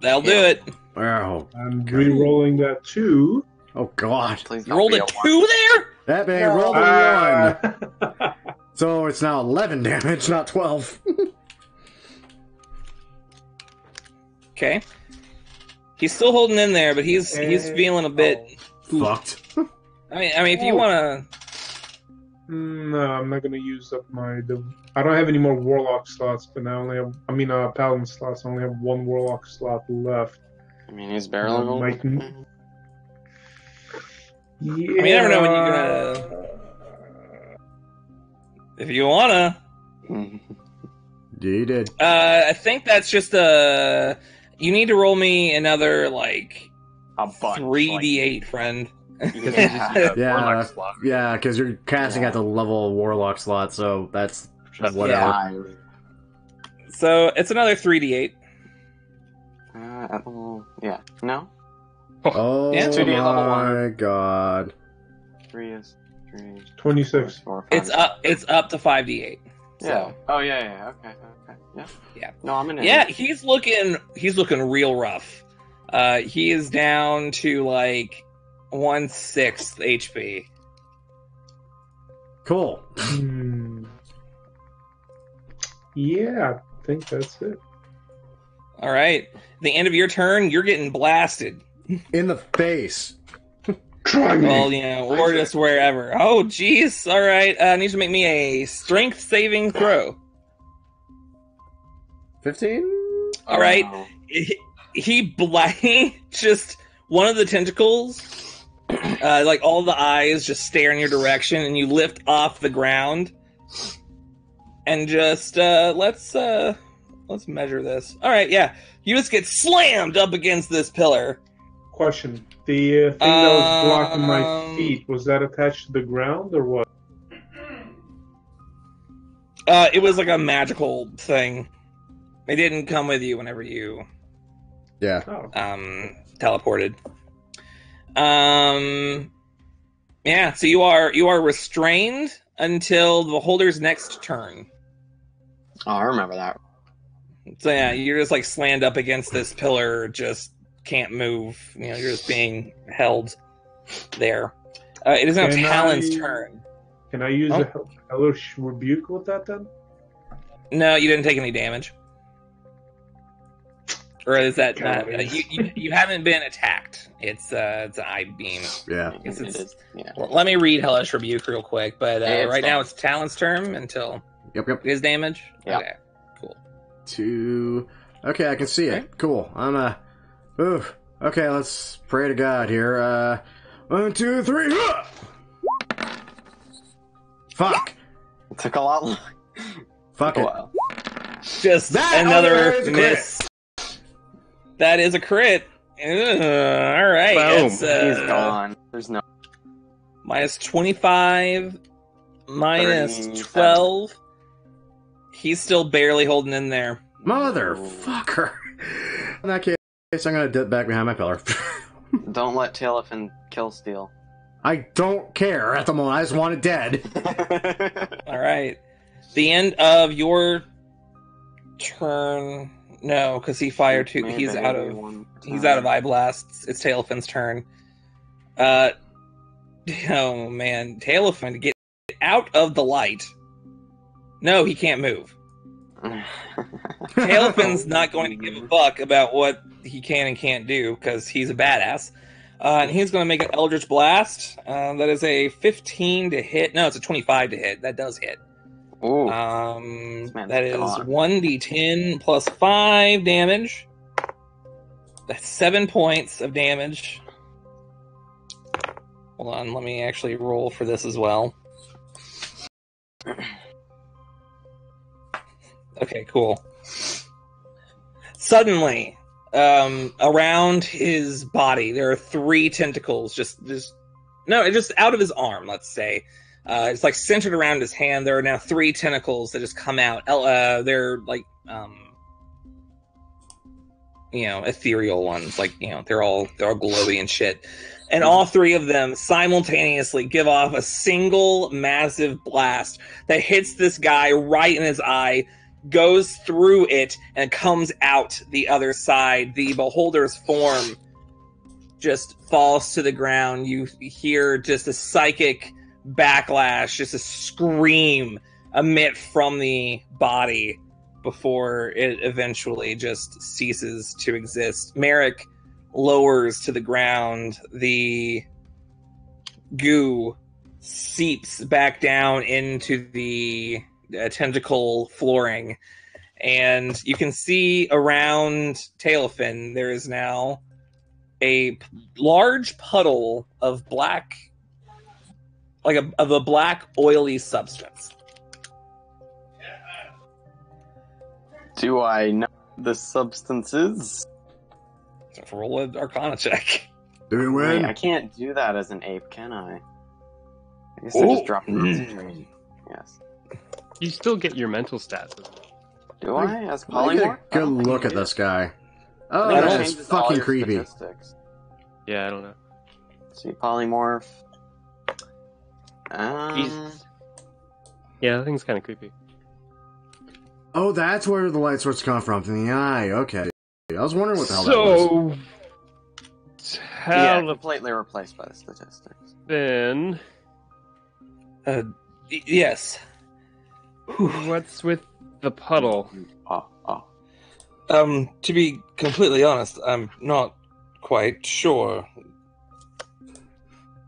That'll do Yeah. it. Oh, I'm re-rolling that 2. oh God. Please You don't rolled be a a 2 there? That man No. rolled a 1. Ah. So it's now 11 damage, not 12. Okay. He's still holding in there, but he's feeling a bit. Fucked. I mean, if you want to. No, I'm not gonna use up I don't have any more warlock slots, but I only have. Paladin slots. I only have 1 warlock slot left. I mean, he's barely Might- holding. Yeah. I mean, you never know when you're gonna. If you wanna. Mhm. Yeah, you did. I think that's just a. You need to roll me another, like, A bunch. 3d8, friend. Because Yeah. you just Yeah. warlock slot. Yeah, because you're casting Yeah. at the level of warlock slot, so that's Just whatever. Yeah. 5. So it's another 3d8. Yeah. No? Oh Yeah. 2D level my God. 3 is 3. 26. 4, 5. It's up to 5d8. Yeah. So Oh, yeah. Okay. Yeah. Yeah. No, I'm in it. yeah, he's looking real rough. He is down to like 1/6 HP. Cool. Yeah, I think that's it. All right. At the end of your turn, you're getting blasted. In the face. Try me. Well, or just wherever. Oh, jeez. All right. Needs to make me a strength saving throw. 15? All right. Oh, He just one of the tentacles, like all the eyes just stare in your direction, and you lift off the ground, and just let's measure this. All right, yeah, you just get slammed up against this pillar. Question. The thing that was blocking my feet, was that attached to the ground or what? It was like a magical thing. It didn't come with you whenever you Yeah. Oh. teleported. Yeah, so you are restrained until the beholder's next turn. Oh, I remember that. So yeah, you're just like slammed up against this pillar, just can't move. You're just being held there. It is now Can Talon's I- turn. Can I use Oh. a Hellish Rebuke with that then? No, you didn't take any damage. Or is that not? Guys. You haven't been attacked. It's an eye beam. Yeah. It is. Yeah. Well, let me read Hellish Rebuke real quick. But Yeah, it's right now fine. it's Talon's turn until Yep. his damage. Yeah. Okay, cool. 2. Okay, I can see it. Okay. Cool. Ooh. Okay, let's pray to God here. 1, 2, 3. Fuck. It took a lot long. Fuck a it. while. Just That another is a crit. miss. That is a crit. All right. Boom. It's, He's gone. There's no. minus 25, minus 37. 12. He's still barely holding in there. Motherfucker. In that case, I'm gonna dip back behind my pillar. Don't let Tailfin kill Steel. I don't care at the moment. I just want it dead. All right. The end of your turn. No, because he fired two. Maybe He's out of. one He's time. out of eye blasts. It's Tailfin's turn. Oh man, Tailfin, get out of the light. No, he can't move. Tailfin's not going to give a fuck about what he can and can't do because he's a badass. And he's going to make an Eldritch Blast. That is a 15 to hit. No, it's a 25 to hit. That does hit. Ooh. man's That is gone. 1d10 plus 5 damage. That's 7 points of damage. Hold on, let me actually roll for this as well. Okay, cool. Suddenly, around his body, there are 3 tentacles just out of his arm, let's say. It's like centered around his hand. There are now 3 tentacles that just come out. They're like, ethereal ones. Like, they're all glowy and shit. And all 3 of them simultaneously give off a single massive blast that hits this guy right in his eye, goes through it, and comes out the other side. The beholder's form just falls to the ground. You hear just a psychic backlash, just a scream emit from the body before it eventually just ceases to exist. Merrick lowers to the ground. The goo seeps back down into the tentacle flooring, and you can see around Tailfin there is now a large puddle of black, of a black oily substance. Do I know what the substance is? Roll an Arcana check. Do we Wait, win? I can't do that as an ape, can I? I guess I just drop in concentration. Yes. You still get your mental stats. Do I? As Well, I get polymorph? a good look at this guy. Oh, I think that it is changes all fucking your creepy. statistics. Yeah, I don't know. See, polymorph. Jesus. Yeah, that thing's kind of creepy. Oh, that's where the light source come from the eye. Okay. I was wondering what the hell that was. So, Yeah, completely replaced by the statistics. then Yes. what's with the puddle? To be completely honest, I'm not quite sure.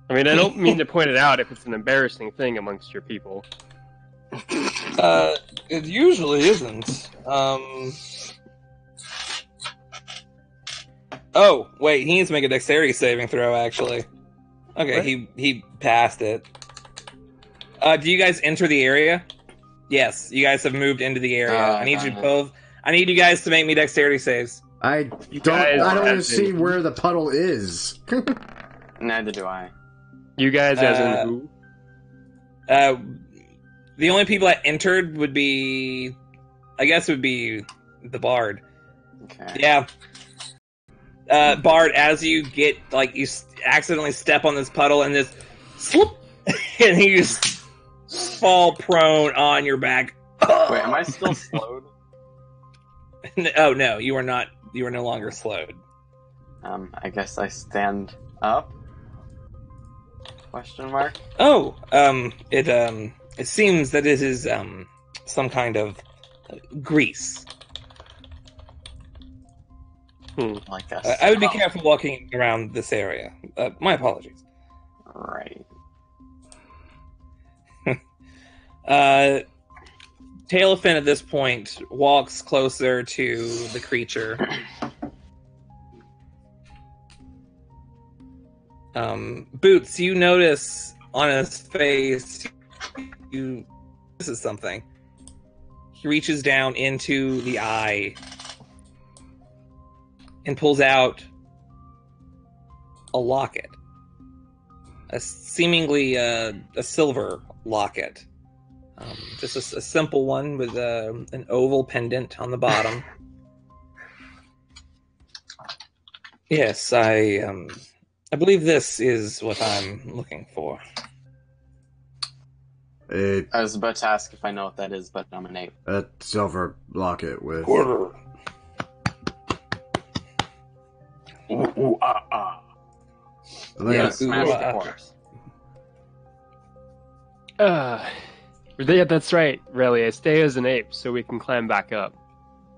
I mean, I don't mean to point it out if it's an embarrassing thing amongst your people. It usually isn't. Oh, wait, he needs to make a dexterity saving throw, actually. Okay, What? he passed it. Do you guys enter the area? Yes, you guys have moved into the area. I need you both. I need you guys to make me dexterity saves. I guys don't even have see been- where the puddle is. Neither do I. You guys, as in who? The only people that entered would be, I guess, would be the bard. Okay. Yeah. Bard, as you get, you accidentally step on this puddle and this slip, and you just fall prone on your back. Wait, am I still slowed? Oh, no, you are not. You are no longer slowed. I guess I stand up? Question mark? Oh, it seems that it is, some kind of grease. Like that. I would be careful walking around this area. My apologies. Right. Tailfin at this point walks closer to the creature. Boots, you notice on his face, this is something. He reaches down into the eye and pulls out a locket. Seemingly a silver locket. Just a simple one with an oval pendant on the bottom. Yes, I believe this is what I'm looking for. I was about to ask if I know what that is, but I'm an ape. A silver locket with... Ooh, ah, ah. Yeah, Smash the corpse. Yeah, that's right, Relia. Stay as an ape so we can climb back up.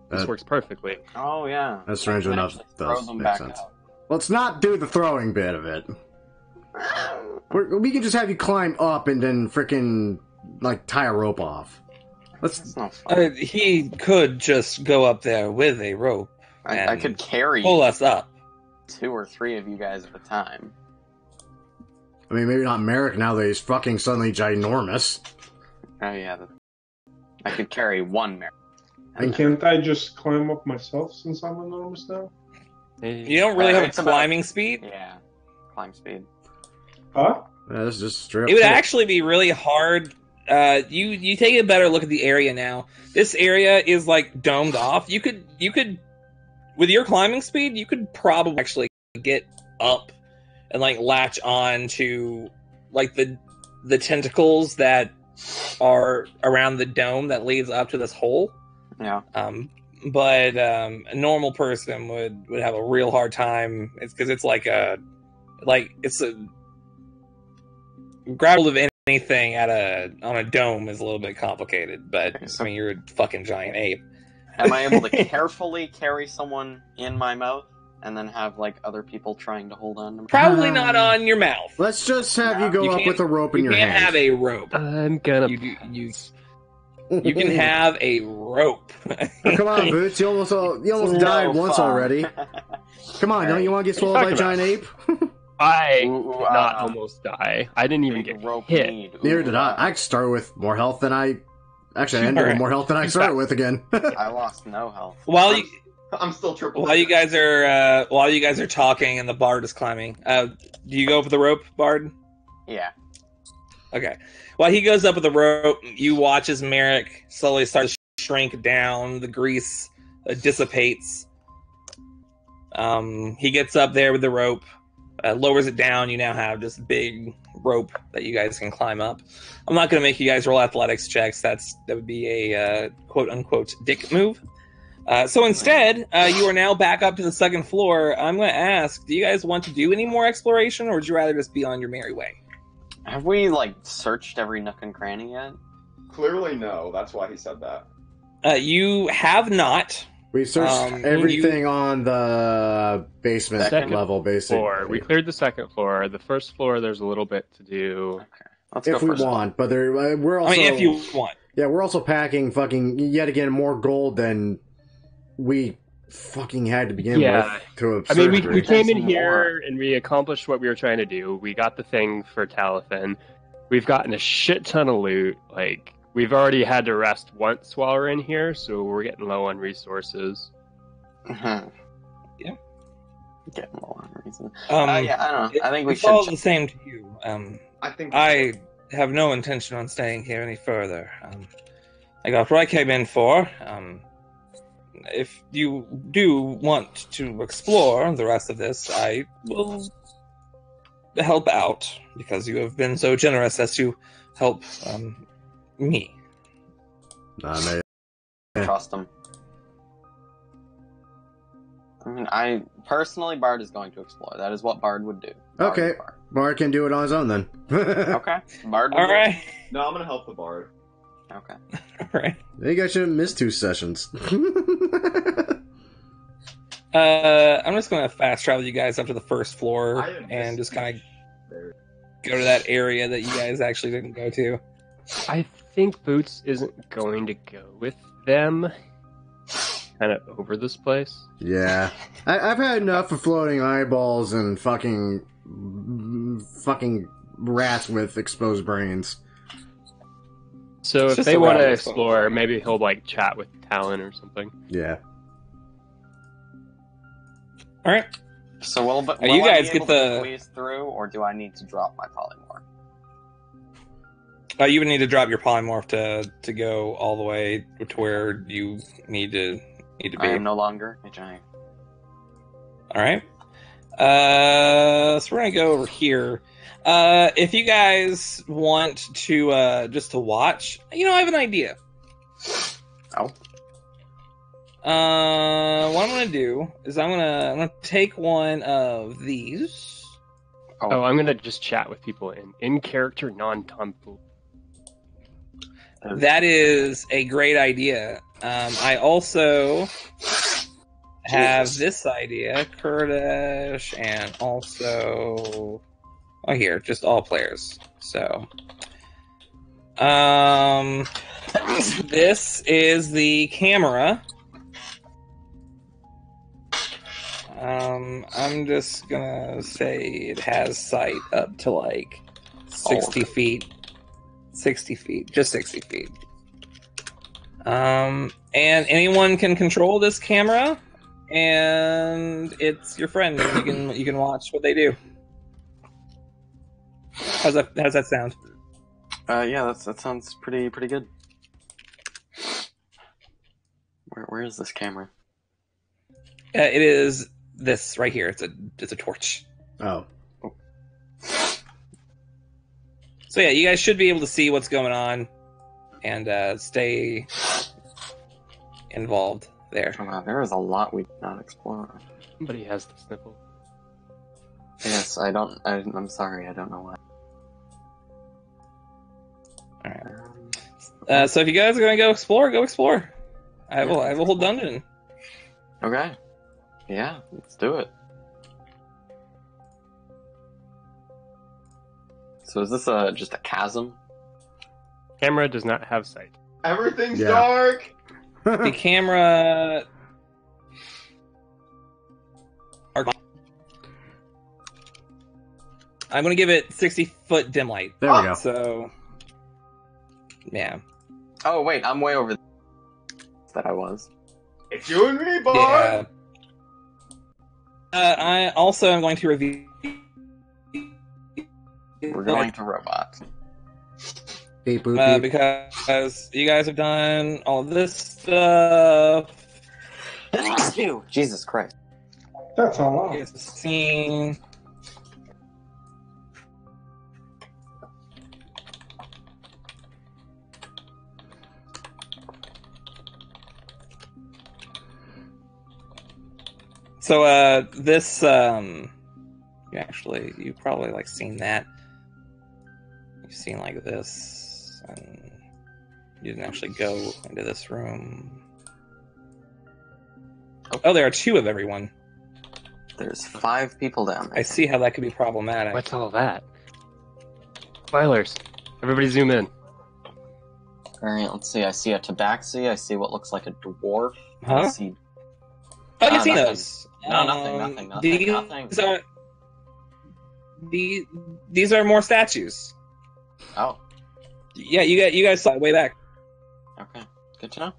This That- works perfectly. Oh, yeah. That's strange I can enough. actually throw Does them make back sense. out. Let's not do the throwing bit of it. We can just have you climb up and then frickin' tie a rope off. That's not fun. He could just go up there with a rope I and could carry pull us up. 2 or 3 of you guys at a time. I mean, maybe not Merrick now that he's fucking suddenly ginormous. Oh yeah, I could carry one Merrick. And can't I just climb up myself since I'm enormous now? You don't really have a It's about- climbing speed. Yeah, climb speed. Huh? Yeah, that's just straight up. It would shit. actually be really hard. You take a better look at the area now. This area is like domed off. You could with your climbing speed, you could probably actually get up and like latch on to like the tentacles that are around the dome that leads up to this hole. Yeah. But a normal person would have a real hard time. It's because it's it's a grab hold of anything on a dome is a little bit complicated. But I mean, you're a fucking giant ape. Am I able to carefully carry someone in my mouth and then have like other people trying to hold on to me? Probably not on your mouth. Let's just have you No, go you up can't- with a rope in You your can't hand. have a rope. I'm gonna. You can have a rope. Oh, come on, Boots. You almost No died once fun. already. Come on, don't you want to get swallowed by a giant ape? I did Ooh, not almost die. I didn't even big get rope hit. need. Ooh, Neither did I. I started with more health than I... Actually, I ended with more health than I started with again. I lost no health. While you I'm still triple. while you guys are talking and the bard is climbing, do you go for the rope, bard? Yeah. Okay. While he goes up with the rope, you watch as Merrick slowly starts to shrink down. The grease dissipates. He gets up there with the rope, lowers it down. You now have this big rope that you guys can climb up. I'm not going to make you guys roll athletics checks. That would be a quote unquote dick move. So instead, you are now back up to the second floor. I'm going to ask, do you guys want to do any more exploration, or would you rather just be on your merry way? Have we like searched every nook and cranny yet? Clearly, no. That's why he said that. You have not. We searched everything on the basement Second level, basically. Floor. We cleared the second floor. The first floor, there's a little bit to do. Okay. Let's If go we first. want, but we're also... I mean, if you want. Yeah, we're also packing fucking, yet again, more gold than we fucking had to begin Yeah. with. To I mean, we degree. came in There's here and we accomplished what we were trying to do. We got the thing for Talithan. We've gotten a shit ton of loot. Like, we've already had to rest once while we're in here, so we're getting low on resources. Mhm. Yeah. Getting low on reason. Yeah, I don't know. I think we it's all should. the same to you. I think I have no intention on staying here any further. I got what I came in for. If you do want to explore the rest of this, I will help out because you have been so generous as to help me. Nah, man. Trust him. I mean, I personally, Bard is going to explore. That is what Bard would do. Bard Okay. is Bard. Bard can do it on his own then. Okay. Bard. Would All do it. right, no. I'm gonna help the bard. Okay. all right. You guys shouldn't miss 2 sessions. I'm just gonna fast travel you guys up to the first floor I am and just kind of There. go to that area that you guys actually didn't go to. I think Boots isn't going to go with them. Kind of over this place. Yeah. I've had enough of floating eyeballs and fucking rats with exposed brains. So It's if just they a want to rabbit explore, hole. maybe he'll like chat with Talon or something. Yeah. All right. So will you I guys be get able to the- squeeze through, or do I need to drop my polymorph? You would need to drop your polymorph to go all the way to where you need to be. I am no longer a giant. All right. So we're gonna go over here. If you guys want to just to watch, I have an idea. Oh. What I'm gonna do is I'm gonna take one of these. Oh, I'm gonna just chat with people in character, non-temple. That is a great idea. I also have Jesus. this idea, Kurdish, and also here, just all players. So, this is the camera. I'm just gonna say it has sight up to like 60 feet. 60 feet, just 60 feet. And anyone can control this camera, and it's your friend. And you can watch what they do. How's that sound? Yeah, that sounds pretty good. Where is this camera? It is this right here. It's a torch. Oh. So yeah, you guys should be able to see what's going on and stay involved there. Oh, wow, there is a lot we did not explore. Somebody has the sniffle. Yes, I'm sorry, I don't know why. Alright. So if you guys are gonna go explore. I have a whole dungeon. Okay. Yeah, let's do it. So is this just a chasm? Camera does not have sight. Everything's dark. The camera. I'm gonna give it 60-foot dim light. There we go. So, yeah. Oh wait, I'm way over that I was. It's you and me, boy. Yeah. I also am going to reveal. We're going to robot. Beep, boop, beep. Because you guys have done all of this stuff. Jesus Christ. That's a lot. It's a scene. So, this, you've probably, like, seen that. You've seen, like, this, and you didn't actually go into this room. Oh, there are 2 of everyone. There's 5 people down there. I see how that could be problematic. What's all that? Spoilers. Everybody zoom in. Alright, let's see. I see a tabaxi. I see what looks like a dwarf. Huh? I see... Oh, you've seen nothing. those. No, nothing. These are more statues. Oh, Yeah, you guys saw it way back. okay. Good to know.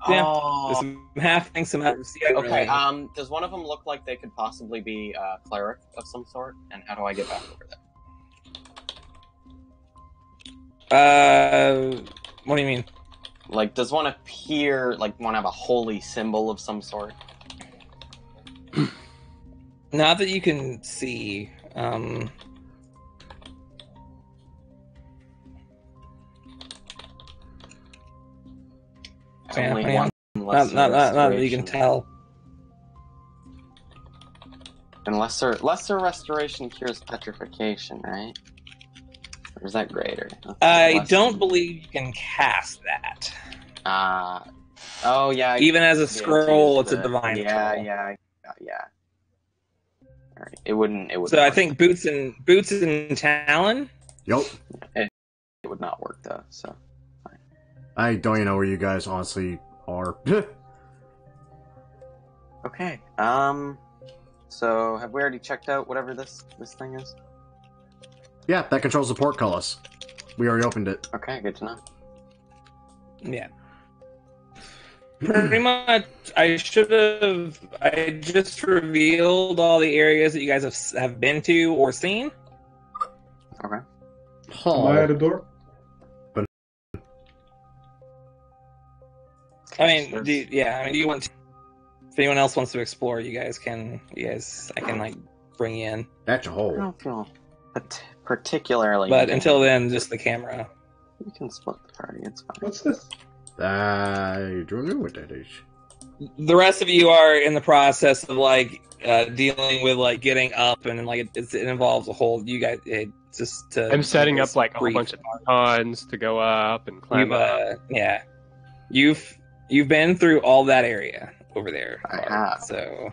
Yeah. Oh. Some halflings, some elves. Yeah, Okay, really. does one of them look like they could possibly be a cleric of some sort? And how do I get back over there? What do you mean? Like, does one appear, like, one have a holy symbol of some sort? Not that you can see. Only yeah. one Not that you can tell. And lesser restoration cures petrification, right? Or is that greater? I don't believe you can cast that. Oh yeah. Even as a Yeah, scroll, it's a the- divine Yeah, scroll. yeah. Alright, it wouldn't. So I think boots and talon. Yup. It would not work though. So I don't even know where you guys honestly are. okay. So have we already checked out whatever this thing is? Yeah, that controls the portcullis. We already opened it. Okay, good to know. Yeah. Pretty much, I just revealed all the areas that you guys have been to or seen. Okay. Am I at the door? I mean, do you want to, if anyone else wants to explore, I can like bring you in. That's a I hole. don't feel particularly. But until then, just the camera. you can split the party. It's fine. What's this? I don't know what that is. The rest of you are in the process of like dealing with like getting up and like it involves a whole. You guys, just to. I'm setting up like a whole brief. bunch of icons to go up and climb up. Yeah, you've been through all that area over there. I have. So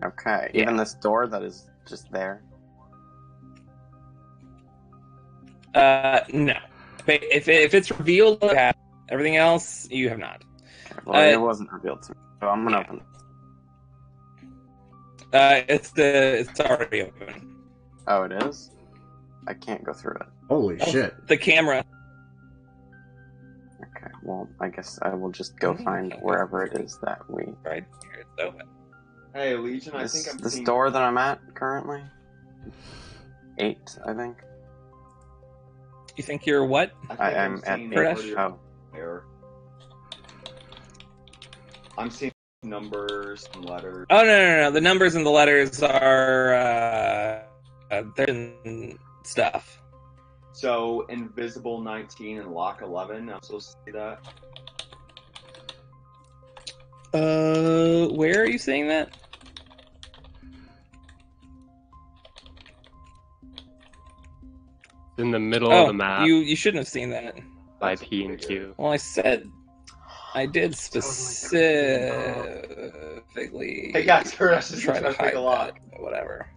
Okay. Yeah. Even this door that is just there. no. But if it's revealed, you have. Everything else you have not. Well, it wasn't revealed to me, so I'm gonna open this It's already open. Oh, it is? I can't go through it. Holy shit. The camera. Okay, well, I guess I will just go find wherever it is that we... Right here, it's open. Hey, Legion, I think I'm This seeing... door that I'm at currently? 8, I think. You think you're what? I'm at seeing 8. Fresh. Oh. there. I'm seeing numbers and letters. Oh no! The numbers and the letters are they're in stuff. So, Invisible 19 and Lock 11, I'm supposed to see that? Where are you seeing that? In the middle of the map you shouldn't have seen that. by P and Q. Well, I said I did specifically Hey guys, hurry, try to take hide a lock. that, but whatever.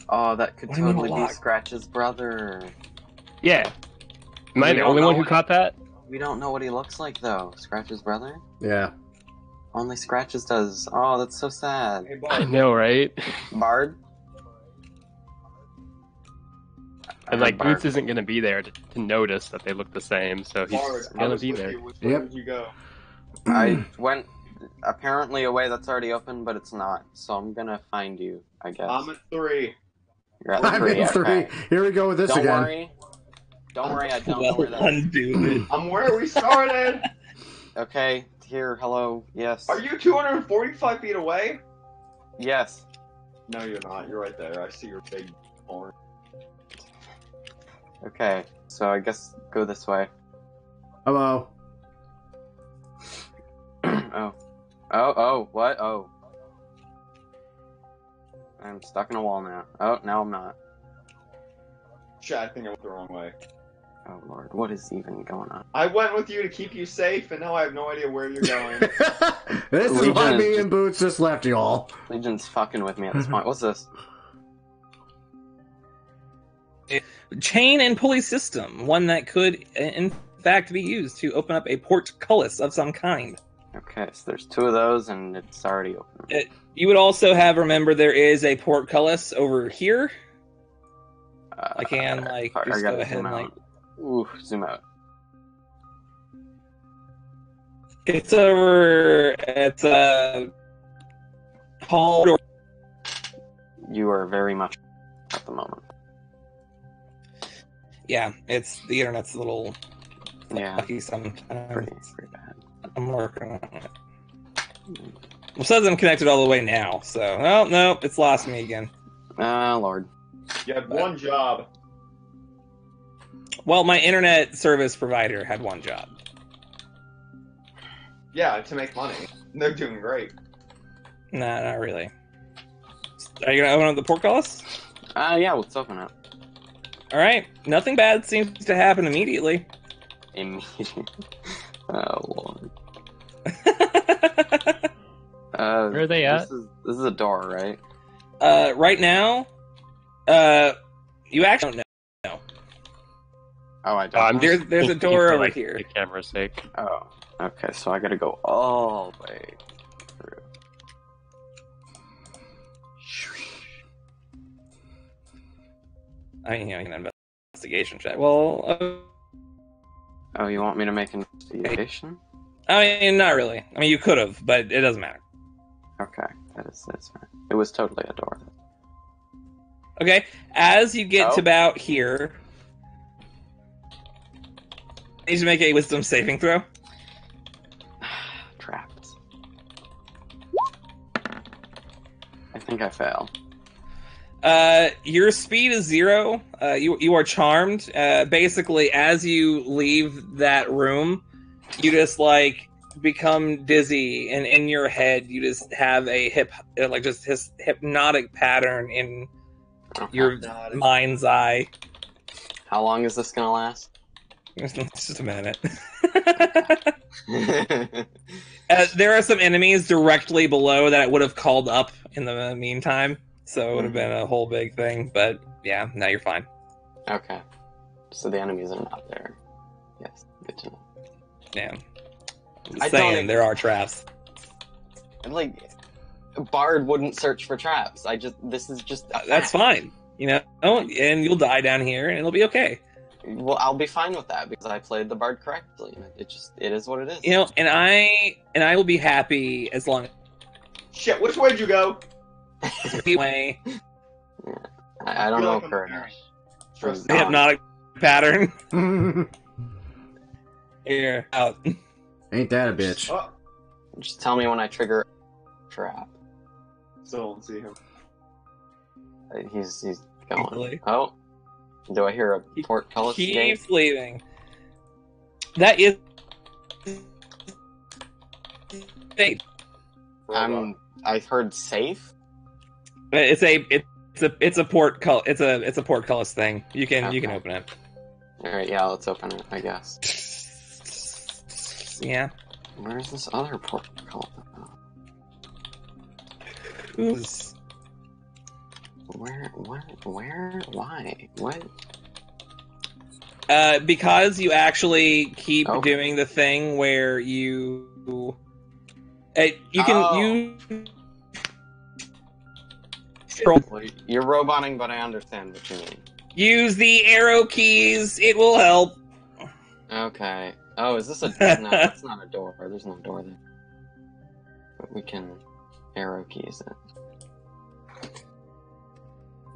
Oh, that could What do you mean totally be lock? Scratch's brother. Yeah. Am I We the don't only know one who what- caught that? We don't know what he looks like, though. Scratch's brother? Yeah. Only Scratch's does. Oh, that's so sad. Hey, I Bart. know, right? Bard? And like Bard. Boots isn't gonna be there to notice that they look the same, so he's Bard, I gonna was be with there. you. Which way Yep. did you go? I went apparently a way that's already open, but it's not. So I'm gonna find you, I guess. I'm at 3. You're at I'm 3, in 3. okay. Here we go with this Don't again. worry. Don't worry, I don't know Well where that done, is. dude. I'm where we started! Okay, here, hello, yes. Are you 245 feet away? Yes. No, you're not. You're right there. I see your big horn. Okay, so I guess go this way. Hello. Oh, what? Oh. I'm stuck in a wall now. Oh, now I'm not. Shit, I think I went the wrong way. Oh lord, what is even going on? I went with you to keep you safe, and now I have no idea where you're going. This is Legion why is me just- and Boots just left y'all. Legion's fucking with me at this point. What's this? Chain and pulley system, one that could in fact be used to open up a portcullis of some kind. Okay, so there's 2 of those, and it's already open. You would also have remember there is a portcullis over here. I can like I just gotta go ahead zoom and like out. Ooh, zoom out. it's over at hall door. You are very much at the moment. Yeah, it's the internet's a little Yeah, fucky sometimes. pretty bad. I'm working on it. Well, it says I'm connected all the way now, so oh no, it's lost me again. Ah, lord. You had one job. Well, my internet service provider had one job. Yeah, to make money. They're doing great. Nah, not really. Are you gonna open up the portcullis? Yeah, let's open it. All right. Nothing bad seems to happen immediately. Immediately. Oh lord. Where are they at? This is a door, right? Right now, you actually don't know. Oh, I don't. I'm know. just There's a thinking door for, over like, here. the camera's sake. Oh, okay. So I gotta go all the way through. I mean, you know, an investigation check. Well, Oh, you want me to make an investigation? I mean, not really. I mean, you could have, but it doesn't matter. Okay, that's fine. It was totally a door. Okay. As you get Oh. to about here, you need to make a wisdom saving throw. Trapped. I think I fail. Your speed is 0. You are charmed. Basically, as you leave that room, you just like become dizzy, and in your head, you just have a hypnotic pattern in your mind's eye. How long is this gonna last? It's just a minute. There are some enemies directly below that it would have called up in the meantime, so it would have been a whole big thing. But yeah, now you're fine. Okay. So the enemies are not there. Yes, good to know. Yeah, I just don't saying even- there are traps. And, like, Bard wouldn't search for traps. This is just a That's fact. fine. You know, and you'll die down here, and it'll be okay. Well, I'll be fine with that because I played the Bard correctly. It is what it is. You know, and I will be happy as long Shit, which way did you go? as we way I don't feel know, like I'm Curtis. very stressed the out. hypnotic pattern. Here, out. Ain't that a bitch? Oh, Just tell me when I trigger a trap. still don't see him. He's going. Thankfully. Oh, do I hear a portcullis gate? Keeps leaving. That is. Hey, I heard safe. it's a portcullis thing. You can Okay. open it. All right, yeah, let's open it. I guess. Yeah. Where's this other portcullis? Who's Where? Why? What? because you actually keep Oh. doing the thing where you can Oh. you Well, you're roboting, but I understand what you mean. use the arrow keys. It will help. Okay. Oh, is this a... No, that's not a door. There's no door there. But we can arrow keys it.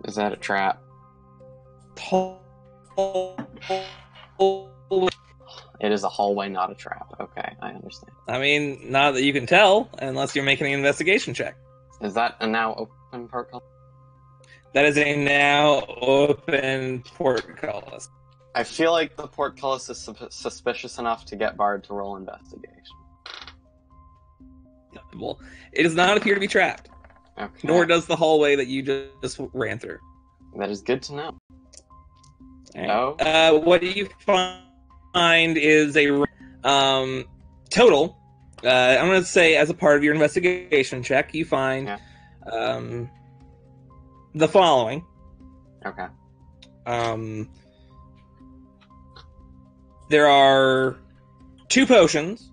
Is that a trap? It is a hallway, not a trap. Okay, I understand. I mean, not that you can tell, unless you're making an investigation check. Is that a now open portcullis? That is a now open portcullis. I feel like the portcullis is suspicious enough to get Bard to roll investigation. Well, it does not appear to be trapped, Okay. nor does the hallway that you just ran through. That is good to know. Alright. Oh. What you find is a total. I'm going to say, as a part of your investigation check, you find the following. Okay. There are 2 potions,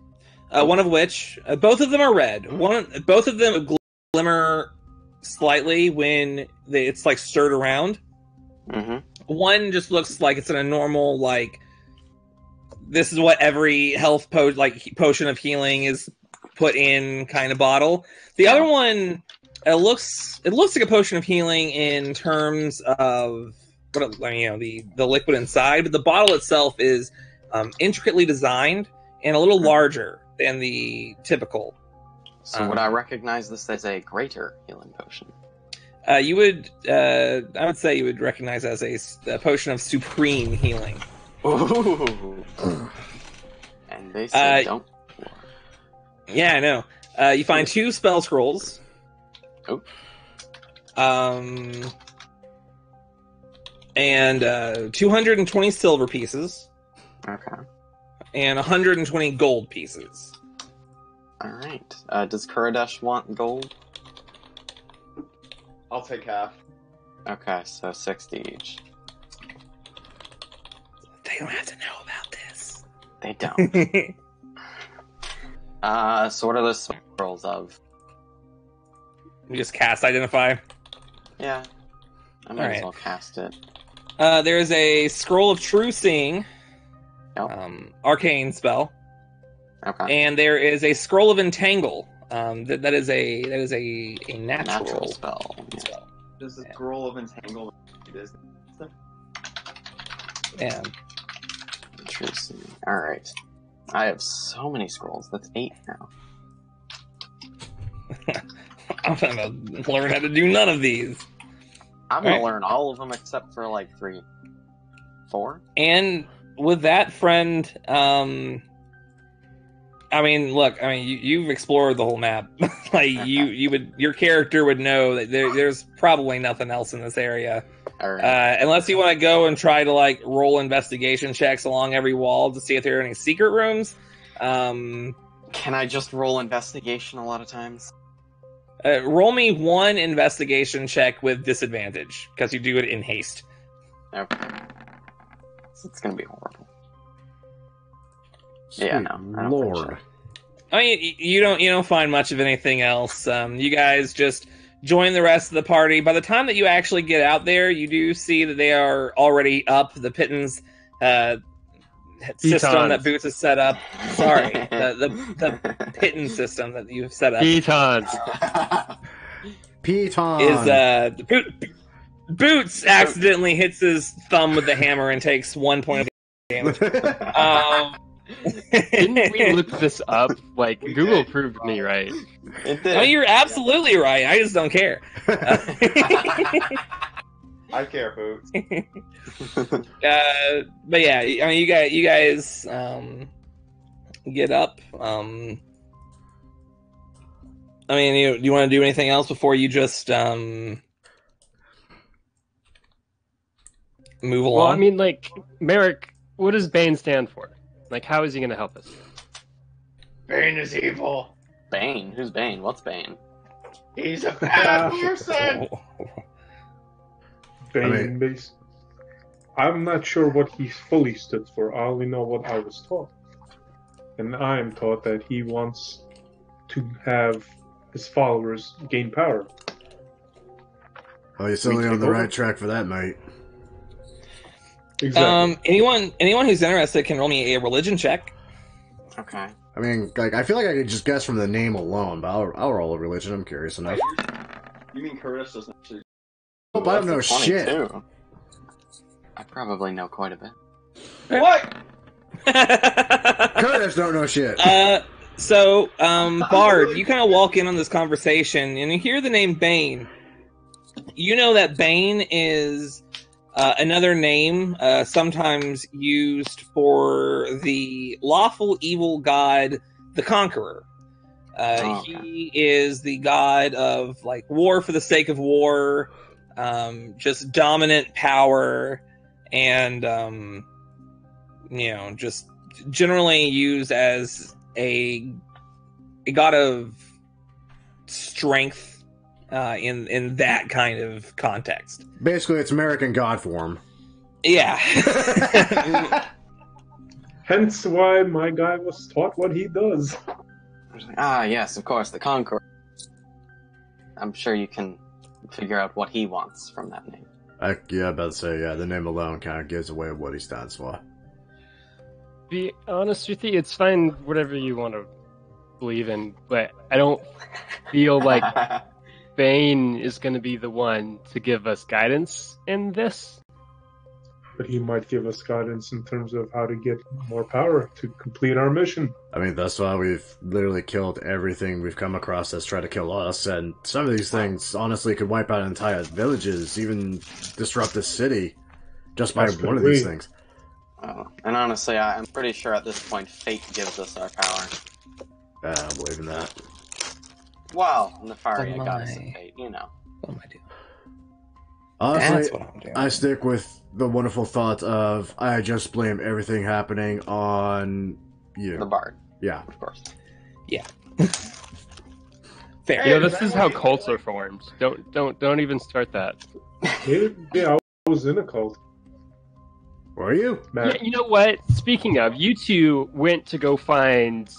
one of which, both of them are red. Both of them glimmer slightly when it's like stirred around. Mm-hmm. One just looks like it's in a normal, like, this is what every health potion of healing is put in kind of bottle. The other one, it looks like a potion of healing in terms of the liquid inside, but the bottle itself is intricately designed and a little larger than the typical. So would I recognize this as a greater healing potion? I would say you would recognize as a potion of supreme healing. Ooh. And they say don't. Yeah, I know. You find 2 spell scrolls. Oh. And 220 silver pieces. Okay. And 120 gold pieces. All right. Does Kuradesh want gold? I'll take half. Okay, so 60 each. They don't have to know about this. They don't. So what are those scrolls of? You just cast identify. Yeah. I might as well cast it. There is a scroll of true seeing. Yep. Arcane spell. Okay. And there is a scroll of entangle. That is a natural spell. spell. Does the scroll of entanglement is Yeah. Interesting. Alright. I have so many scrolls. That's 8 now. I'm gonna learn how to do none of these. I'm gonna learn all of them except for like 3. 4? And with that, friend, you've explored the whole map. Your character would know that there's probably nothing else in this area. Right. Unless you want to go and try to roll investigation checks along every wall to see if there are any secret rooms. Can I just roll investigation a lot of times? Roll me 1 investigation check with disadvantage, because you do it in haste. Okay. So it's gonna be horrible. Yeah, no. I don't Lord. think I mean, you don't find much of anything else. You guys just join the rest of the party. By the time that you actually get out there, you do see that they are already up. The Pittons system that Boots has set up. Sorry, the Pitton system that you've set up. Pitons. Piton. Boots accidentally hits his thumb with the hammer and takes 1 point of damage. Didn't we look this up? Like, Google proved me right. It did. No, you're absolutely right. I just don't care. I care, Boots. But yeah, I mean, you guys get up. I mean, do you want to do anything else before you just move along? Well, I mean, like, Merrick, what does Bane stand for? Like, how is he going to help us? Bane is evil. Bane? Who's Bane? What's Bane? He's a bad person. Bane base. I'm not sure what he fully stood for. I only know what I was taught. And I am taught that he wants to have his followers gain power. Oh, you're certainly on the right track for that, mate. Exactly. Anyone who's interested can roll me a religion check. Okay. I mean, like, I feel like I could just guess from the name alone, but I'll roll a religion. I'm curious enough. You mean Curtis doesn't actually... Oh, I don't know shit. I probably know quite a bit. What? Curtis don't know shit. So, Bard, you kind of walk in on this conversation, and you hear the name Bane. You know that Bane is another name sometimes used for the lawful evil god, the Conqueror. Okay. He is the god of, like, war for the sake of war, just dominant power, and, just generally used as a god of strength in that kind of context. Basically, it's American God form. Yeah. Hence why my guy was taught what he does. Ah, yes, of course, the Conqueror. I'm sure you can figure out what he wants from that name. About to say, the name alone kind of gives away what he stands for. Be honest with you, it's fine, whatever you want to believe in, but I don't feel like Bane is going to be the one to give us guidance in this. But he might give us guidance in terms of how to get more power to complete our mission. I mean, that's why we've literally killed everything we've come across that's tried to kill us, and some of these things honestly could wipe out entire villages, even disrupt a city, just by one of these things. Oh, and honestly, I'm pretty sure at this point, fate gives us our power. I don't believe in that. Well, Nefaria Oh goddess of my. fate, you know. What am I doing? Honestly, That's what I'm doing. I stick with the wonderful thought of I just blame everything happening on you. The bard, Yeah. of course. Fair. You know, this is how cults are formed. Don't even start that. Yeah, I was in a cult. Were you? Yeah, you know what? Speaking of, you two went to go find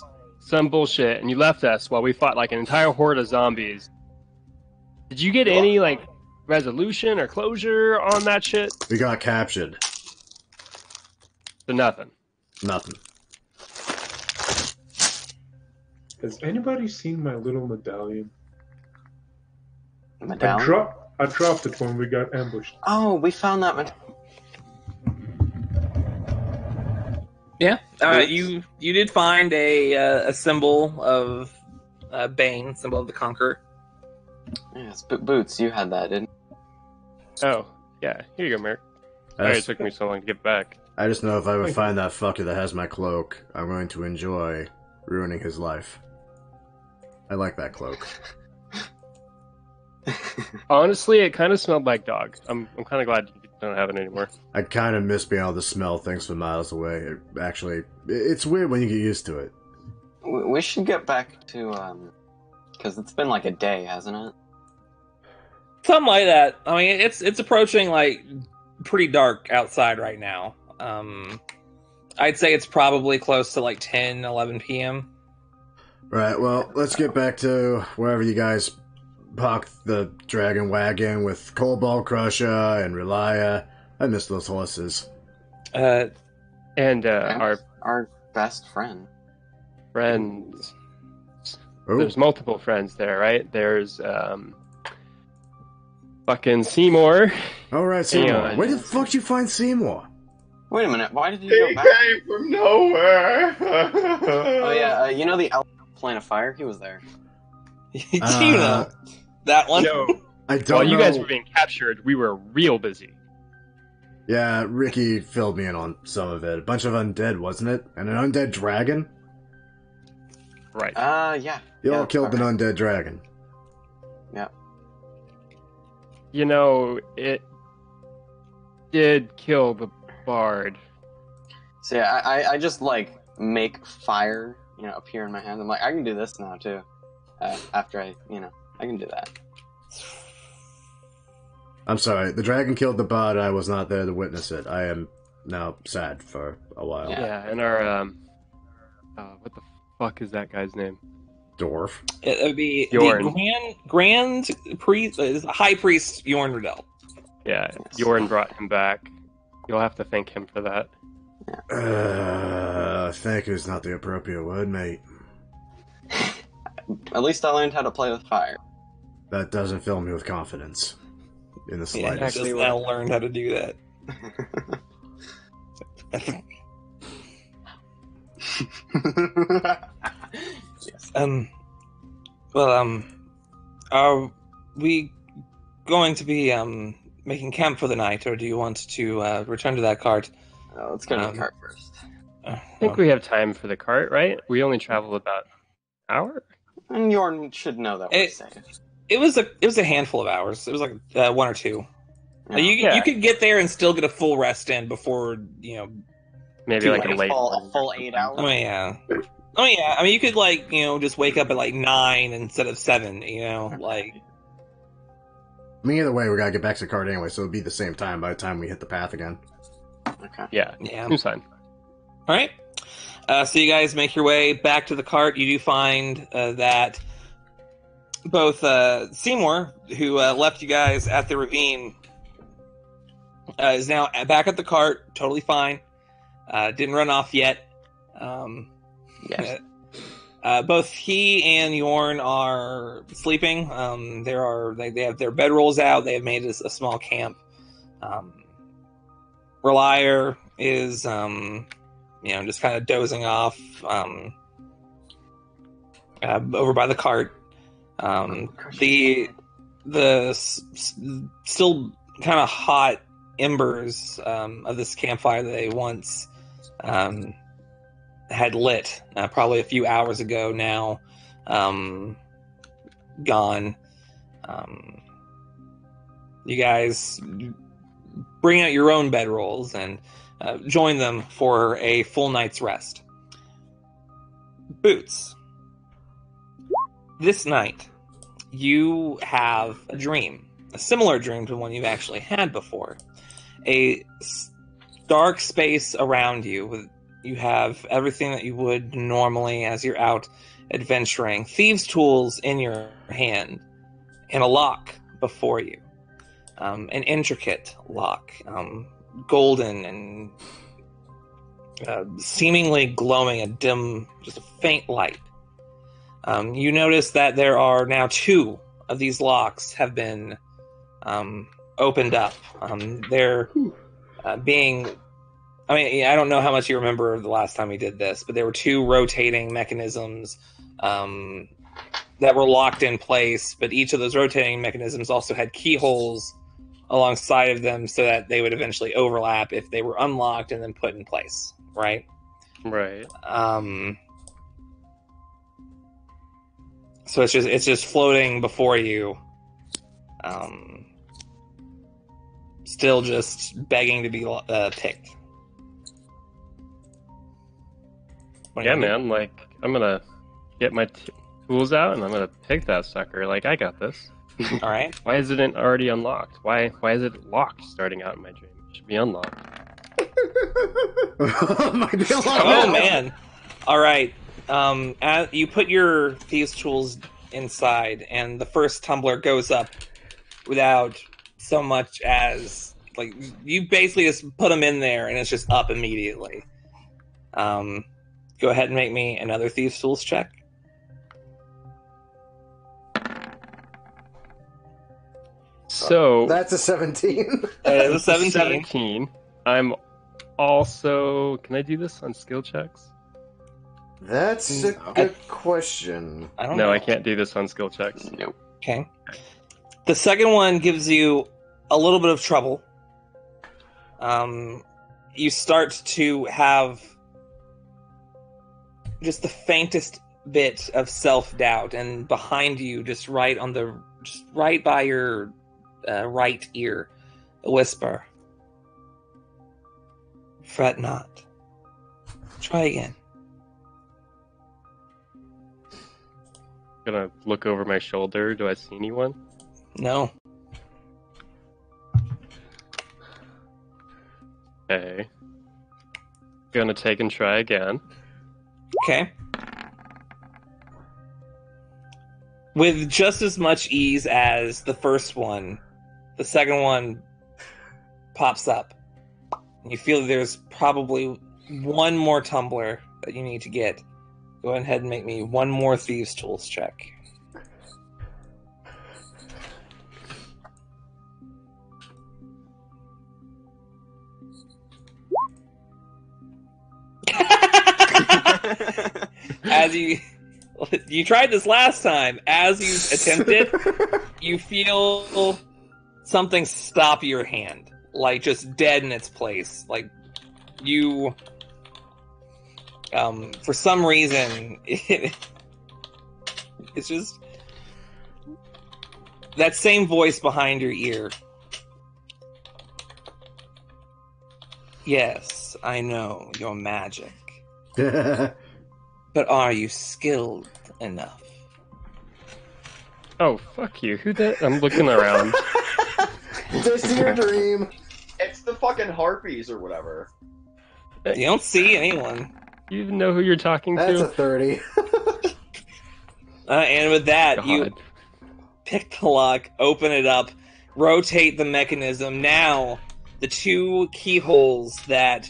some bullshit, and you left us while we fought like an entire horde of zombies. Did you get any like resolution or closure on that shit? We got captured. So nothing. Nothing. Has anybody seen my little medallion? Medallion? I dropped it when we got ambushed. Oh, we found that medallion. Yeah, you did find a symbol of Bane, symbol of the Conqueror. Yes, Boots, you had that, didn't you? Oh, yeah. Here you go, Merrick. Sorry it took me so long to get back. I just know if I would find that fucker that has my cloak, I'm going to enjoy ruining his life. I like that cloak. Honestly, it kind of smelled like dog. I'm kind of glad you don't have it anymore. I kind of miss being able to smell things from miles away. It's weird when you get used to it. We should get back to, because it's been like a day, hasn't it? Something like that. I mean, it's approaching like pretty dark outside right now. I'd say it's probably close to like 10, 11 p.m. Right, well, let's get back to wherever you guys parked the dragon wagon with Cobalt Crusher and Relia. I miss those horses. And our Our best friend. friends. Oh, There's multiple friends there, right? There's fucking Seymour. all right, Seymour. and- Where the fuck did you find Seymour? Wait a minute, why did you He go back? came from nowhere. Oh yeah, you know the plane of fire? He was there. you know that one. No, I don't while know. you guys were being captured, we were real busy. Yeah, Ricky filled me in on some of it. A bunch of undead, wasn't it? And an undead dragon? Right. Yeah. You yeah, all killed okay. an undead dragon. Yeah. You know, it did kill the bard. So yeah, I just like make fire, appear in my hands. I'm like, I can do this now too. After I can do that. I'm sorry, the dragon killed the bard. I was not there to witness it. I am now sad for a while. Yeah, and our what the fuck is that guy's name? Dwarf. It would be Yorn. the grand priest, high priest Yorn Riddell. Yeah, Yorn brought him back. You'll have to thank him for that. Thank you is not the appropriate word, mate. At least I learned how to play with fire. That doesn't fill me with confidence. In the Yeah, he slightest. just now learned how to do that. Yes. Are we going to be making camp for the night, or do you want to return to that cart? Let's go to the cart first. I think we have time for the cart, right? We only travel about an hour. And Yorn should know that we're It- safe. It was a handful of hours. It was like one or two. Yeah. You could get there and still get a full rest in before Maybe like a late. a full 8 hours. Oh yeah. I mean, you could just wake up at like 9 instead of 7. Like. I mean, either way, we gotta get back to the cart anyway, so it'll be the same time by the time we hit the path again. Okay. Yeah, Yeah. seems fine. All right. So you guys make your way back to the cart. You do find that both Seymour, who left you guys at the ravine, is now back at the cart, totally fine. Didn't run off yet. Yes. Both he and Yorn are sleeping. They have their bedrolls out. They have made a small camp. Relier is just kind of dozing off over by the cart. The still kind of hot embers of this campfire that they once had lit probably a few hours ago now gone. You guys bring out your own bedrolls and join them for a full night's rest. Boots, this night you have a dream, a similar dream to one you've actually had before. A dark space around you. You have everything that you would normally as you're out adventuring. Thieves' tools in your hand, and a lock before you. An intricate lock, golden and seemingly glowing a dim, just a faint light. You notice that there are now 2 of these locks have been opened up. They're being... I mean, I don't know how much you remember the last time we did this, but there were 2 rotating mechanisms that were locked in place, but each of those rotating mechanisms also had keyholes alongside of them so that they would eventually overlap if they were unlocked and then put in place, right? Right. So it's just floating before you, still just begging to be picked. What do Yeah, you do? man. Like, I'm gonna get my tools out and I'm gonna pick that sucker. Like, I got this. All right. Why isn't it already unlocked? Why is it locked starting out in my dream? It should be unlocked. Might be a lot Oh of- man! All right. as you put your thieves' tools inside, and the first tumbler goes up without so much as like you basically just put them in there, and it's just up immediately. Go ahead and make me another thieves' tools check. So That's a 17. It was 17. 17. I'm also. Can I do this on skill checks? That's a good question. I don't No, know. I can't do this on skill checks. Nope. Okay. The second one gives you a little bit of trouble. You start to have just the faintest bit of self-doubt, and behind you, just right by your right ear, a whisper. Fret not. Try again. Gonna look over my shoulder. Do I see anyone? No. Okay. Gonna take and try again. Okay. With just as much ease as the first one, the second one pops up. You feel that there's probably one more tumbler that you need to get. Go ahead and make me one more thieves' tools check. As you tried this last time, as you attempt it, you feel something stop your hand, like just dead in its place. Like you, for some reason, it's just that same voice behind your ear. Yes, I know your magic. But are you skilled enough? Oh, fuck you. Who that? I'm looking around. Just your dream. It's the fucking harpies or whatever. You don't see anyone. You even know who you're talking That's to? a 30. And with that, you God. pick the lock, open it up, rotate the mechanism. Now, the two keyholes that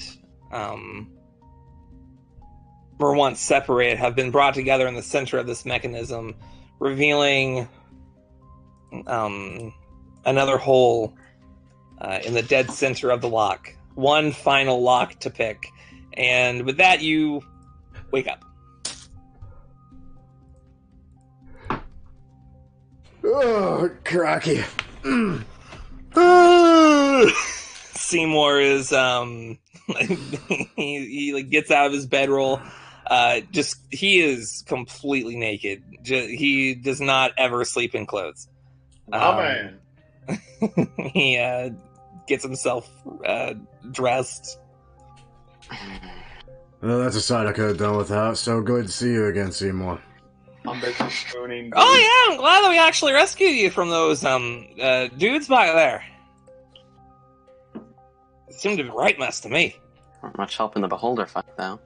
were once separated have been brought together in the center of this mechanism, revealing another hole in the dead center of the lock. One final lock to pick. And with that, you wake up. Oh, crocky. Seymour is he like gets out of his bedroll. He is completely naked. He does not ever sleep in clothes. Oh man. He gets himself dressed. Well, that's a sight I could have done without. So good to see you again, Seymour. I'm busy spooning. Oh yeah, I'm glad that we actually rescued you from those dudes back there. It seemed to be right mess to me. Not much help in the beholder fight, though.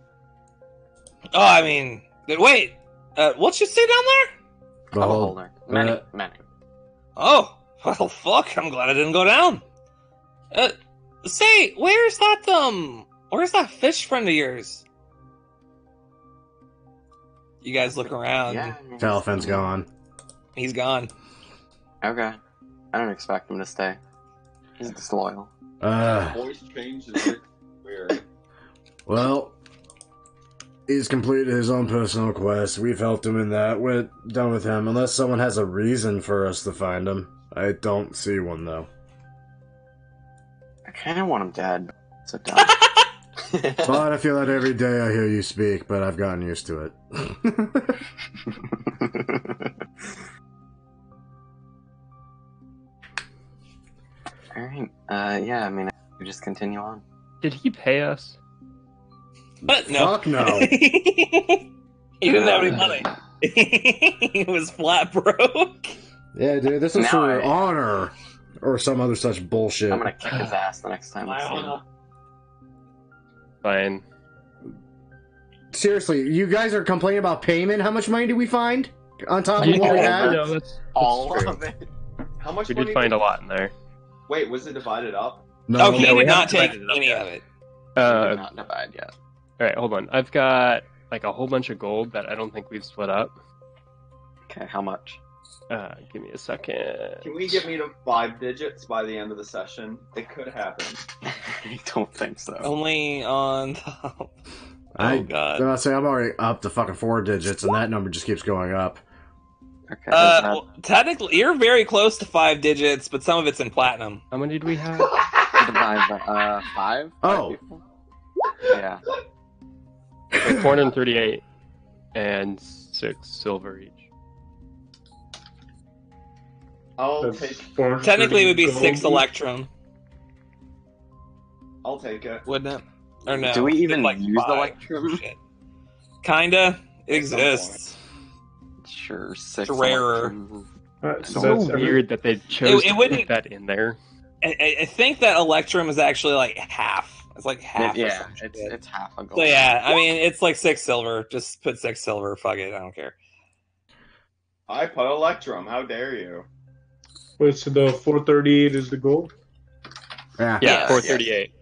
Oh, I mean, wait, what you see down there? A beholder. Many, many. Oh, well, fuck, I'm glad I didn't go down. Say, where's that fish friend of yours? You guys look around. Yeah. Talfin's gone. He's gone. Okay. I don't expect him to stay. He's disloyal. Voice change is weird. Well, he's completed his own personal quest. We've helped him in that. We're done with him. Unless someone has a reason for us to find him. I don't see one, though. I kind of want him dead. Sit down. But I feel that every day I hear you speak, but I've gotten used to it. Alright. Yeah, I mean, we just continue on. Did he pay us? But no. Fuck no. He didn't have any money. He was flat broke. Yeah, dude, this is Now for I- honor. Or some other such bullshit. I'm gonna kick his ass the next time I see him. Fine. seriously, you guys are complaining about payment. How much money did we find on top of Yeah, what we you had? know, that's All true. of it. How much We money did find a lot in there. Wait, was it divided up? Oh, he No, we did not haven't take divided it up any yet. of it. We Uh, did not divide yet. all right, hold on. I've got like a whole bunch of gold that I don't think we've split up. Okay, how much? Give me a second. Can we get me to 5 digits by the end of the session? It could happen. I don't think so. Only on top. I Oh, God. was say I'm already up to fucking 4 digits, and that number just keeps going up. Okay. Well, technically, you're very close to 5 digits, but some of it's in platinum. How many did we have? divide by 5? Oh. People? Yeah. Okay, 438 and 6 silver each. I'll That's take. 430 Technically, it would be gold 6 each. electrum, I'll take it. wouldn't it? Or no? Do we even Like use 5. electrum? Shit. Kinda. It At some exists. Sure, 6. It's rarer. electrum. Alright, So that's every- weird that they chose It to wouldn't- put that in there. I think that electrum is actually like half. It's like half. or Yeah, some shit. it's half a gold. So yeah, I mean, it's like 6 silver. Just put 6 silver. Fuck it, I don't care. I put Electrum. How dare you? Wait, so the 438 is the gold? Yeah. Yeah, Yes. 438.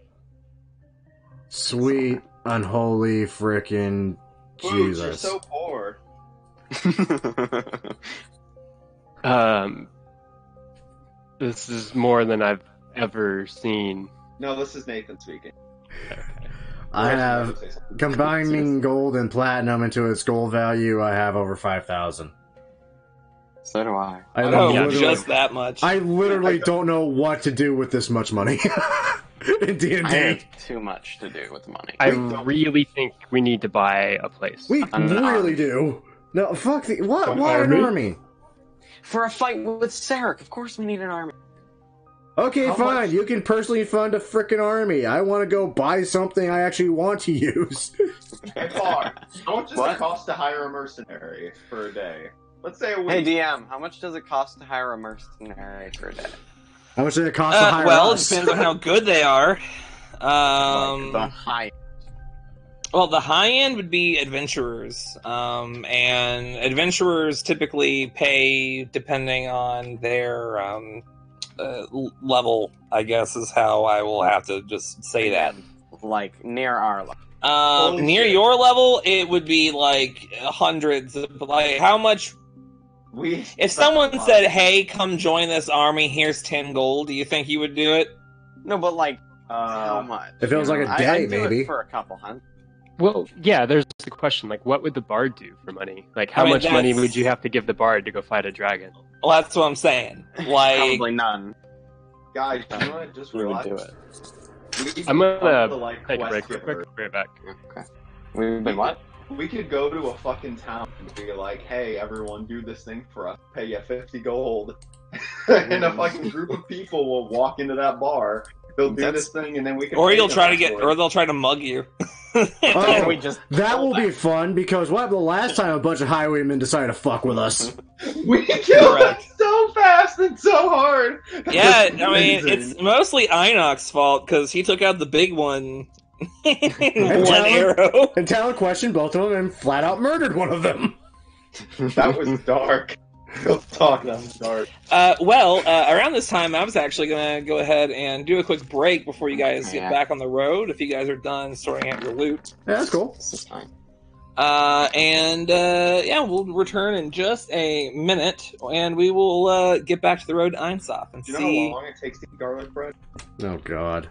Sweet, unholy, frickin' Boots, you're Jesus. so poor. This is more than I've ever seen. No, this is Nathan speaking. I have, combining gold and platinum into its gold value, I have over 5,000. So do I. I Oh, yeah, literally, just that much. I literally don't know what to do with this much money in D&D. I have too much to do with money. I really think we need to buy a place. We An really army. do. No, fuck the... What? An Why army? an army? For a fight with Sarek, of course we need an army. Okay, How fine. much- You can personally fund a frickin' army. I want to go buy something I actually want to use. Hey, Paul, how much does What? it cost to hire a mercenary for a day? Let's say a week. Hey DM, how much does it cost to hire a mercenary for a day? How much did it cost to hire well, us? it depends on how good they are. Like the high. Well, the high end would be adventurers, and adventurers typically pay depending on their level. I guess is how I will have to just say that. Like near our level. Holy Near shit. your level, it would be like hundreds. Like how much? If someone said, "Hey, come join this army. Here's 10 gold," do you think you would do it? No, but like how much? If it was like a I'd day, do it maybe. for a couple hundred. Well, yeah, there's the question, like, what would the bard do for money? Like, how I mean, much money that's- would you have to give the bard to go fight a dragon? Well, that's what I'm saying. Like, Probably none. Guys, you know what? Just We would relax. do it. We could I'm go gonna to, like, take a break quest real quick. giver. Right back. Okay. We've been what? We could go to a fucking town and be like, hey, everyone, do this thing for us. Pay you 50 gold. And a fucking group of people will walk into that bar. They'll do That's- this thing, and then we can. or pay you'll them try to get, afterwards. or they'll try to mug you. Oh, we just that will be fun, because what happened the last time a bunch of highwaymen decided to fuck with us? We killed them Correct. so fast and so hard. Yeah, That's I mean, amazing. it's mostly Inox's fault because he took out the big one in And one Talon- arrow. And Talon questioned both of them and flat out murdered one of them. That was dark. Real talk, that was dark. Around this time, I was actually going to go ahead and do a quick break before you guys get Yeah. back on the road. If you guys are done sorting out your loot, Yeah, that's cool. This is fine. we'll return in just a minute, and we will get back to the road to Einsoff and Do you know see. how long it takes to eat garlic bread? Oh, God.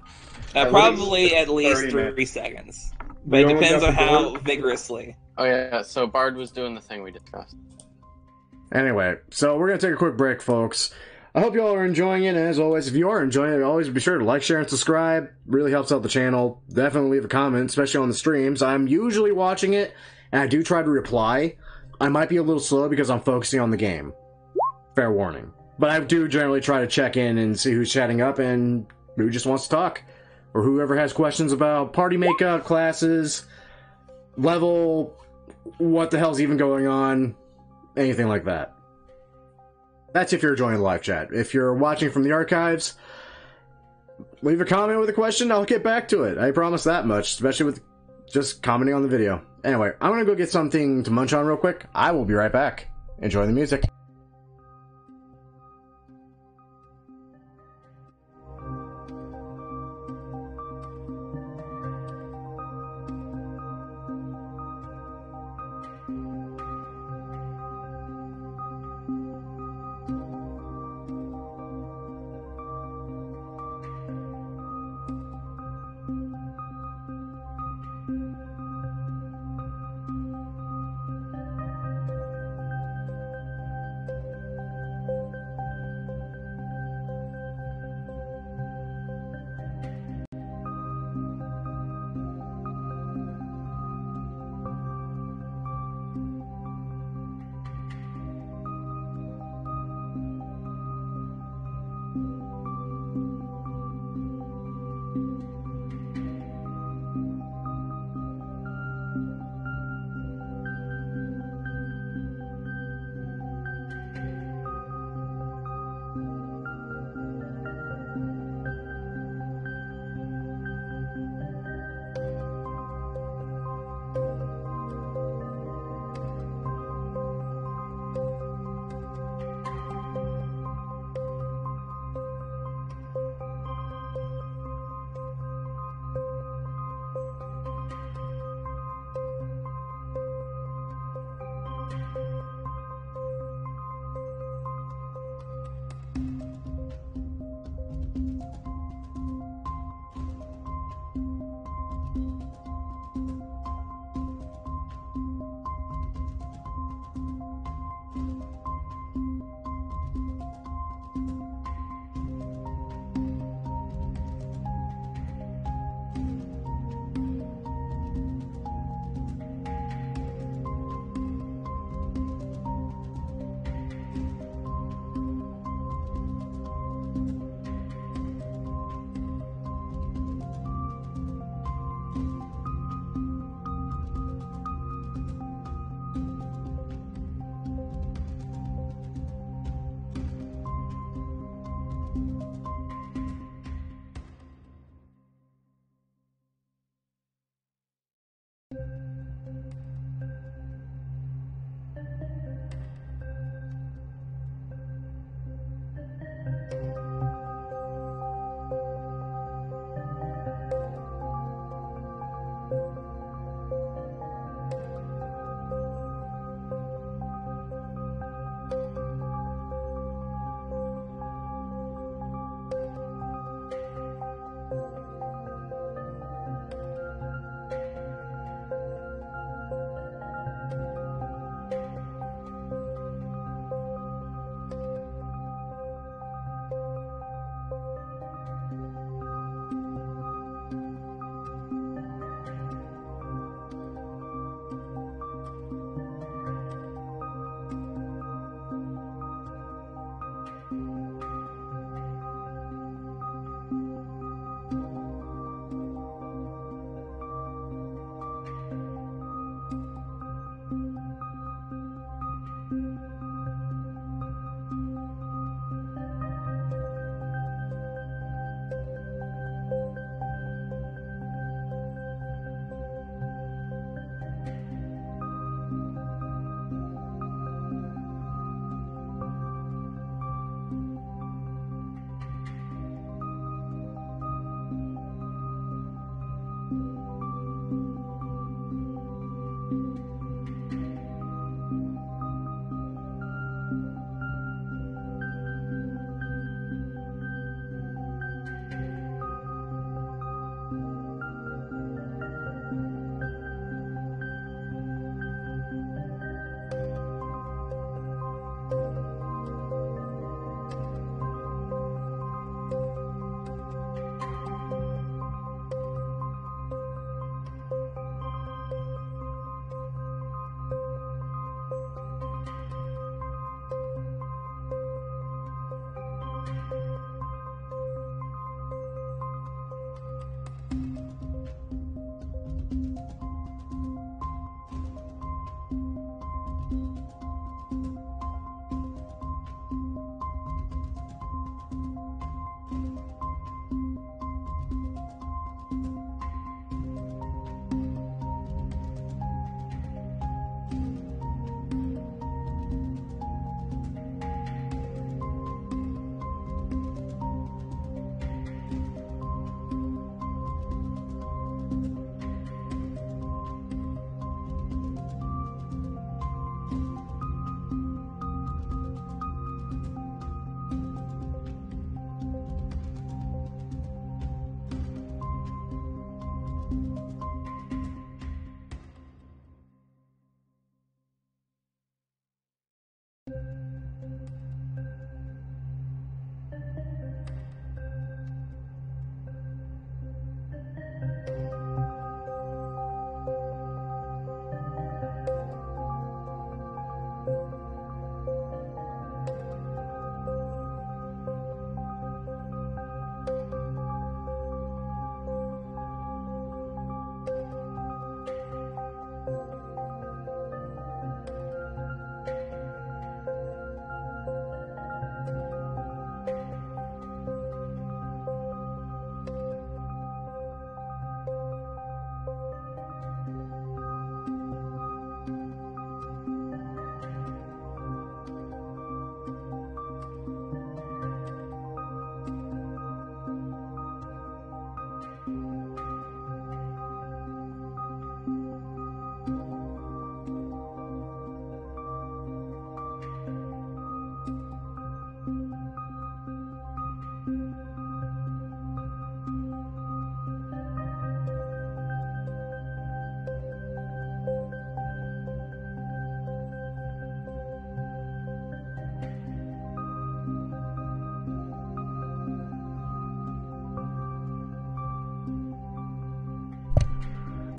At Probably at 30 least 3 minutes. seconds, We but it only depends got on the how gold? vigorously. Oh yeah, so Bard was doing the thing we discussed. Anyway, so we're going to take a quick break, folks. I hope you all are enjoying it, and as always, if you are enjoying it, always be sure to like, share, and subscribe. Really helps out the channel. Definitely leave a comment, especially on the streams. I'm usually watching it, and I do try to reply. I might be a little slow because I'm focusing on the game. Fair warning. But I do generally try to check in and see who's chatting up and who just wants to talk. Or whoever has questions about party makeup, classes, level, what the hell's even going on, anything like that. That's if you're joining the live chat. If you're watching from the archives, leave a comment with a question, I'll get back to it. I promise that much, especially with just commenting on the video. Anyway, I'm gonna go get something to munch on real quick. I will be right back. Enjoy the music.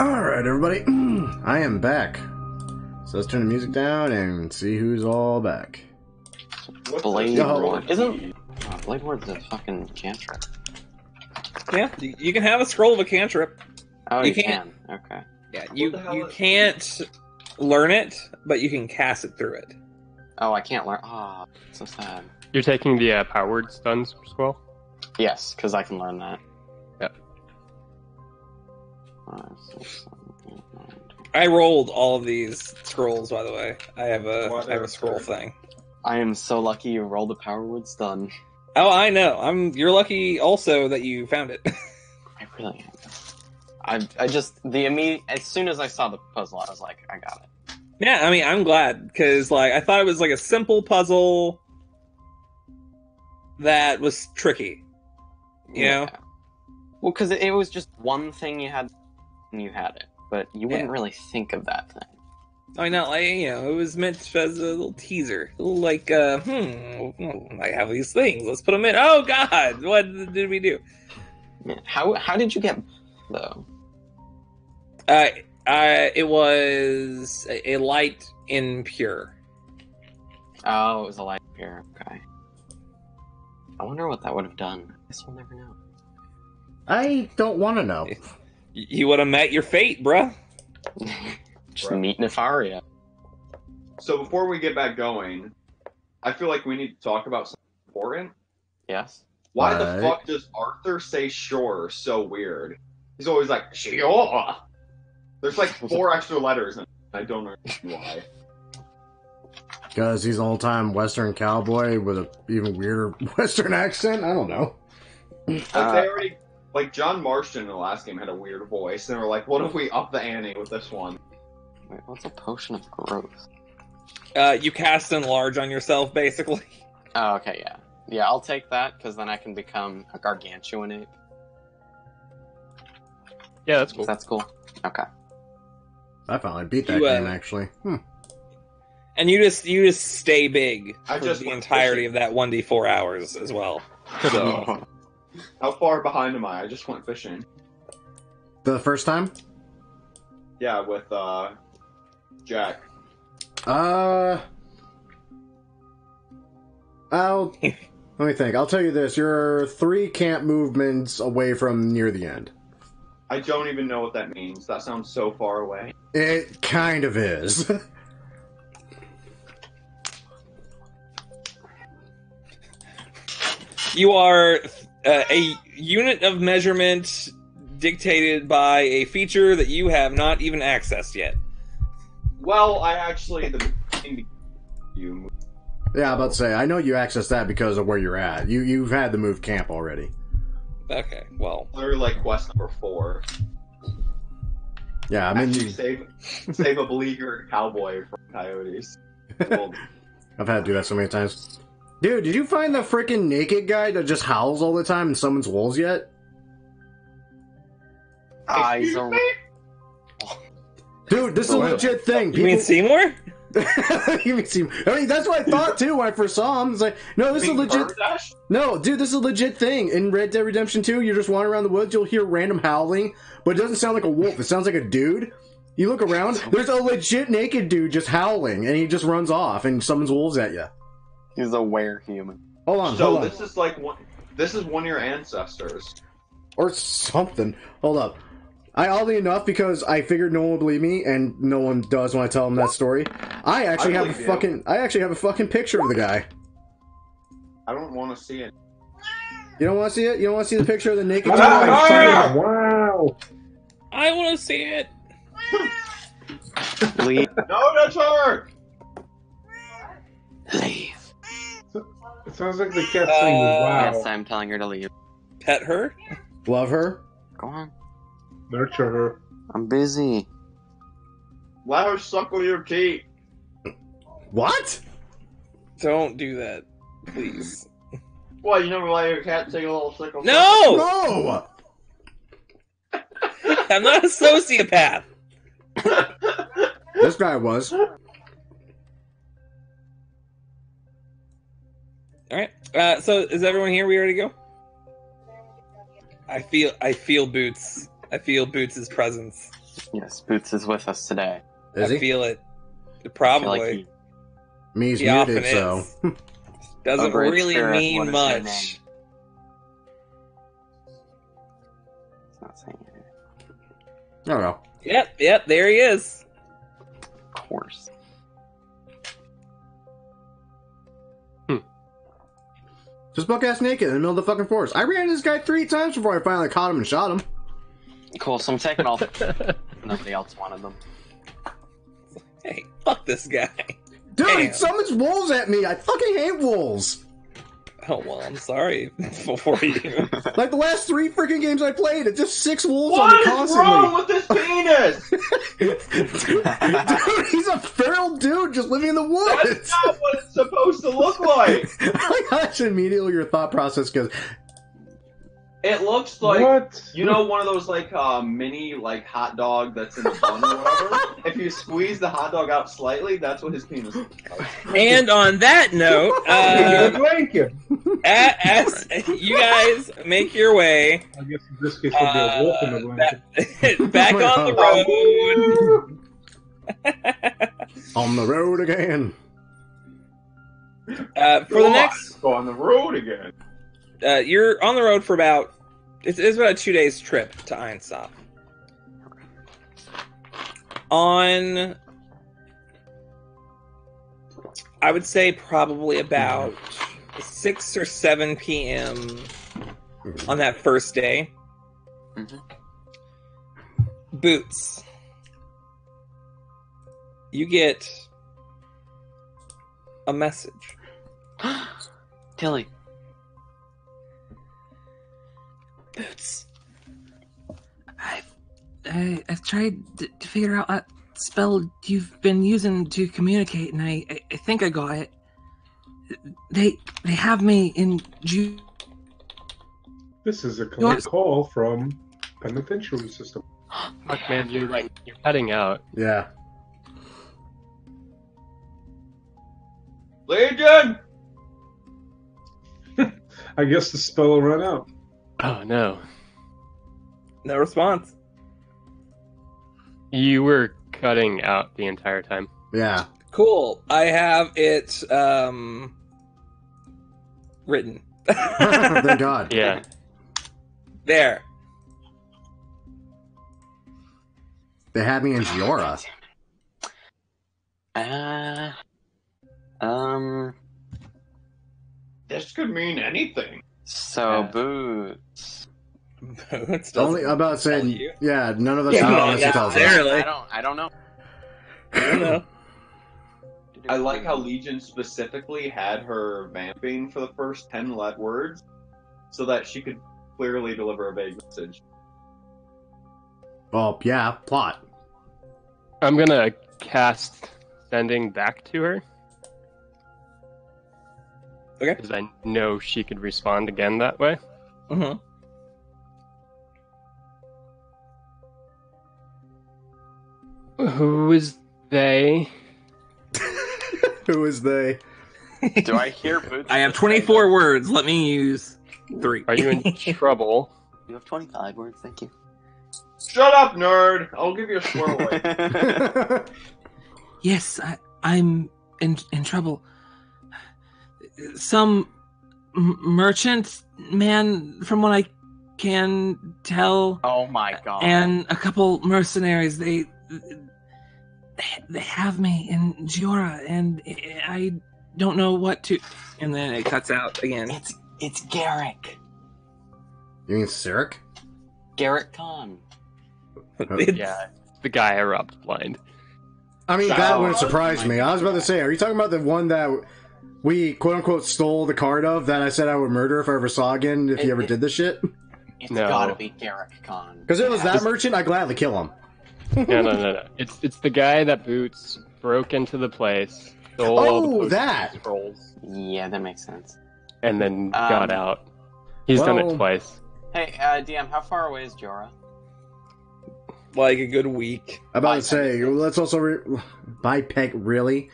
Alright, everybody. I am back. So let's turn the music down and see who's all back. Blade Yo. Ward. Blade Ward's a fucking cantrip. Yeah, you can have a scroll of a cantrip. Oh, You you can. can. Okay. Yeah, What you the hell you is- can't learn it, but you can cast it through it. Oh, I can't learn. Oh, so sad. You're taking the Power Word Stuns scroll? Yes, because I can learn that. Yep. 5, 6, 7, 8, 9, 10. I rolled all of these scrolls, by the way. I have a Whatever. scroll thing. I am so lucky you rolled a Power Word Stun. Oh, I know. You're lucky also that you found it. I really am. I just as soon as I saw the puzzle, I was like, I got it. Yeah, I mean, I'm glad because like I thought it was like a simple puzzle that was tricky. You know? Yeah. Well, because it was just one thing you had, and you had it, but you wouldn't Yeah. really think of that thing. I know, like, you know, it was meant as a little teaser, a little like, I have these things. Let's put them in. Oh God, what did we do? Yeah. How did you get though? It was a light impure. Oh, it was a light pair. Okay. I wonder what that would have done. I guess we'll never know. I don't want to know. You would have met your fate, bruh. Just Right. meet Nefaria. So before we get back going, I feel like we need to talk about something important. Yes. Why Right. the fuck does Arthur say sure so weird? He's always like, sure. There's like 4 extra letters, and I don't understand why. Because he's an old-time Western cowboy with a even weirder Western accent? I don't know. Like, they already, like, John Marston in the last game had a weird voice, and they were like, what if we up the ante with this one? Wait, what's a potion of growth? You cast enlarge on yourself, basically. Oh, okay, yeah. Yeah, I'll take that, because then I can become a gargantuan ape. Yeah, that's cool. That's cool. Okay. I finally beat that You, game, actually. And you just stay big I for just the went entirety fishing. of that 1d4 hours as well. So, How far behind am I? I just went fishing. The first time? Yeah, with, Jack. Let me think. I'll tell you this. You're 3 camp movements away from near the end. I don't even know what that means. That sounds so far away. It kind of is. you are a unit of measurement dictated by a feature that you have not even accessed yet. Well, I actually, you. Yeah, I'm about to say, I know you accessed that because of where you're at. You've had to move camp already. Okay, well, Literally like quest number 4. Yeah, I mean, Actually, save a beleaguered cowboy from coyotes. Well, I've had to do that so many times. Dude, did you find the freaking naked guy that just howls all the time and summons wolves yet? He's a... Dude, this is a legit thing. you mean Seymour? You mean Seymour? I mean, that's what I thought too when I first saw him. It's like, no, this is a legit. No, dude, this is a legit thing. In Red Dead Redemption 2, you're just wandering around the woods, you'll hear random howling, but it doesn't sound like a wolf. It sounds like a dude. You look around, there's a legit naked dude just howling, and he just runs off and summons wolves at you. He's a were-human. Hold on, So hold on. this is like one. This is one of your ancestors. Or something. Hold up. Oddly enough, because I figured no one would believe me, and no one does when I tell them that story, I actually have a fucking picture of the guy. I don't want to see it. You don't want to see it? You don't want to see the picture of the naked dude? Wow! I want to see it. Leave. No, that's her. Leave. It sounds like the cat saying, wow. Yes, I'm telling her to leave. Pet her? Love her? Of Go on. Nurture her. I'm busy. Let her suckle your teeth. What? Don't do that, please. What, you never let your cat take a little suckle? No! No! I'm not a sociopath. This guy was. Alright. So is everyone here? We ready to go? I feel Boots. I feel Boots' presence. Yes, Boots is with us today. Is I he? feel it. I feel Probably. like he- Me's He often muted, so. is. Doesn't A great really spirit, what mean is your name? much. It's not saying it. I don't know. Yep, there he is. Of course. Just buck ass naked in the middle of the fucking forest. I ran into this guy 3 times before I finally caught him and shot him. Cool, so I'm taking all... Nobody else wanted them. Hey, fuck this guy. Dude, he Damn. summons wolves at me. I fucking hate wolves. Oh, well, I'm sorry for you. Like the last 3 freaking games I played, it's just 6 wolves on me What is constantly. wrong with this penis? Dude, he's a feral dude just living in the That's woods. not what it's supposed to look like. Like, that's immediately your thought process goes, It looks like, What? you know, one of those like mini like hot dog that's in a bun or whatever. If you squeeze the hot dog out slightly, that's what his penis looks like. And on that note, Thank you. as you guys make your way I guess in this case it'll be a wolf in the blanket. back on the road. on the road again. For the next, Go on the road again. you're on the road for about it's about a 2 days trip to Einstoff. On, I would say probably about 6 or 7 p.m. on that first day. Mhm. Boots, you get a message. Tilly. Boots. I've tried to figure out that spell you've been using to communicate, and I think I got it. They have me in This is a collect call from penitentiary system. Fuck, man, you're cutting out. Yeah. Legion! I guess the spell will run out. Oh no, No response. you were cutting out the entire time. Yeah. Cool. I have it written. Thank God. Yeah. There. They had me in Giora. This could mean anything. So, Yeah. Boots. Boots doesn't Only about tell saying, you. yeah, none of us Yeah, know no, unless he yeah, tells there- us. Really? I don't know. I don't know. I like how Legion specifically had her vamping for the first 10 words so that she could clearly deliver a vague message. Well, yeah, plot. I'm gonna cast sending back to her. Okay. Because I know she could respond again that way. Mm-hmm. Who is they? Who is they? Do I hear Boots? I have 24 words. Let me use 3. Are you in trouble? You have 25 words, thank you. Shut up, nerd! I'll give you a squirrel away. Yes, I'm in trouble. Some merchant man, from what I can tell, Oh my god. and a couple mercenaries. They have me in Giora, and I don't know what to. And then it cuts out again. It's Garrick. You mean Sirik? Garrick Khan. Yeah, the guy I robbed blind. I mean, that Oh, wouldn't surprise me. I was about to say, are you talking about the one that we, quote-unquote, stole the card of that I said I would murder if I ever saw again if he ever did this shit? It's No. gotta be Garrick Khan. Because if it was that merchant, I'd gladly kill him. No. It's the guy that Boots broke into the place, stole all the Oh, potions that! and scrolls, Yeah, that makes sense. and then got out. He's done well- it twice. Hey, DM, how far away is Jorah? Like a good week. I'm about to say, let's also... Bipeg, really?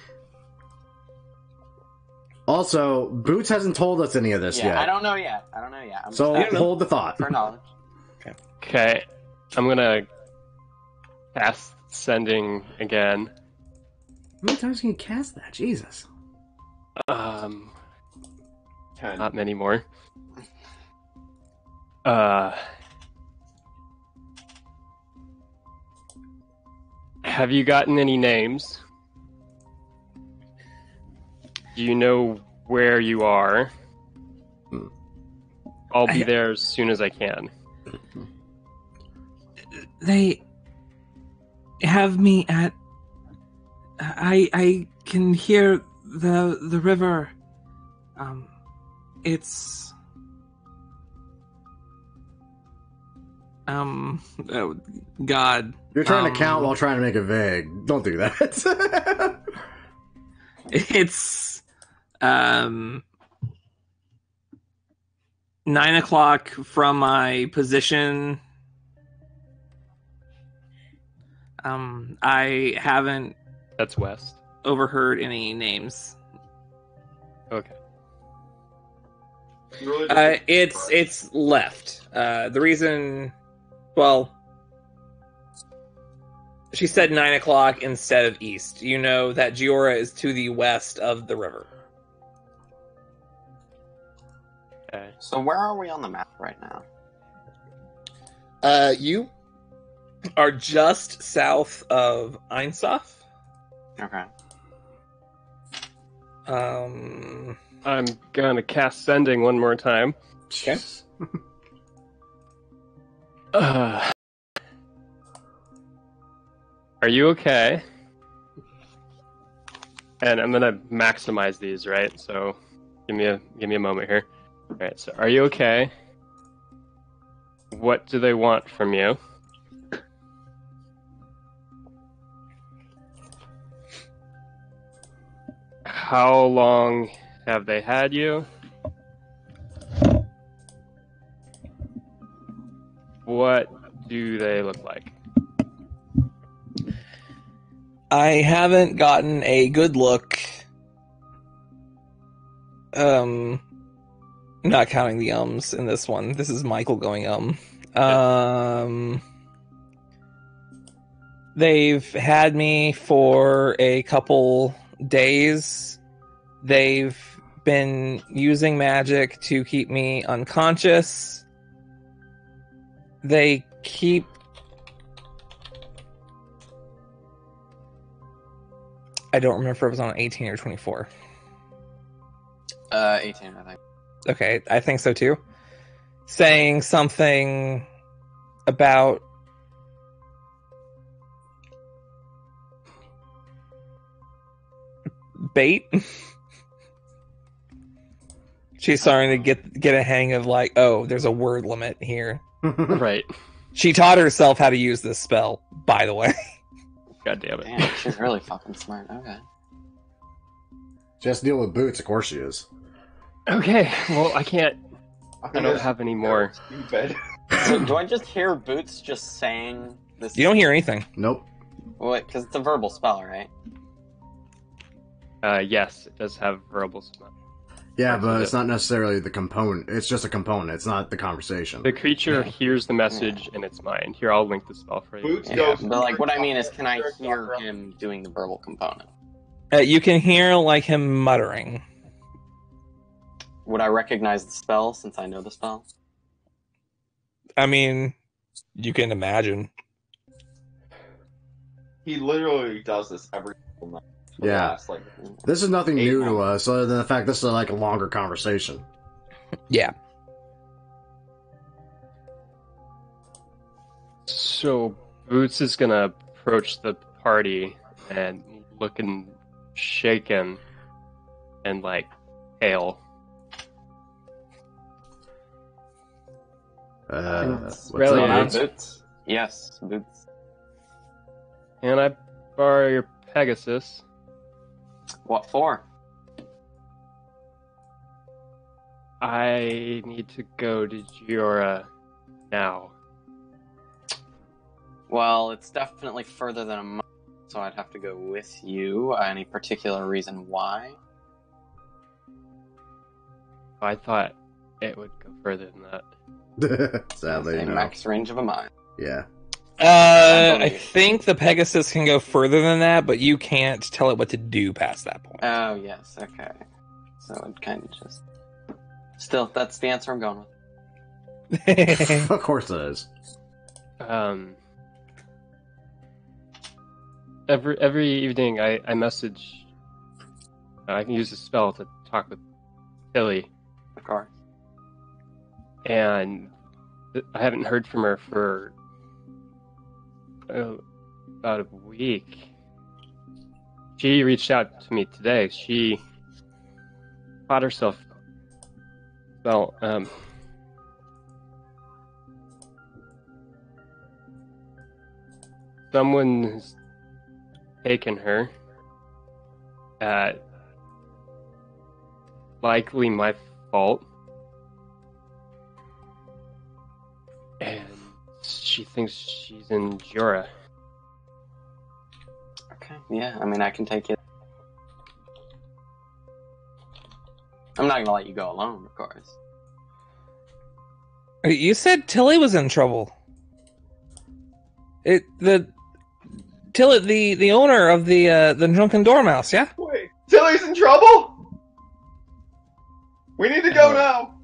Also, Boots hasn't told us any of this Yeah, yet. I don't know yet. I'm So just asking hold the thought. for knowledge. Okay, I'm gonna cast sending again. How many times can you cast that? Jesus. 10. Not many more. Have you gotten any names? Do you know where you are? I'll be there as soon as I can. They have me at. I can hear the river. It's. Oh, God. You're trying to count while trying to make it vague. Don't do that. It's 9:00 from my position. I haven't That's west. overheard any names. Okay. Really It's left. The reason, well, she said 9:00 instead of east. You know that Giora is to the west of the river. Okay. So where are we on the map right now? You are just south of Einsaf. Okay. I'm gonna cast sending one more time. Okay. Are you okay? And I'm gonna maximize these, right? So give me a moment here. All right. So are you okay? What do they want from you? How long have they had you? What do they look like? I haven't gotten a good look. Not counting the ums in this one. This is Michael going They've had me for a couple days. They've been using magic to keep me unconscious. They keep... I don't remember if it was on 18 or 24. 18, I think. Okay, I think so too. Saying something about bait. She's starting to get a hang of like, oh, there's a word limit here. Right. She taught herself how to use this spell, by the way. God damn it. Damn, she's really fucking smart. Okay. Just deal with Boots, of course she is. Okay. Well, I can't. I don't have any more. Stupid. So do I just hear Boots just saying this? You don't hear anything. Nope. Wait, because it's a verbal spell, right? Yes, it does have verbal spell. Yeah, but it's not necessarily the component. It's just a component. It's not the conversation. The creature hears the message in its mind. Here, I'll link the spell for you. Boots Yeah, goes. but like, what I mean is, can I hear him doing the verbal component? You can hear like him muttering. Would I recognize the spell since I know the spell? I mean, you can imagine. He literally does this every single night. for the Yeah. last, like, This is nothing 8 new to months. us, other than the fact this is like a longer conversation. Yeah. So Boots is gonna approach the party and looking shaken and like pale. Boots. What's Really, up, it's- Boots? Yes, boots. Can I borrow your Pegasus? What for? I need to go to Giora now. Well, it's definitely further than a month, so I'd have to go with you. Any particular reason why? I thought it would go further than that. Sadly, A no. max range of a mile. Yeah. I think the Pegasus can go further than that, but you can't tell it what to do past that point. Oh, yes, okay. So it kind of just... Still, that's the answer I'm going with. Of course it is. Every evening I message. I can use a spell to talk with Tilly, Of course. and I haven't heard from her for about a week. She reached out to me today. She caught herself. Well, someone's taken her. Likely my fault. And she thinks she's in Giora. Okay, yeah, I mean, I can take it. I'm not gonna let you go alone, of course. You said Tilly was in trouble. Tilly, the owner of the Drunken Dormouse, yeah? Wait, Tilly's in trouble? We need to go now.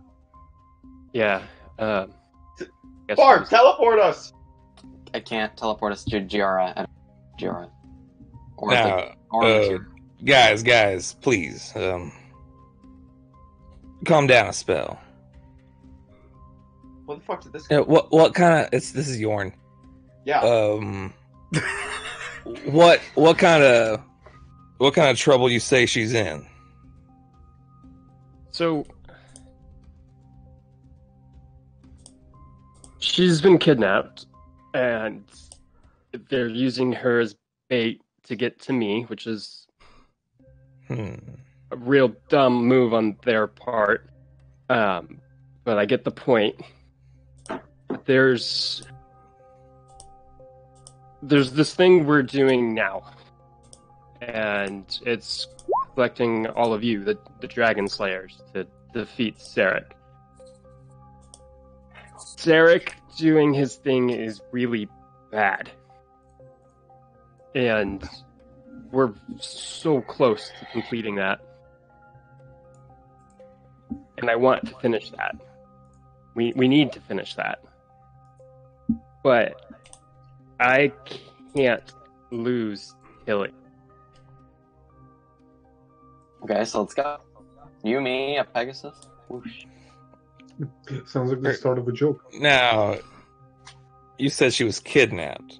Yeah. Guess Barb, she's- teleport us. I can't teleport us to Giora. Giora. Or Now, the guys, please, calm down a spell. What the fuck did this? What kind of? This is Yorn. Yeah. What kind of trouble you say she's in? So she's been kidnapped, and they're using her as bait to get to me, which is a real dumb move on their part. But I get the point. There's this thing we're doing now, and it's collecting all of you, the Dragon Slayers, to defeat Sarek. Sarek doing his thing is really bad. And we're so close to completing that. And I want to finish that. We need to finish that. But I can't lose Tilly. Okay, so let's go. You, me, a Pegasus. Whoosh. Sounds like the start of a joke. Now, you said she was kidnapped.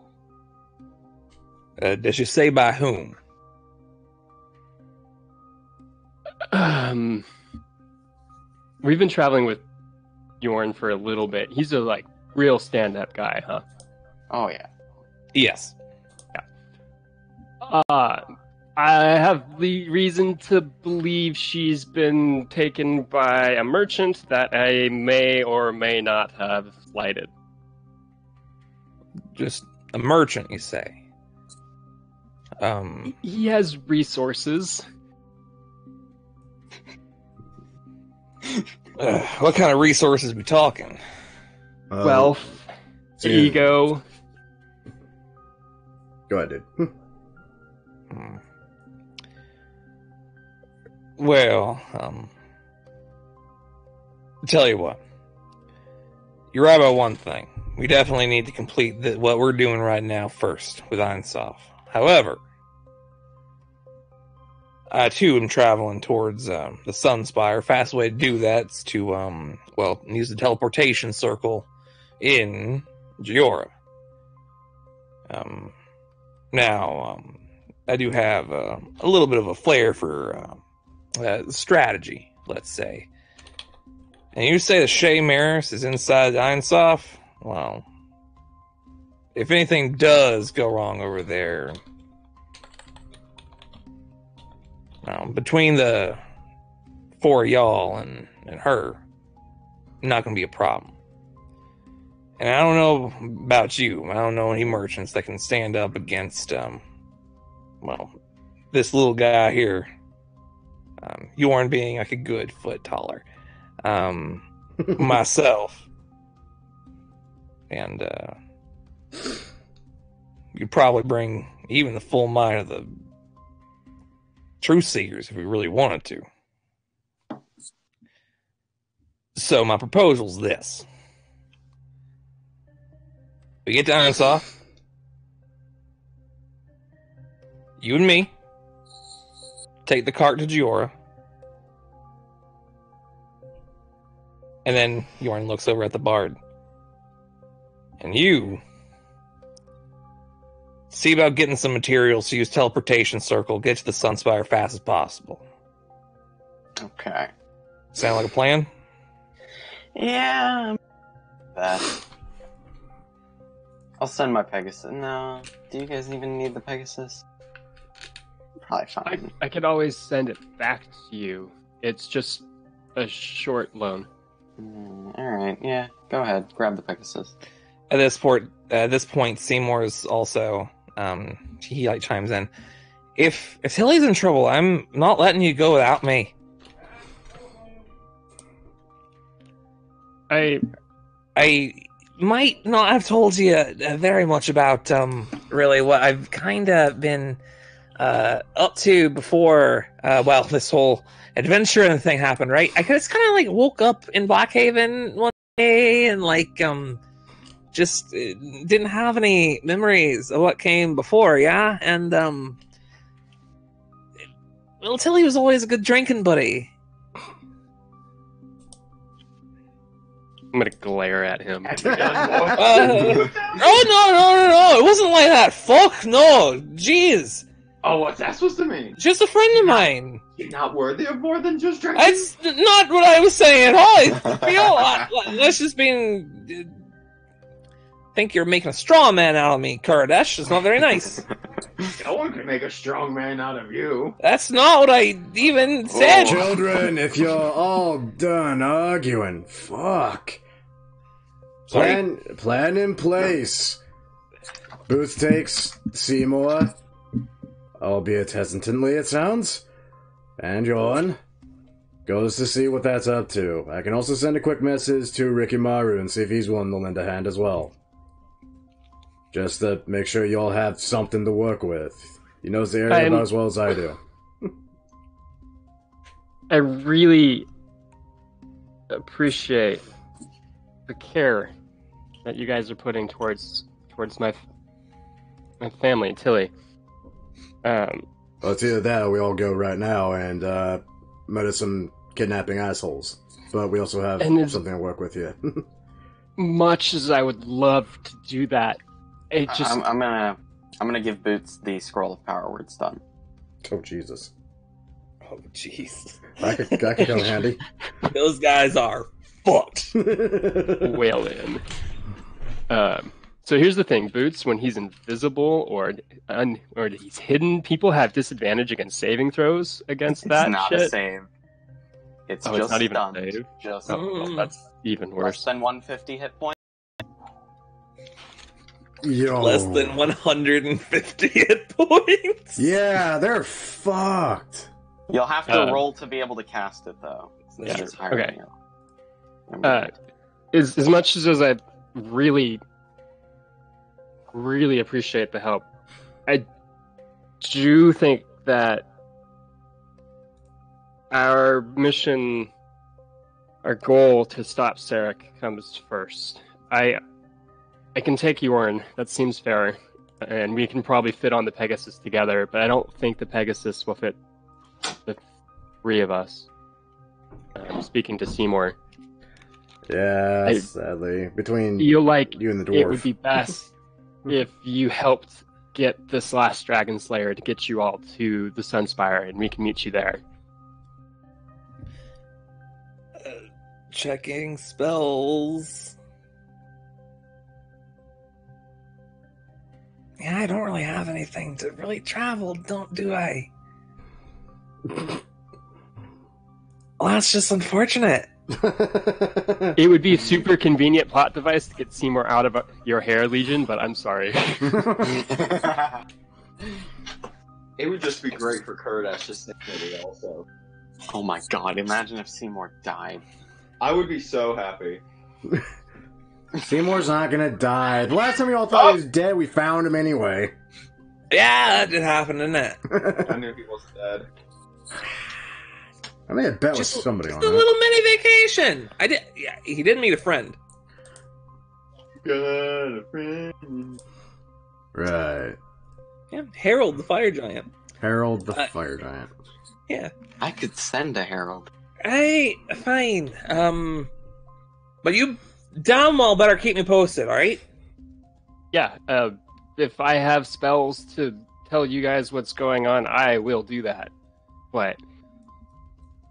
Did she say by whom? We've been traveling with Yorn for a little bit. He's a real stand-up guy, huh? Oh, yeah. Yes. I have the reason to believe she's been taken by a merchant that I may or may not have slighted. Just a merchant, you say? He has resources. What kind of resources we talking? Wealth, ego. Go ahead, dude. Well, tell you what. You're right about one thing. We definitely need to complete what we're doing right now first with Einsof. However, I too am traveling towards the Sunspire. Fast way to do that's to use the teleportation circle in Giora. Now, I do have a little bit of a flair for strategy, let's say. And you say the Shea Maris is inside Einsoff? Well, if anything does go wrong over there, between the four of y'all and her, not going to be a problem. And I don't know about you. I don't know any merchants that can stand up against, this little guy here. Yorn being like a good foot taller. Myself. And, you'd probably bring even the full might of the Truth Seekers if we really wanted to. So my proposal's this. We get to Ironsoft. You and me take the cart to Giora. And then Yorn looks over at the bard. And you see about getting some materials to use teleportation circle, get to the Sunspire fast as possible. Okay. Sound like a plan? Yeah. That. I'll send my Pegasus. No. Do you guys even need the Pegasus? Probably fine. I could always send it back to you. It's just a short loan. Alright, yeah. Go ahead. Grab the Pegasus. At this point, Seymour's also, he chimes in. If Tilly's in trouble, I'm not letting you go without me. I might not have told you very much about, really what I've kind of been, up to before, this whole adventure and thing happened, right? I just kind of, woke up in Blackhaven one day and, just didn't have any memories of what came before, yeah? And, Tilly was always a good drinking buddy. I'm gonna glare at him. No! It wasn't like that. Fuck no! Jeez! Oh, what's that supposed to mean? Just a friend of mine. You're not worthy of more than just drinking? That's not what I was saying at all. I feel that's just being... think you're making a straw man out of me, Kurdish. It's not very nice. No one can make a strong man out of you. That's not what I even said. Children, if you're all done arguing, fuck. Sorry? Plan in place. Booth takes Seymour, albeit hesitantly it sounds, and Yorn goes to see what that's up to. I can also send a quick message to Ricky Maru and see if he's willing to lend a hand as well. Just to make sure you all have something to work with. He knows the area about as well as I do. I really appreciate the care that you guys are putting towards my family, Tilly. Well, it's either that or we all go right now and murder some kidnapping assholes. But we also have something to work with here. Much as I would love to do that, it just... I'm gonna give Boots the scroll of power where it's done. Oh, Jesus. Oh, jeez. That could come handy. Those guys are fucked. Well in. So here's the thing, Boots, when he's invisible or he's hidden, people have disadvantage against saving throws against that not shit. A save. It's just not even stunned. a save? Just Well, that's even less worse. than 150 hit points. Yo. Less than 150 hit points. Yeah, they're fucked. You'll have to roll to be able to cast it, though. Yeah, It's higher okay. than you. As much as I really appreciate the help, I do think that our mission, our goal to stop Sarek comes first. I can take Yorn, that seems fair, and we can probably fit on the Pegasus together, but I don't think the Pegasus will fit the three of us. I'm speaking to Seymour. Yeah, sadly. Between you and the dwarf. It would be best if you helped get this last Dragon Slayer to get you all to the Sunspire, and we can meet you there. Checking spells. Yeah, I don't really have anything to really travel, do I? Well, that's just unfortunate. It would be a super convenient plot device to get Seymour out of your hair, Legion, but I'm sorry. It would just be great for Kurtash's sanity also. Oh my god, imagine if Seymour died. I would be so happy. Seymour's not gonna die. The last time we all thought he was dead, we found him anyway. Yeah, that did happen, didn't it? I knew he wasn't dead. I made a bet with somebody on Just a that. little mini vacation. I did. Yeah, he did meet a friend. Got a friend. Right. Yeah, Harold the fire giant. Harold the Fire Giant. Yeah. I could send a herald. Hey, fine. But you damn well better keep me posted, all right? Yeah, if I have spells to tell you guys what's going on, I will do that. But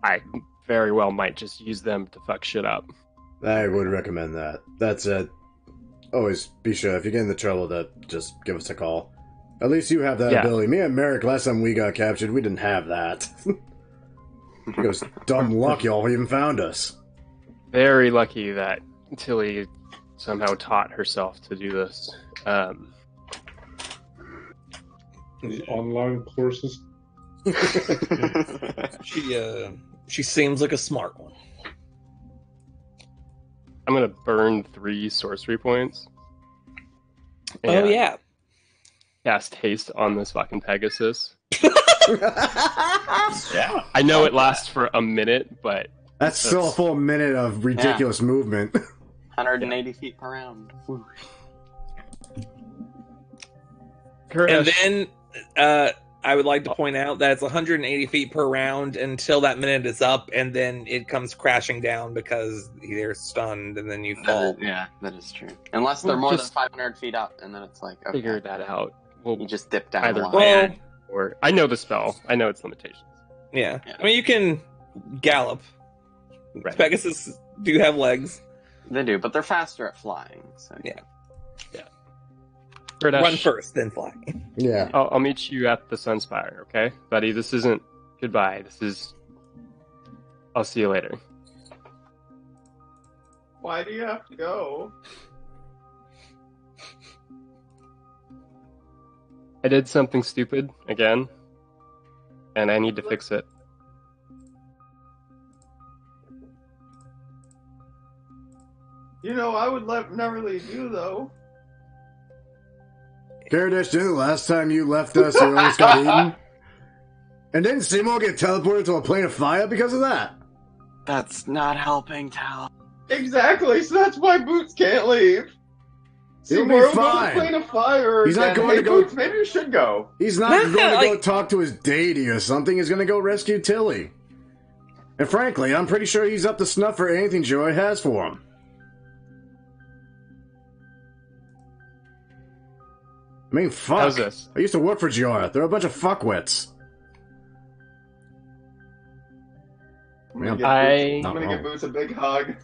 I very well might just use them to fuck shit up. I would recommend that. That's it. Always be sure, if you get into trouble, to just give us a call. At least you have that ability. Me and Merrick, last time we got captured, we didn't have that. It was dumb luck y'all even found us. Very lucky that Tilly somehow taught herself to do this. These online courses. She seems like a smart one. I'm gonna burn 3 sorcery points. Oh and yeah. Cast haste on this fucking Pegasus. Yeah. I know it lasts for a minute, but That's still a full minute of ridiculous movement. 180 feet per round. Whew. And then I would like to point out that it's 180 feet per round until that minute is up, and then it comes crashing down because they're stunned, and then you fall. Yeah, that is true. Unless they're We'll more than just 500 feet up, and then it's like, okay, figure that out. We'll you just dip down either a lot. Well- land or I know the spell. I know its limitations. Yeah. Yeah. I mean, you can gallop. Right. Pegasus do have legs. They do, but they're faster at flying. So Yeah. Kurdash, Run first, then fly. Yeah. I'll meet you at the Sunspire, okay? Buddy, this isn't goodbye. This is... I'll see you later. Why do you have to go? I did something stupid, again, and I need to fix it. You know, I would never leave you, though. Karadash, didn't the last time you left us, you almost got eaten? And didn't Seymour get teleported to a plane of fire because of that? that's not helping, Tal. Exactly, so that's why Boots can't leave. He'll Seymour be will go to fine. plane of fire. He's not again. going Hey, to go- Boots, maybe you should go. He's not No, going to go like- talk to his deity or something. He's going to go rescue Tilly. And frankly, I'm pretty sure he's up to snuff for anything Joy has for him. I mean, fuck. How's this? I used to work for Giora. They're a bunch of fuckwits. I'm gonna, I- I'm gonna give Boots a big hug.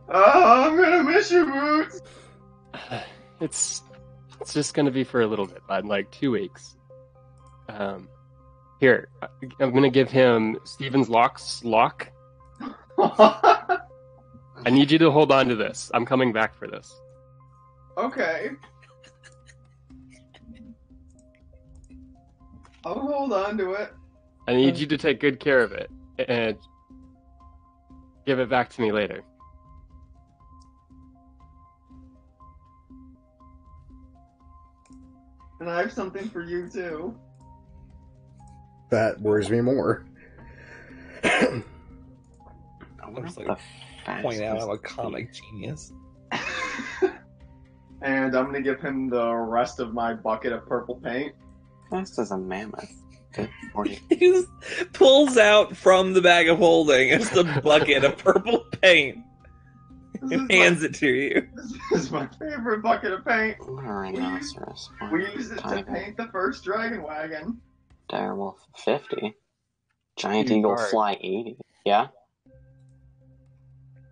Oh, I'm gonna miss you, Boots. It's just gonna be for a little bit, bud, like 2 weeks. Here, I'm gonna give him Steven's lock. I need you to hold on to this. I'm coming back for this. Okay. I'll hold on to it. I need you to take good care of it and give it back to me later. And I have something for you, too. That worries me more. I I'm wonder just what like, the point out I'm a fastest comic genius. And I'm gonna give him the rest of my bucket of purple paint. Fast as a mammoth. Good 40. He just pulls out from the bag of holding just a bucket of purple paint and hands it to you. This is my favorite bucket of paint. I'm a rhinoceros. We used it to Tiger, paint the first dragon wagon. direwolf 50. Giant Huge eagle bird. fly 80. Yeah?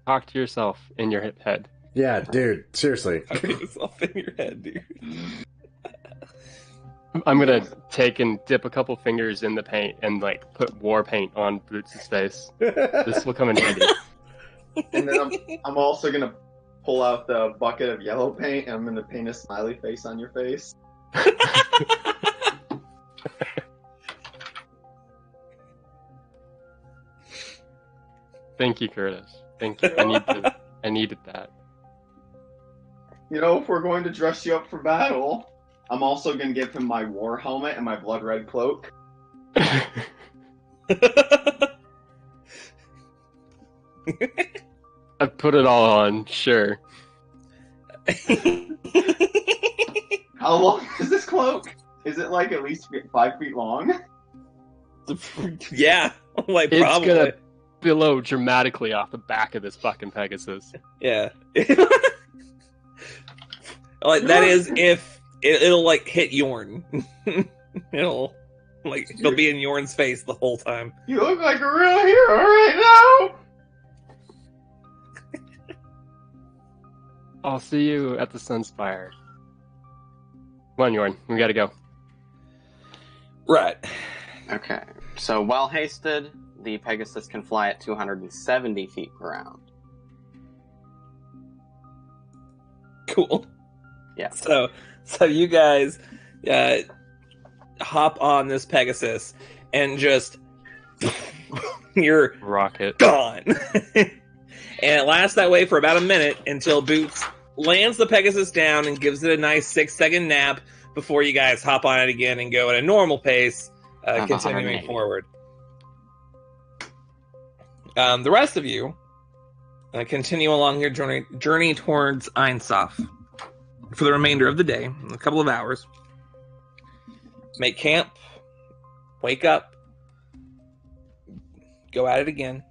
Talk to yourself in your head. Yeah, dude, seriously. Talk to yourself in your head, dude. I'm gonna take and dip a couple fingers in the paint and like put war paint on Boots' face. This will come in handy. And then I'm also gonna pull out the bucket of yellow paint and I'm gonna paint a smiley face on your face. Thank you, Curtis. Thank you. I needed that. You know, if we're going to dress you up for battle, I'm also gonna give him my war helmet and my blood red cloak. I put it all on, sure. How long is this cloak? Is it like at least 5 feet long? Yeah, like It's probably. gonna billow dramatically off the back of this fucking Pegasus. Yeah. Like that is if it'll like hit Yorn. It'll be in Yorn's face the whole time. You look like a real hero right now! I'll see you at the Sunspire. Come on, Yorn. We gotta go. Right. Okay, so while hasted, the Pegasus can fly at 270 feet per round. Cool. Yeah. So you guys hop on this Pegasus and just you're Rocket. gone. And it lasts that way for about a minute until Boots lands the Pegasus down and gives it a nice 6-second nap before you guys hop on it again and go at a normal pace, Of continuing 180. forward. The rest of you continue along your journey towards Einsof for the remainder of the day, a couple of hours. Make camp, wake up, go at it again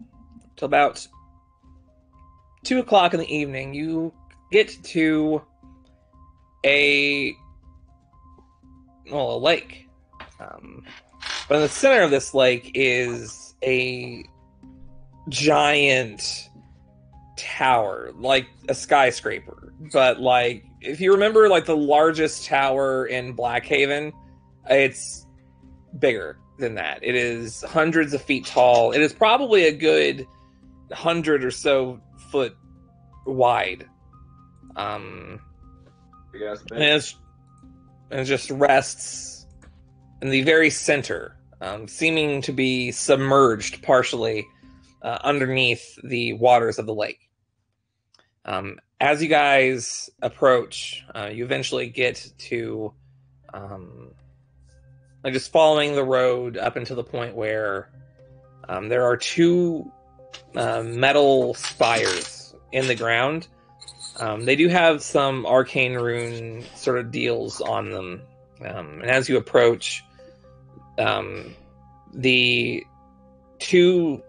till about 2 o'clock in the evening. You get to a lake. But in the center of this lake is a giant tower, like a skyscraper. But like, if you remember, like the largest tower in Blackhaven, it's bigger than that. It is hundreds of feet tall. It is probably a good 100 or so foot wide. Big ass And bitch. it just rests in the very center, seeming to be submerged partially underneath the waters of the lake. As you guys approach, you eventually get to just following the road up until the point where there are two metal spires in the ground. They do have some arcane rune sort of deals on them. And as you approach, the two,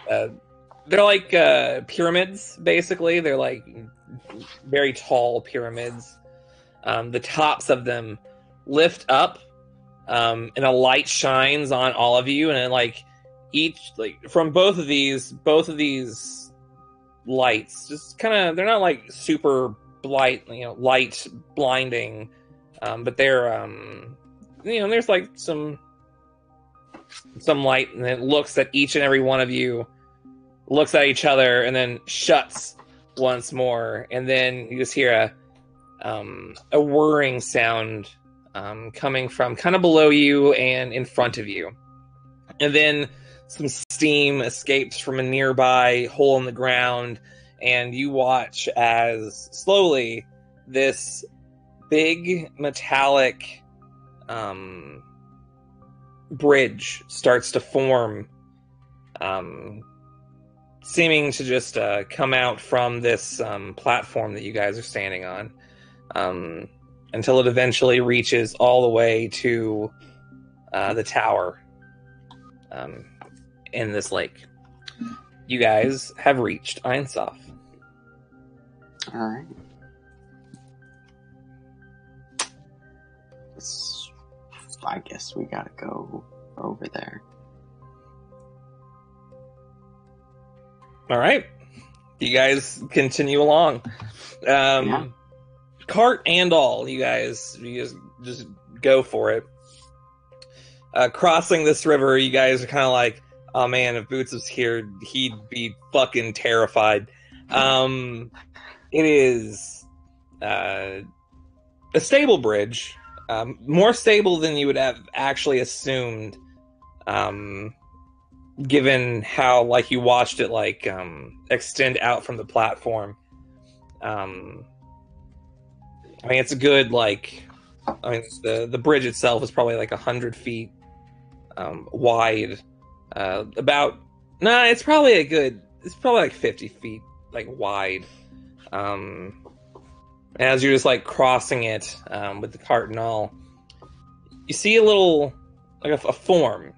they're like pyramids, basically. They're like very tall pyramids. The tops of them lift up, and a light shines on all of you, and it, like each, like from both of these lights, just kind of, they're not like super light blinding, but they're there's like some light, and it looks at each and every one of you, looks at each other, and then shuts once more, and then you just hear a whirring sound coming from kind of below you and in front of you, and then some steam escapes from a nearby hole in the ground, and you watch as slowly this big metallic bridge starts to form, seeming to just come out from this platform that you guys are standing on, until it eventually reaches all the way to the tower in this lake. You guys have reached Einsof. Alright. I guess we gotta go over there. All right. You guys continue along. Cart and all, you guys just go for it. Crossing this river, you guys are kind of like, oh man, if Boots was here, he'd be fucking terrified. It is a stable bridge, more stable than you would have actually assumed, given how like you watched it like extend out from the platform. I mean, it's a good like. I mean, the bridge itself is probably like 100 feet wide. It's probably like 50 feet like wide. And as you're just like crossing it with the cart and all, you see a little like a form,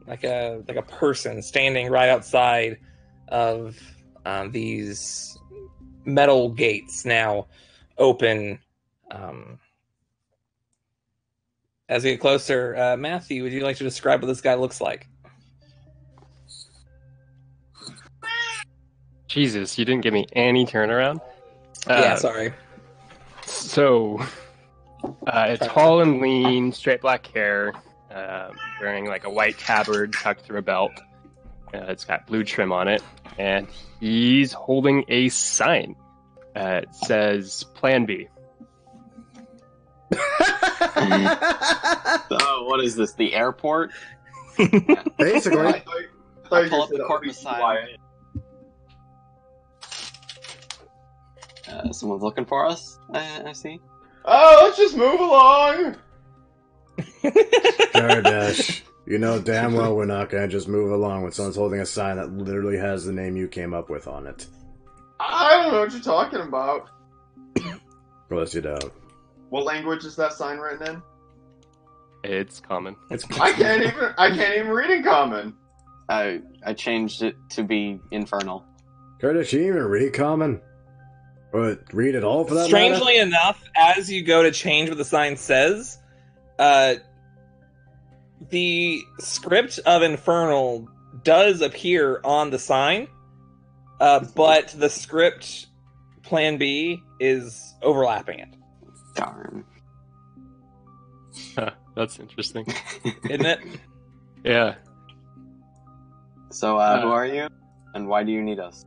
like a person standing right outside of these metal gates now open. As we get closer, Matthew, would you like to describe what this guy looks like? Jesus, you didn't give me any turnaround. Yeah, sorry. So, tall and lean, straight black hair, wearing like a white tabard tucked through a belt. It's got blue trim on it, and he's holding a sign. It says Plan B. Oh, what is this? The airport? Basically. I thought you Pull up said the court beside. Someone's looking for us. I see. Oh, let's just move along. Gardash, you know damn well we're not gonna just move along when someone's holding a sign that literally has the name you came up with on it. I don't know what you're talking about. Of course you don't. What language is that sign written in? It's common. I can't even read in common. I changed it to be infernal. Gardash, you even read common? Or read it all for that Strangely matter? enough, as you go to change what the sign says, the script of Infernal does appear on the sign, but the script Plan B is overlapping it. Darn. That's interesting. Isn't it? Yeah. So, who are you? And why do you need us?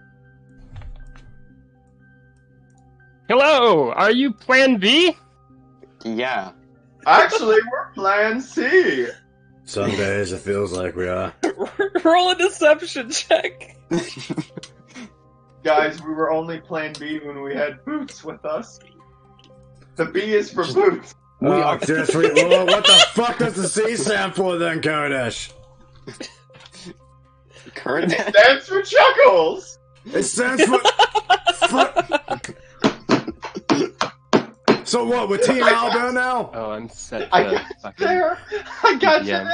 Hello, are you Plan B? Yeah. Actually, we're Plan C. Some days it feels like we are. Roll a deception check. Guys, we were only Plan B when we had Boots with us. The B is for Boots. Oh, dear sweet Lord, what the fuck does the C stand for then, Gardash? Current. It stands for Chuckles. It stands for... Fuck. So what, we're Team Alba now? Oh, I'm set I to got you fucking... there. I got Yeah. you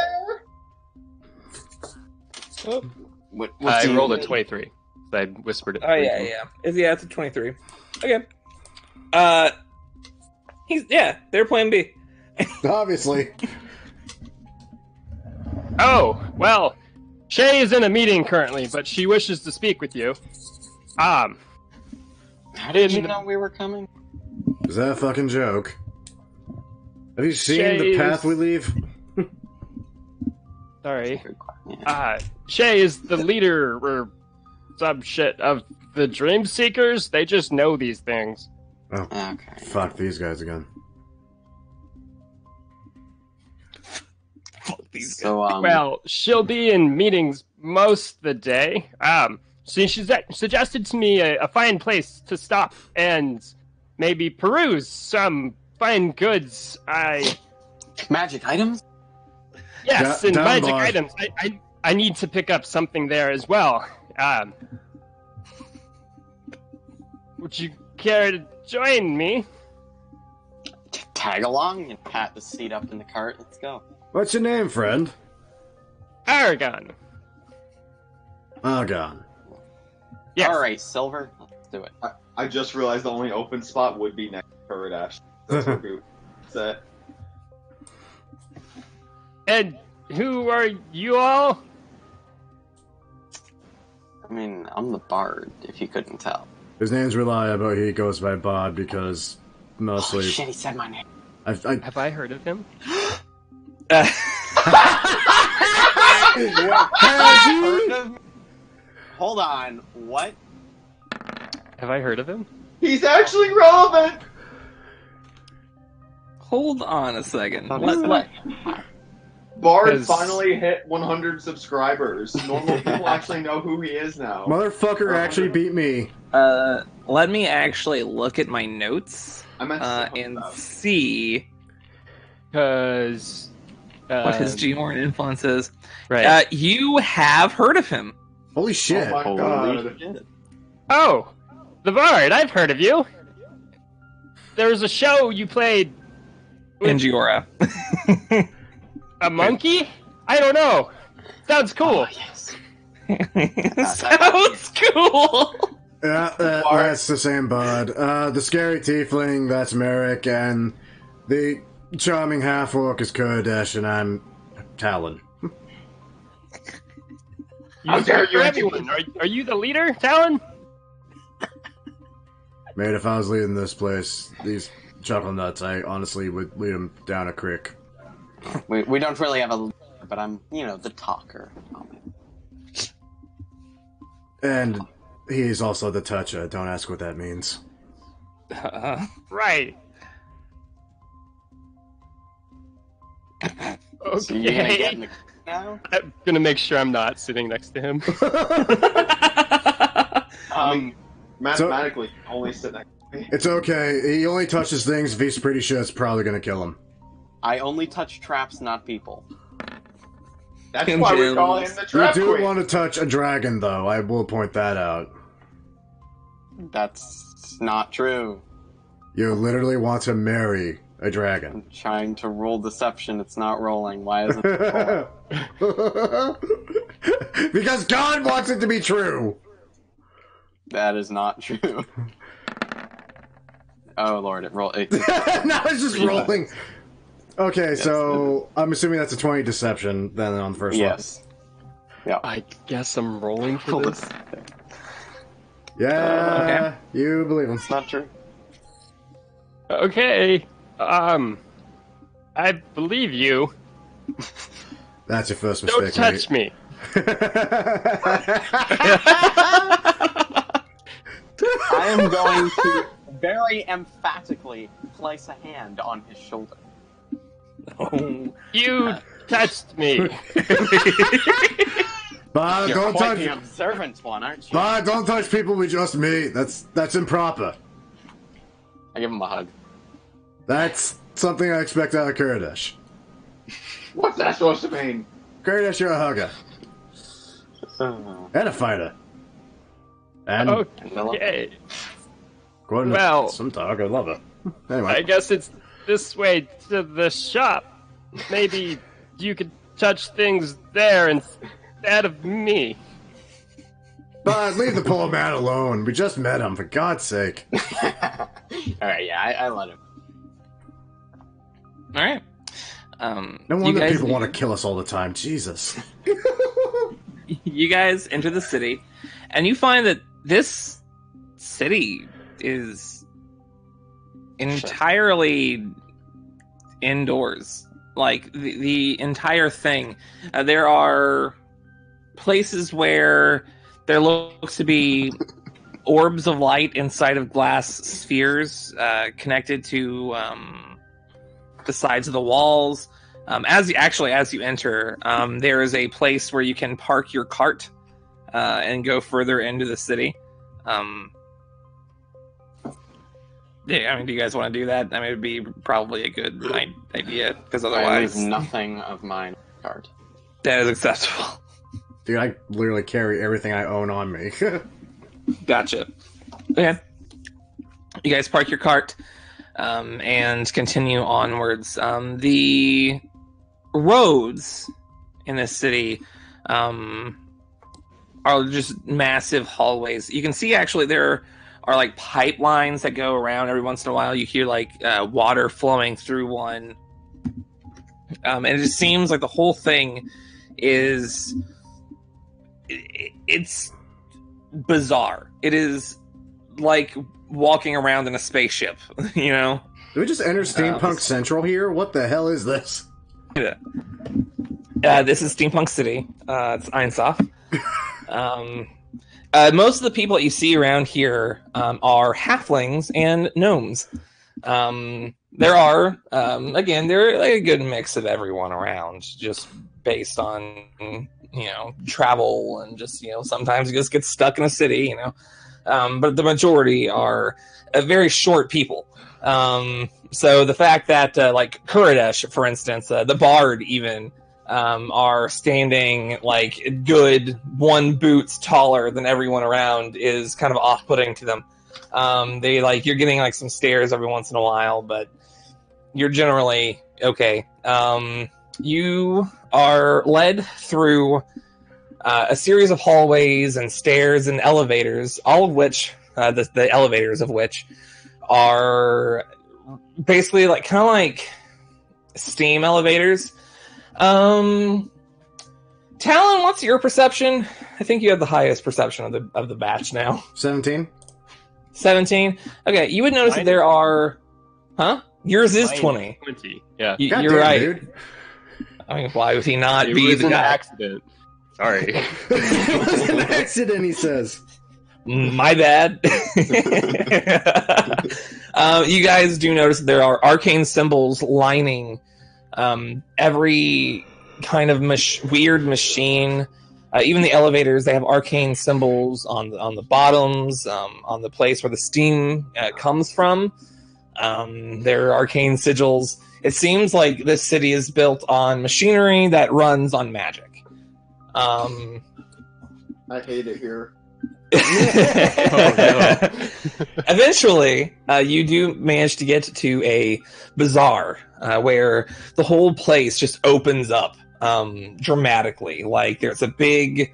there. Oh, What I do you rolled a need? 23. So I whispered it. oh yeah. It's a 23. Okay. They're Plan B. Obviously. Oh, well, Shay is in a meeting currently, but she wishes to speak with you. How did you know we were coming? Is that a fucking joke? Have you seen Shay the path is- we leave? Sorry. Yeah. Shay is the leader, or some shit, of the Dream Seekers. They just know these things. Oh, Okay. fuck these guys again. So, Well, she'll be in meetings most of the day. She suggested to me a fine place to stop and maybe peruse some fine goods. magic items? Yes, Da- and down magic bar. items. I need to pick up something there as well. Would you care to join me? Tag along and pat the seat up in the cart. Let's go. What's your name, friend? Aragon. Argon. Yes. All right, Silver. Let's do it. I just realized the only open spot would be next to Kurdash. That's where Boots set. And who are you all? I mean, I'm the bard, if you couldn't tell. His name's reliable. He goes by Bod because mostly. Holy shit, he said my name. Have I heard of him? Heard of me? Hold on, what? Have I heard of him? He's actually relevant! Hold on a second. What? Bard 'Cause- finally hit 100 subscribers. Normal people actually know who he is now. Motherfucker actually beat me. Let me actually look at my notes I meant and see Because what his Georn influence is. right. You have heard of him. Holy shit. Oh my Holy god. shit. Oh, the Bard. I've heard of you. There was a show you played. In Giora. A monkey? I don't know. Sounds cool. Oh, yes. Sounds cool. Yeah, that's the same Bud. The scary tiefling, that's Merrick, and the charming half-orc is Kurdish, and I'm Talon. How dare you? For everyone. Are you the leader, Talon? Mate, if I was leading this place, these chuckle nuts, I honestly would lead them down a creek. We don't really have a leader, but I'm, the talker. And he's also the toucher. Don't ask what that means. Right. So you're gonna get in Okay. the now? I'm gonna make sure I'm not sitting next to him. Mathematically, only sit next to me. It's okay. He only touches things if he's pretty sure it's probably gonna kill him. I only touch traps, not people. That's why we call him the You trap do queen. want to touch a dragon, though. I will point that out. That's not true. You literally want to marry a dragon. I'm trying to roll deception. It's not rolling. Why isn't it rolling? Because God wants it to be true. That is not true. Oh lord, it rolled. Now it's just rolling. Okay, so I'm assuming that's a 20 deception then on the first Yes. Yeah. I guess I'm rolling for Roll this. this. one. Yeah, you believe him. It's not true. Okay. I believe you. That's your first Don't mistake, touch me. I am going to very emphatically place a hand on his shoulder. Oh. You touched me. But You're don't quite touch. the observant one, aren't you? But don't touch people we just meet. That's improper. I give him a hug. That's something I expect out of Kurdish. What's that supposed to mean? Kurdish, you're a hugger and a fighter. And Okay. according to Well- some talk, I love it. Anyway, I guess it's this way to the shop. Maybe you could touch things there instead of me. but leave the poor man alone. We just met him, for God's sake. Alright, yeah, I let him. All right. No you wonder guys, people want to kill us all the time. Jesus. You guys enter the city, and you find that this city is entirely indoors. Like the entire thing. There are places where there looks to be orbs of light inside of glass spheres connected to the sides of the walls. As you enter, there is a place where you can park your cart and go further into the city. Yeah, I mean, do you guys want to do that? I mean, it'd be probably a good idea because I otherwise, lose nothing of mine card. that is acceptable. Dude, I literally carry everything I own on me. Gotcha. Okay. You guys park your cart and continue onwards. The roads in this city are just massive hallways. You can see actually there are like pipelines that go around every once in a while. You hear like water flowing through one. And it just seems like the whole thing is... It's bizarre. It is like walking around in a spaceship, you know? Did we just enter Steampunk Central here? What the hell is this? Yeah. This is Steampunk City. It's Einsaf. Most of the people that you see around here are halflings and gnomes. There are, again, they're like a good mix of everyone around, just based on, you know, travel and just, you know, sometimes you just get stuck in a city, you know. But the majority are very short people. So the fact that, like, Kuridesh, for instance, the bard even, are standing, like, good 1 boots taller than everyone around is kind of off-putting to them. They, like, you're getting, like, some stares every once in a while, but you're generally okay. You are led through a series of hallways and stairs and elevators, all of which, the elevators of which are basically like kind of like steam elevators. Talon, what's your perception? I think you have the highest perception of the batch now. 17. 17. Okay, you would notice that there are, Yours is 20. 20. Yeah. You're right. Dude. I mean, why would he not be the guy? Accident. Sorry. It was an accident, he says. My bad. You guys do notice that there are arcane symbols lining every kind of weird machine. Even the elevators, they have arcane symbols on the bottoms, on the place where the steam comes from. There are arcane sigils. It seems like this city is built on machinery that runs on magic. I hate it here. Eventually, you do manage to get to a bazaar where the whole place just opens up dramatically. Like there's a big,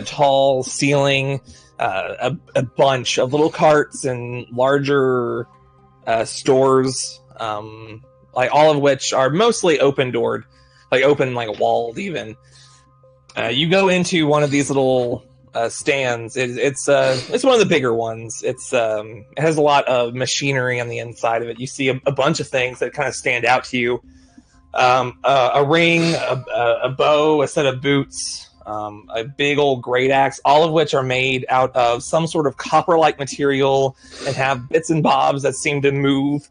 tall ceiling, a bunch of little carts and larger stores, like all of which are mostly open-doored, like open, like walled even. You go into one of these little stands. It's one of the bigger ones. It has a lot of machinery on the inside of it. You see a bunch of things that kind of stand out to you. A ring, a bow, a set of boots, a big old great axe, all of which are made out of some sort of copper-like material and have bits and bobs that seem to move.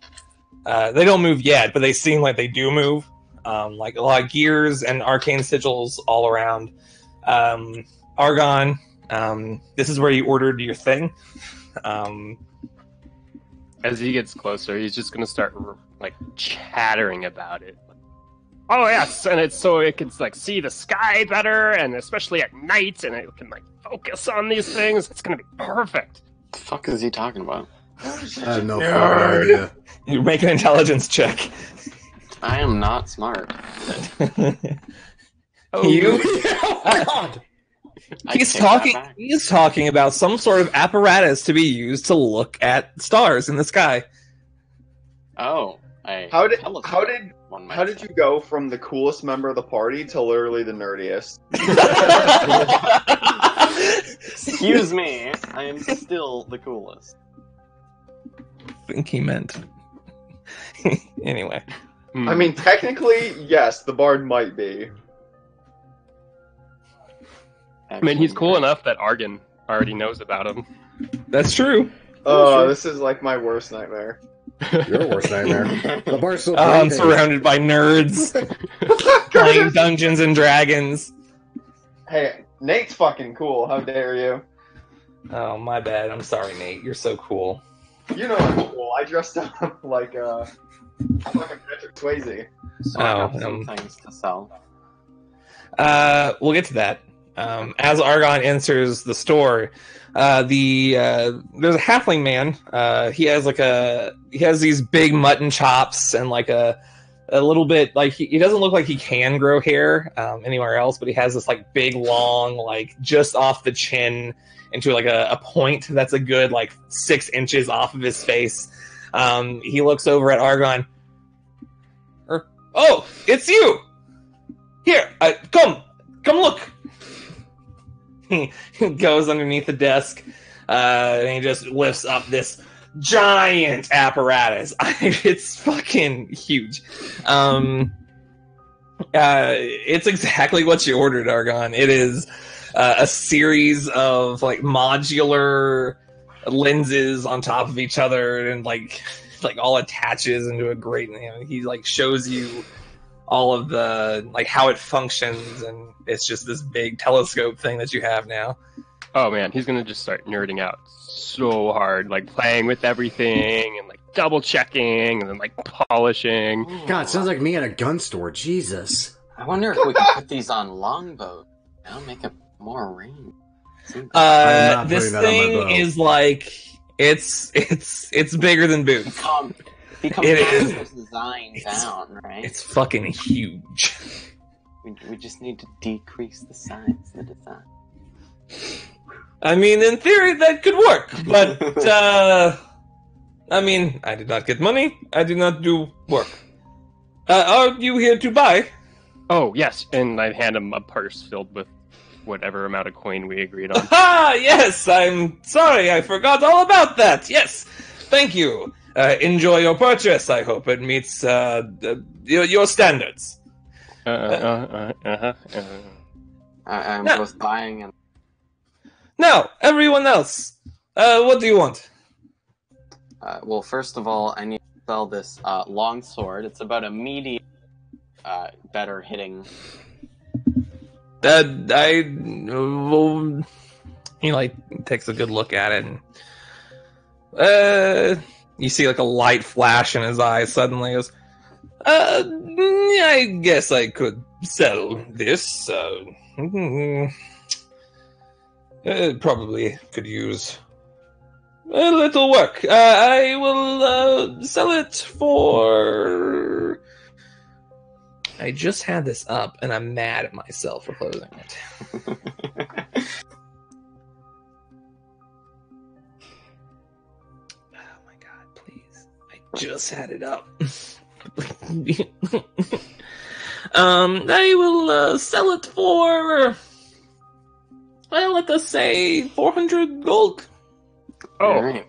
They don't move yet, but they seem like they do move. Like a lot of gears and arcane sigils all around. Argon, this is where you ordered your thing. As he gets closer, he's just going to start like chattering about it. Oh yes, and it's so it can like see the sky better, and especially at night, and it can like focus on these things. It's going to be perfect. The fuck is he talking about? I have no fucking idea. You make an intelligence check. I am not smart. You? Oh God! He's talking about some sort of apparatus to be used to look at stars in the sky. Oh, how did you go from the coolest member of the party to literally the nerdiest? Excuse me, I am still the coolest. I think he meant. Anyway. I mean, technically, yes, the bard might be. I mean, he's cool enough that Argon already knows about him. That's true. Oh, this is like my worst nightmare. Your worst nightmare. The bard's still I'm surrounded by nerds playing Dungeons and Dragons. Hey, Nate's fucking cool. How dare you? Oh, my bad. I'm sorry, Nate. You're so cool. You know I'm cool. I dressed up like fucking Patrick Swayze. So I have some things to sell. We'll get to that. As Argon enters the store, there's a halfling man. He has these big mutton chops and like a little bit like he doesn't look like he can grow hair anywhere else, but he has this like big long like just off the chin into like a point that's a good like 6 inches off of his face. He looks over at Argon. Oh, it's you! Here, come look. he goes underneath the desk, and he just lifts up this giant apparatus. It's fucking huge. It's exactly what you ordered, Argon. It is a series of like modular lenses on top of each other, and like all attaches into a great. He like shows you all of the like how it functions, and it's just this big telescope thing that you have now. Oh man, he's gonna just start nerding out so hard, like playing with everything and like double checking and then like polishing. God, sounds like me at a gun store. Jesus. I wonder if we could put these on longboat. Make it more range. This thing is like it's bigger than boots. Become It is designed down, right? It's fucking huge. We just need to decrease the size of the design. I mean, in theory, that could work, but I mean, I did not get money. I did not do work. Are you here to buy? Oh yes, and I hand him a purse filled with whatever amount of coin we agreed on. Ah, yes. I'm sorry, I forgot all about that. Yes, thank you. Enjoy your purchase. I hope it meets your standards. I'm both buying and. Now, everyone else, what do you want? Well, first of all, I need to sell this long sword. It's about a medium, better hitting. He like takes a good look at it, and you see like a light flash in his eyes. Suddenly, goes, I guess I could sell this. Probably could use a little work. I will sell it for. I just had this up, and I'm mad at myself for closing it. Oh my god, please. I just had it up. I will sell it for. Well, let us say 400 gold. Right.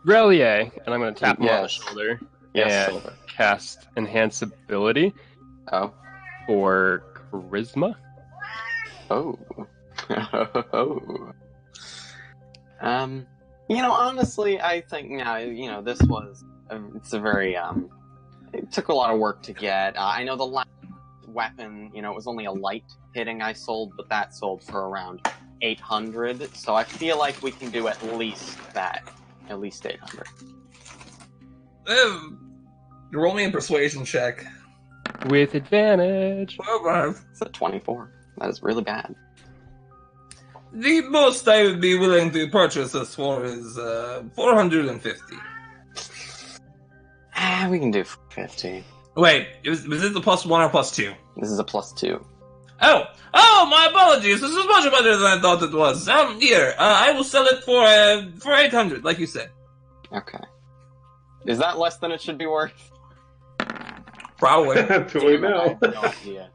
Relier, and I'm going to tap him on the Yes. shoulder Yes, and silver. cast Enhance Ability Oh. for Charisma. Oh. Honestly, I think now, this was, it's a very, it took a lot of work to get. I know the last weapon, it was only a light hitting I sold, but that sold for around 800, so I feel like we can do at least that. At least 800. Roll me a persuasion check. With advantage. It's a 24. That is really bad. The most I would be willing to purchase this for is 450. We can do 50. Wait, was it the +1 or +2? This is a +2. Oh, my apologies. This is much better than I thought it was. Here, I will sell it for 800, like you said. Okay. Is that less than it should be worth? Probably. Do we I know? have no idea.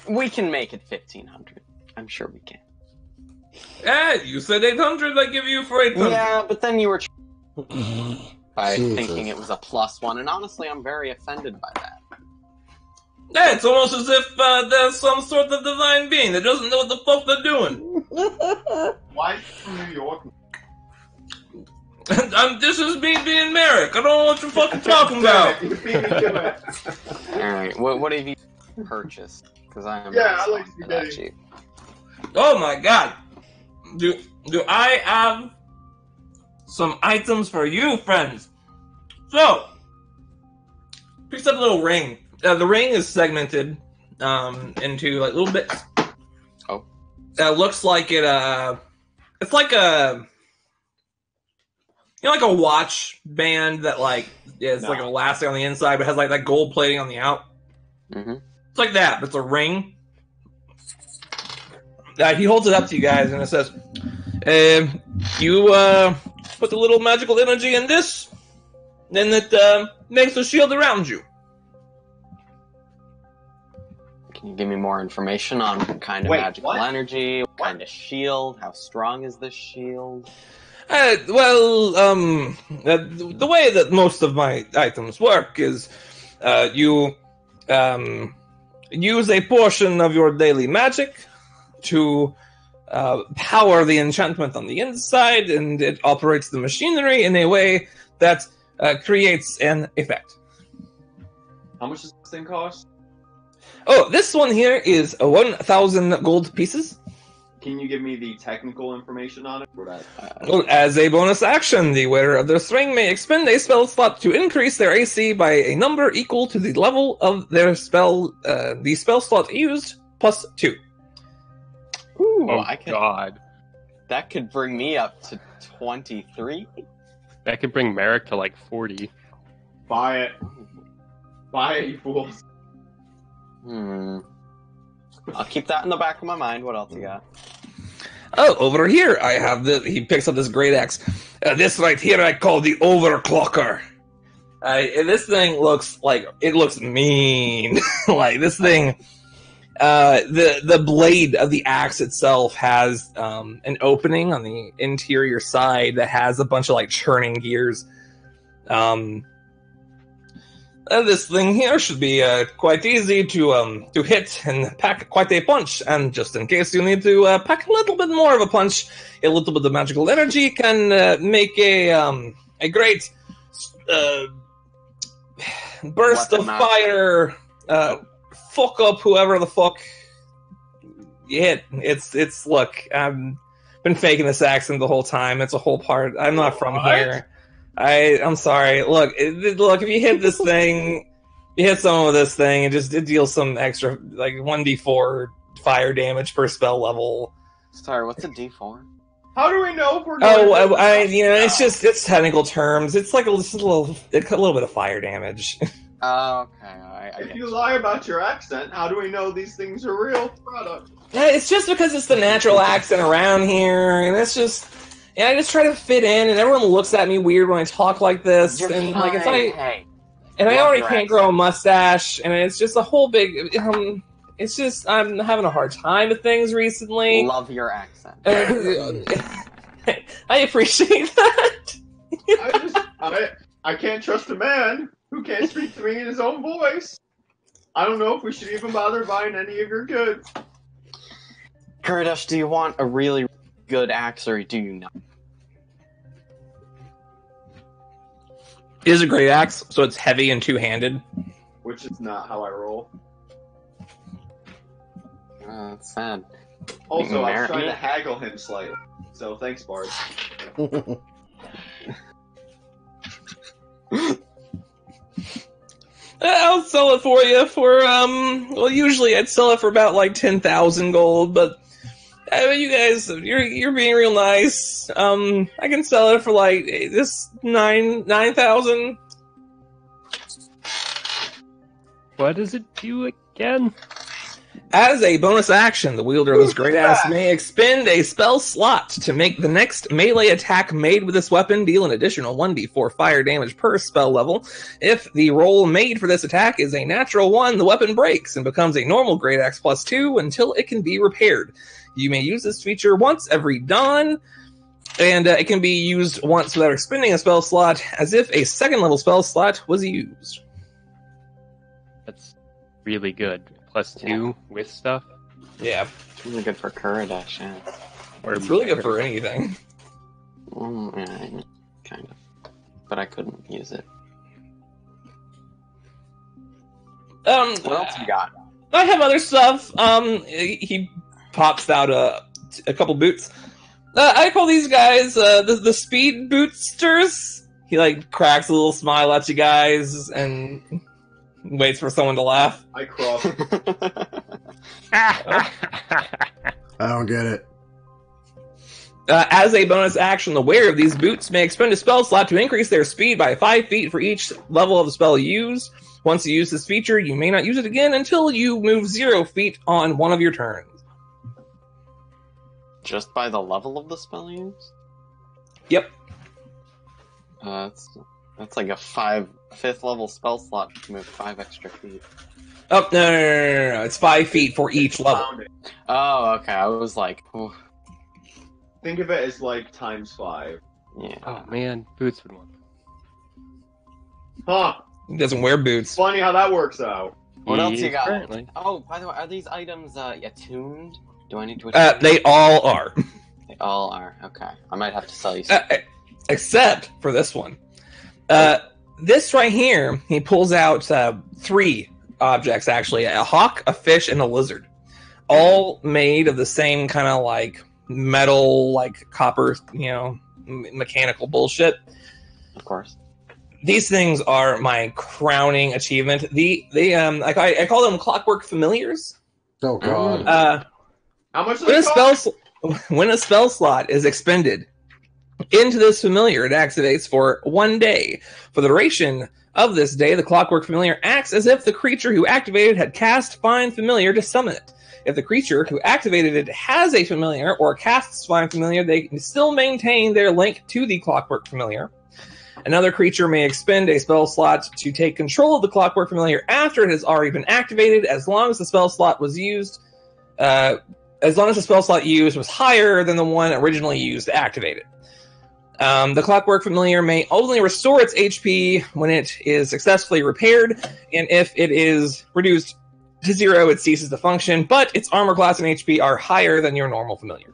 We can make it 1500. I'm sure we can. You said 800. I give you for 800. Yeah, but then you were by Jesus. thinking it was a +1, and honestly, I'm very offended by that. Yeah, it's almost as if there's some sort of divine being that doesn't know what the fuck they're doing. Why from New York? This is me being Merrick. I don't know what you're fucking talking about. You beat me to it. Alright, what have you purchased? Because I am Yeah, not I like selling for that spaghetti. cheap. Oh my god. Do I have some items for you, friends? So, picks up a little ring. The ring is segmented into like little bits. Oh. Looks like it. It's like a. Like a watch band that like is like elastic on the inside, but has like that gold plating on the out. Mm-hmm. It's like that, but it's a ring. He holds it up to you guys, and it says, "You put the little magical energy in this, then it makes a shield around you." Can Can you give me more information on what kind of Wait, magical what? energy, what kind of shield, how strong is this shield? The way that most of my items work is you use a portion of your daily magic to power the enchantment on the inside, and it operates the machinery in a way that creates an effect. How much does this thing cost? Oh, this one here is 1,000 gold pieces. Can you give me the technical information on it? Well, as a bonus action, the wearer of this ring may expend a spell slot to increase their AC by a number equal to the level of their spell, the spell slot used, plus 2. Ooh, Oh, God. That could bring me up to 23. That could bring Merrick to like 40. Buy it. Buy it, you fools. I'll keep that in the back of my mind. What else you got? Oh, over here I have he picks up this great axe. This right here I call the overclocker. And this thing looks mean. Like this thing, the blade of the axe itself has an opening on the interior side that has a bunch of like churning gears. This thing here should be quite easy to hit and pack quite a punch. And just in case you need to pack a little bit more of a punch, a little bit of magical energy can make a great burst of fire. Fuck up whoever the fuck you hit. It's look. I've been faking this accent the whole time. It's a whole part. I'm not from here. I'm sorry. Look, if you hit this thing, you hit someone with this thing, it deals some extra, like 1d4 fire damage per spell level. Sorry, what's a D4? How do we know if we're it's technical terms. It's like a little bit of fire damage. Oh, okay. If you lie about your accent, how do we know these things are real products? It's just because it's the natural accent around here, and it's just... Yeah, I just try to fit in, and everyone looks at me weird when I talk like this. You're and fine. like it's like, Hey, and I love already your can't accent. grow a mustache, and it's just a whole big. It's just I'm having a hard time with things recently. Love your accent. I appreciate that. I can't trust a man who can't speak to me in his own voice. I don't know if we should even bother buying any of your goods. Kurdish, do you want a really good axe, or do you not? It is a great axe, so it's heavy and two-handed. Which is not how I roll. That's sad. Also, I was trying to haggle him slightly. So thanks, Bard. I'll sell it for you for well, usually I'd sell it for about like 10,000 gold, but you guys, you're being real nice. I can sell it for like this 9,000. What does it do again? As a bonus action, the wielder of this great axe may expend a spell slot to make the next melee attack made with this weapon deal an additional 1d4 fire damage per spell level. If the roll made for this attack is a natural 1, the weapon breaks and becomes a normal great axe plus 2 until it can be repaired. You may use this feature once every dawn, and it can be used once without expending a spell slot, as if a second level spell slot was used. That's really good. Plus 2 with stuff. Yeah. It's really good for Kurdish, yeah. Or It's really good for anything. Yeah, kind of. But I couldn't use it. What else you got? I have other stuff. He pops out a couple boots. I call these guys the speed bootsters. He like cracks a little smile at you guys and waits for someone to laugh. I cross. I don't get it. As a bonus action, the wearer of these boots may expend a spell slot to increase their speed by 5 feet for each level of the spell used. Once you use this feature, you may not use it again until you move 0 feet on one of your turns. Just by the level of the spell used? Yep. That's That's like a fifth level spell slot to move 5 extra feet. Oh, no. It's 5 feet for each level. Oh, okay. I was like, oh, Think of it as like times 5. yeah. Oh man, Boots would want. Huh. He doesn't wear boots. Funny how that works out. What else you got? Currently. Oh, by the way, are these items attuned? Do I need to attune? They all are. They all are. Okay. I might have to sell you some. Except for this one. This right here, he pulls out 3 objects, actually. A hawk, a fish, and a lizard. All made of the same kind of like metal, like copper, mechanical bullshit. Of course. These things are my crowning achievement. I call them clockwork familiars. Oh god. How much does it cost? When a spell slot is expended into this familiar, it activates for 1 day. For the duration of this day, the clockwork familiar acts as if the creature who activated had cast Find Familiar to summon it. If the creature who activated it has a familiar or casts Find Familiar, they can still maintain their link to the clockwork familiar. Another creature may expend a spell slot to take control of the clockwork familiar after it has already been activated, as long as the spell slot was used. As long as the spell slot used was higher than the one originally used to activate it. The clockwork familiar may only restore its HP when it is successfully repaired, and if it is reduced to 0, it ceases to function, but its armor class and HP are higher than your normal familiar.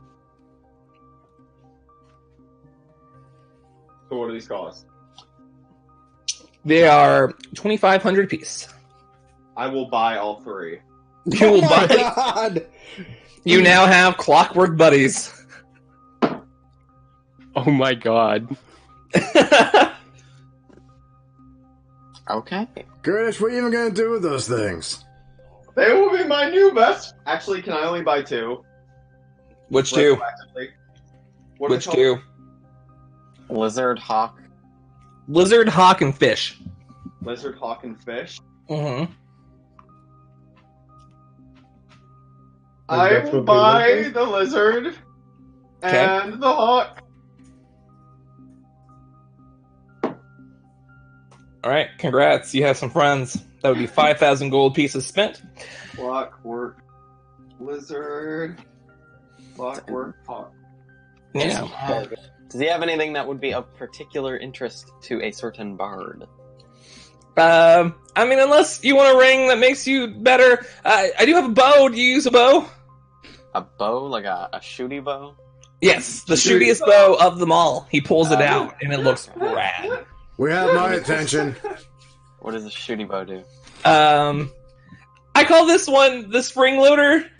So what do these cost? They are 2,500 apiece. I will buy all 3. You will buy. God. You now have clockwork buddies. Oh my god. Okay. Goodness, what are you even gonna do with those things? They will be my new best. Actually, can I only buy 2? Which 2? Retroactively. What are Which they 2? Lizard, hawk. Lizard, hawk, and fish. called? Lizard, hawk, and fish. Mm-hmm. I that's will what they buy look like? the lizard Okay. and the hawk. All right, congrats. You have some friends. That would be 5,000 gold pieces spent. Clockwork lizard. Clockwork hawk. Yeah. Does he have anything that would be of particular interest to a certain bard? I mean, unless you want a ring that makes you better. I do have a bow. Do you use a bow? A bow? Like a shooty bow? Yes, the shootiest bow of them all. He pulls it out, and it looks rad. We have my attention. What does a shooty bow do? I call this one the spring loader.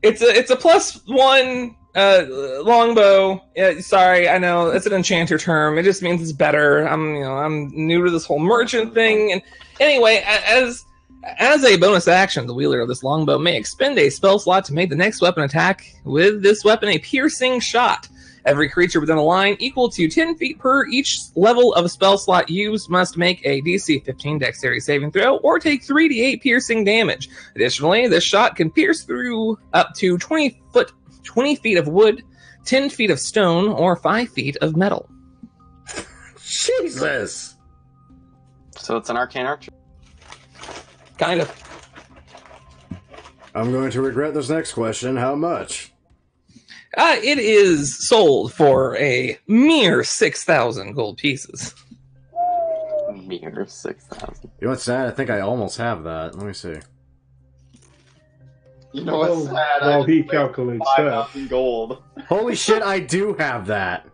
It's a +1 longbow. Sorry, I know it's an enchanter term. It just means it's better. I'm new to this whole merchant thing, and anyway, as a bonus action, the wielder of this longbow may expend a spell slot to make the next weapon attack with this weapon a piercing shot. Every creature within a line equal to 10 feet per each level of a spell slot used must make a DC 15 dexterity saving throw or take 3d8 piercing damage. Additionally, this shot can pierce through up to 20 feet of wood, 10 feet of stone, or 5 feet of metal. Jesus. So it's an arcane archer. Kind of. I'm going to regret this next question. How much? It is sold for a mere 6,000 gold pieces. Mere 6,000. You know what's sad? I think I almost have that. Let me see. You know what's sad? Well, I he just calculates wasted that. 5,000 gold. Holy shit, I do have that.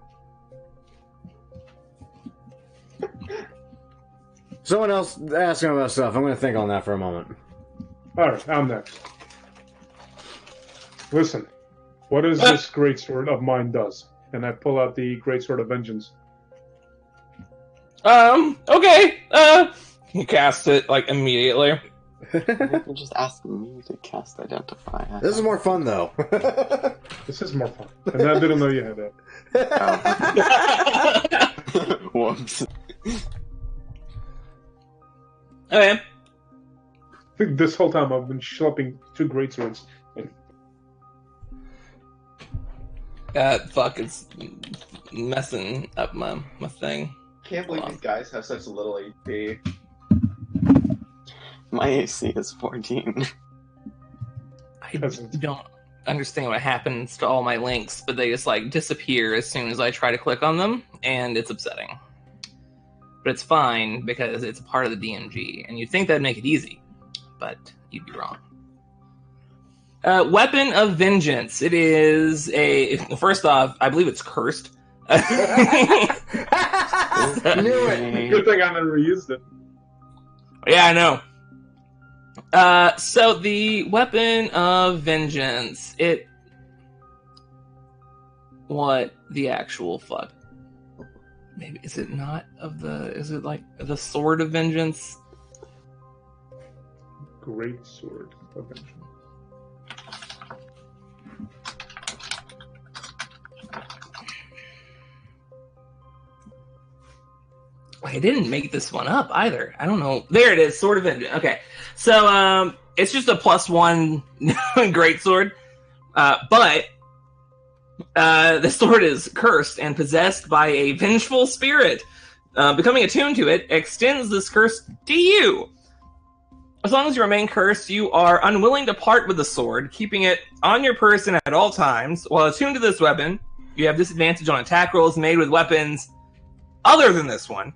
Someone else asking about stuff. I'm going to think on that for a moment. Alright, I'm next. Listen, what is this greatsword of mine does? And I pull out the greatsword of vengeance. Okay. He casts it, like, immediately. You can just ask me to cast Identify. This is more fun, though. This is more fun. And I didn't know you had that. Whoops. Okay. I think this whole time I've been schlepping 2 greatswords. Fuck, it's messing up my thing. can't believe these guys have such little HP. My AC is 14. I don't understand what happens to all my links, but they just like disappear as soon as I try to click on them, and it's upsetting. But it's fine because it's a part of the DMG, and you'd think that'd make it easy, but you'd be wrong. Weapon of Vengeance. It is a... First off, I believe it's cursed. Knew it. Good thing I never used it. Yeah, I know. So the Weapon of Vengeance, what the actual fuck? Maybe, is it like the Sword of Vengeance? Great sword of vengeance. I didn't make this one up either. I don't know. There it is, Sword of Vengeance. Okay. So, it's just a +1 greatsword. But the sword is cursed and possessed by a vengeful spirit. Becoming attuned to it extends this curse to you. As long as you remain cursed, you are unwilling to part with the sword, keeping it on your person at all times. While attuned to this weapon, you have disadvantage on attack rolls made with weapons other than this one.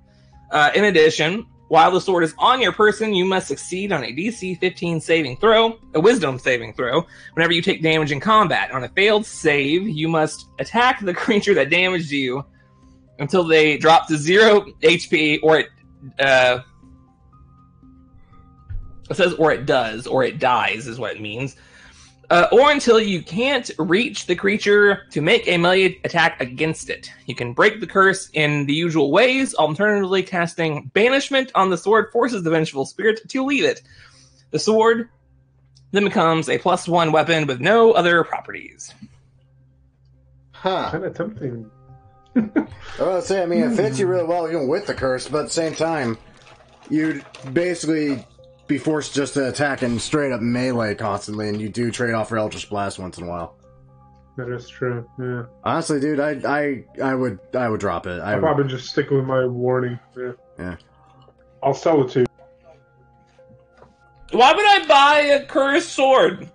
In addition, while the sword is on your person, you must succeed on a DC 15 saving throw, a wisdom saving throw, whenever you take damage in combat. On a failed save, you must attack the creature that damaged you until they drop to 0 HP, or it says or it does, or it dies is what it means. Or until you can't reach the creature to make a melee attack against it. You can break the curse in the usual ways. Alternatively, casting Banishment on the sword forces the vengeful spirit to leave it. The sword then becomes a +1 weapon with no other properties. Huh. Kind of tempting. I was about to say, I mean, it fits you really well even with the curse, but at the same time, you'd basically be forced just to attack in straight up melee constantly, and you do trade off for Eldritch Blast once in a while. That is true. Yeah. Honestly, dude, I would drop it. I'll probably just stick with my warning. Yeah. I'll sell it to you. Why would I buy a cursed sword?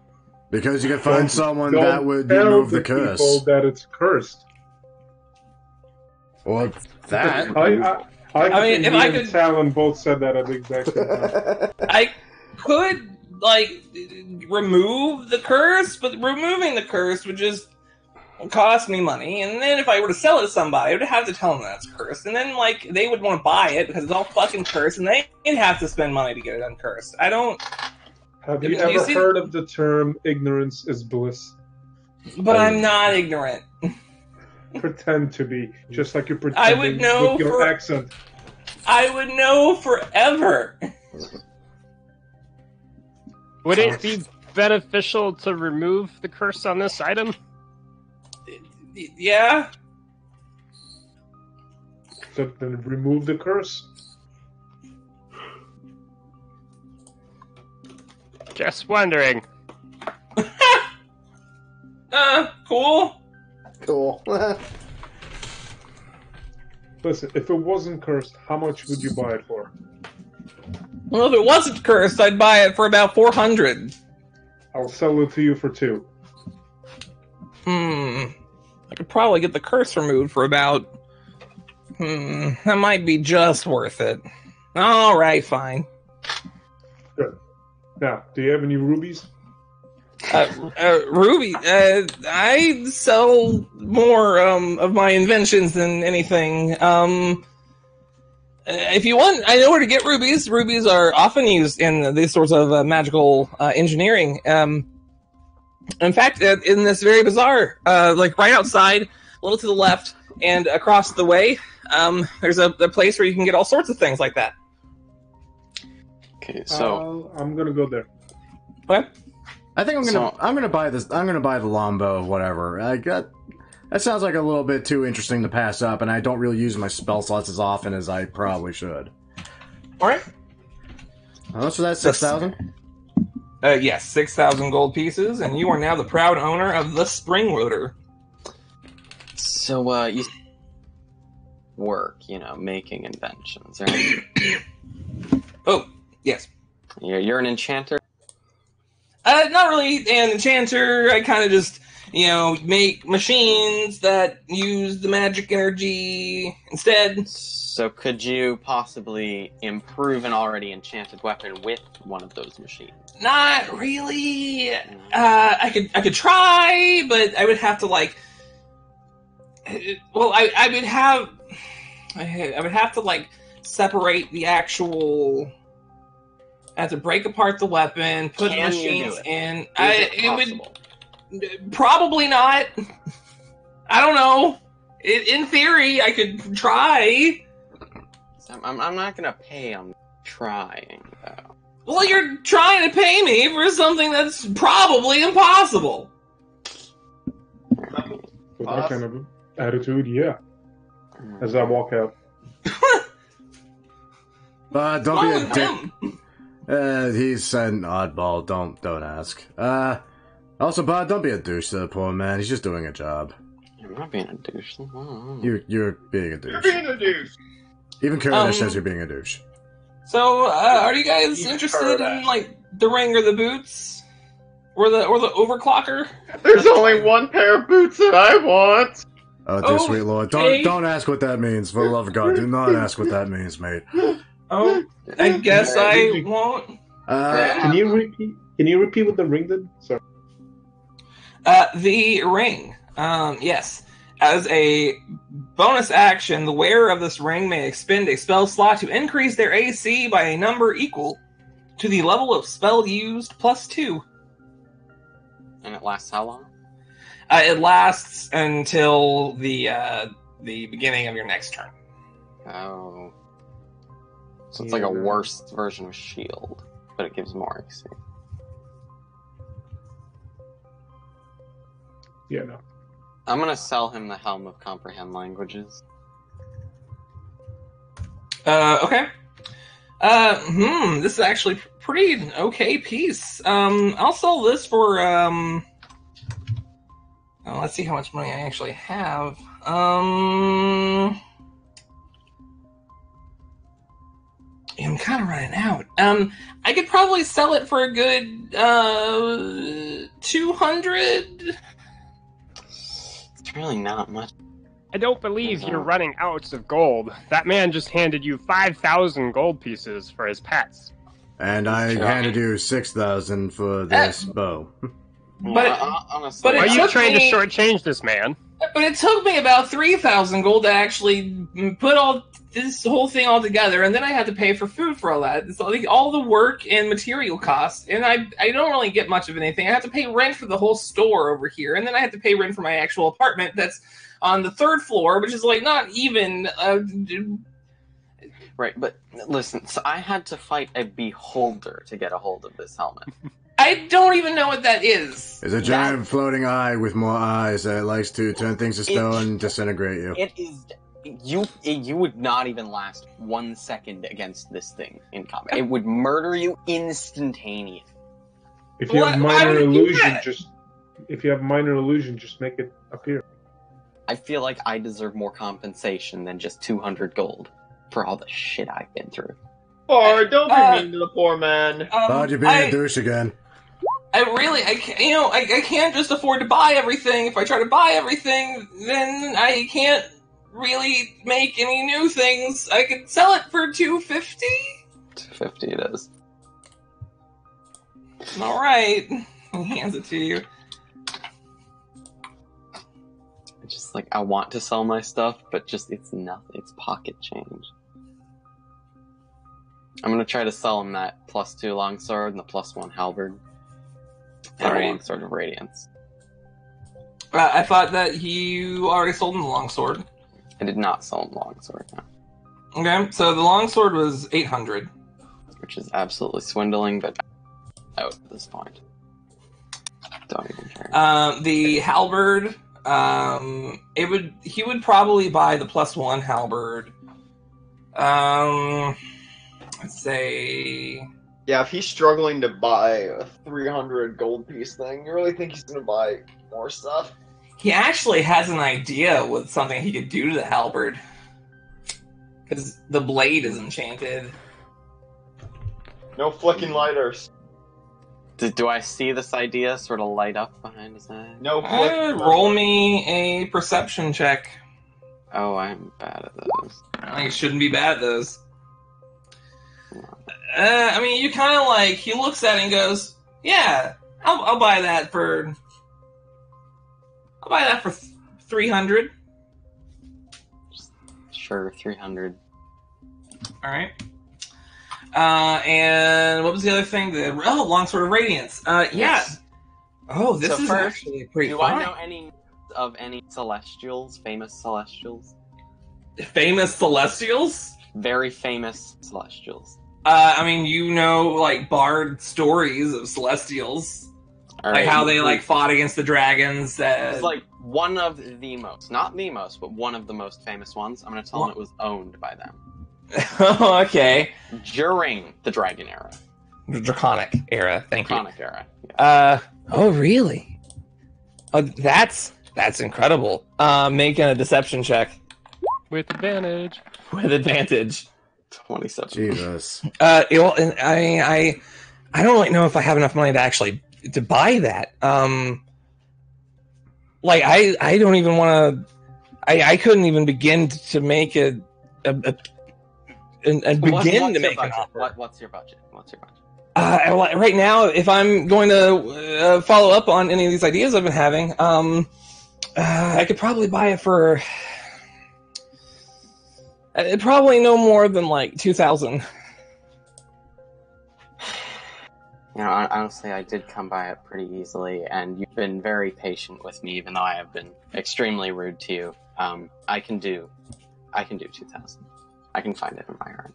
Because you can find someone Don't that would tell remove the people curse. that it's cursed. Well, that. I mean, if I could, Talon both said that at the exact same time. I could remove the curse, but removing the curse would just cost me money. And then if I were to sell it to somebody, I would have to tell them that's cursed, and then they would want to buy it because it's all fucking cursed, and they'd have to spend money to get it uncursed. I don't. Have you ever heard of the term "ignorance is bliss"? But I'm not ignorant. Pretend to be, just like you're pretending with your accent. I would know forever. Would it be beneficial to remove the curse on this item? Yeah. So then remove the curse. Just wondering. Cool. Cool. Listen, if it wasn't cursed, how much would you buy it for? Well, if it wasn't cursed, I'd buy it for about 400. I'll sell it to you for 2. I could probably get the curse removed for about... that might be just worth it. Alright, fine. Good. Now, do you have any rubies? Ruby, I sell more of my inventions than anything. If you want, I know where to get rubies. Rubies are often used in these sorts of magical engineering. In fact, in this very bazaar, right outside, a little to the left, and across the way, there's a place where you can get all sorts of things like that. Okay, so I'm gonna go there. Okay. I think I'm gonna buy this. I'm gonna buy the longbow, whatever. That sounds like a little bit too interesting to pass up, and I don't really use my spell slots as often as I probably should. All right. How much was that? 6,000? Yes, 6,000 gold pieces, and you are now the proud owner of the Spring Loader. So, work, making inventions, right? Oh, yes. You're an enchanter? Not really an enchanter. I kind of just, make machines that use the magic energy instead. So could you possibly improve an already enchanted weapon with one of those machines? Not really. I could try, but I would have to I would have to separate the actual. I have to break apart the weapon, put the machines in. It would probably not. I don't know. In theory, I could try. I'm not gonna pay on trying, though. Well, you're trying to pay me for something that's probably impossible. With that kind of attitude, yeah. As I walk out. Don't be a dick. He's an oddball. Don't ask. Also, Bud, don't be a douche to the poor man. He's just doing a job. I'm not being a douche. You're being a douche. You're being a douche. Even Kurdish says you're being a douche. So, are you guys interested in the ring or the boots, or the overclocker? There's only one pair of boots that I want. Oh, dear sweet lord! Don't ask what that means. For the love of God, do not ask what that means, mate. Oh, I guess I won't. Can you repeat? Can you repeat what the ring did? Sorry. The ring. Yes. As a bonus action, the wearer of this ring may expend a spell slot to increase their AC by a number equal to the level of spell used +2. And it lasts how long? It lasts until the beginning of your next turn. Oh. So it's like a worse version of shield, but it gives more AC. Yeah, no. I'm gonna sell him the Helm of Comprehend Languages. Okay. This is actually pretty okay piece. I'll sell this for, let's see how much money I actually have. I'm kind of running out. I could probably sell it for a good, 200. It's really not much. I don't believe you're running out of gold. That man just handed you 5,000 gold pieces for his pets. And I handed you 6,000 for this bow. But honestly, are you trying to shortchange this man? But it took me about 3,000 gold to actually put all this whole thing all together, and then I had to pay for food for all that. It's all the work and material costs, and I don't really get much of anything. I have to pay rent for the whole store over here, and then I have to pay rent for my actual apartment that's on the 3rd floor, which is not even... Right, but listen, so I had to fight a beholder to get a hold of this helmet. I don't even know what that is. It's a giant floating eye with more eyes that likes to turn things to stone and disintegrate you. It is... You would not even last 1 second against this thing in combat. It would murder you instantaneously. If you have minor illusion, just make it appear. I feel like I deserve more compensation than just 200 gold for all the shit I've been through. Or don't be mean to the poor man. You're being a douche again. I can't just afford to buy everything. If I try to buy everything, then I can't really make any new things. I could sell it for 250. 250 it is. All right, he hands it to you. Just I want to sell my stuff, but just it's nothing. It's pocket change. I'm gonna try to sell him that +2 longsword and the +1 halberd and a longsword of radiance. I thought that you already sold him the longsword. I did not sell him the longsword. No. Okay, so the longsword was 800, which is absolutely swindling, but out at this point. Don't even care. The halberd, he would probably buy the +1 halberd. Let's say... Yeah, if he's struggling to buy a 300 gold piece thing, you really think he's going to buy more stuff? He actually has an idea with something he could do to the halberd. Because the blade is enchanted. No flicking lighters. Do I see this idea sort of light up behind his eye? No flicking Roll me a perception check. Oh, I'm bad at those. You shouldn't be bad at those. I mean, you kind of like, he looks at it and goes, yeah, I'll buy that for 300. Sure, 300. All right. And what was the other thing? Long Sword of Radiance. Yeah. Yes. Oh, this So is first, actually pretty Do fun. I know any celestials, famous celestials? Famous Celestials? Very famous celestials. I mean, you know, like, bard stories of Celestials. All Like right, how they, like, fought against the dragons. It's like one of the most, not the most, but one of the most famous ones. I'm going to tell them it was owned by them. Oh, okay. During the Dragon era. The Draconic era, thank you. Draconic era. Yeah. Oh, really? Oh, that's incredible. Making a deception check. With advantage. With advantage. 27. Jesus. And I don't really know if I have enough money to actually to buy that. Like I don't even want to. I couldn't even begin to make and begin to make an offer. What's your budget? What's your budget? Right now, if I'm going to follow up on any of these ideas I've been having, I could probably buy it for probably no more than like 2,000. You know, honestly, I did come by it pretty easily, and you've been very patient with me, even though I have been extremely rude to you. I can do 2,000. I can find it in my heart.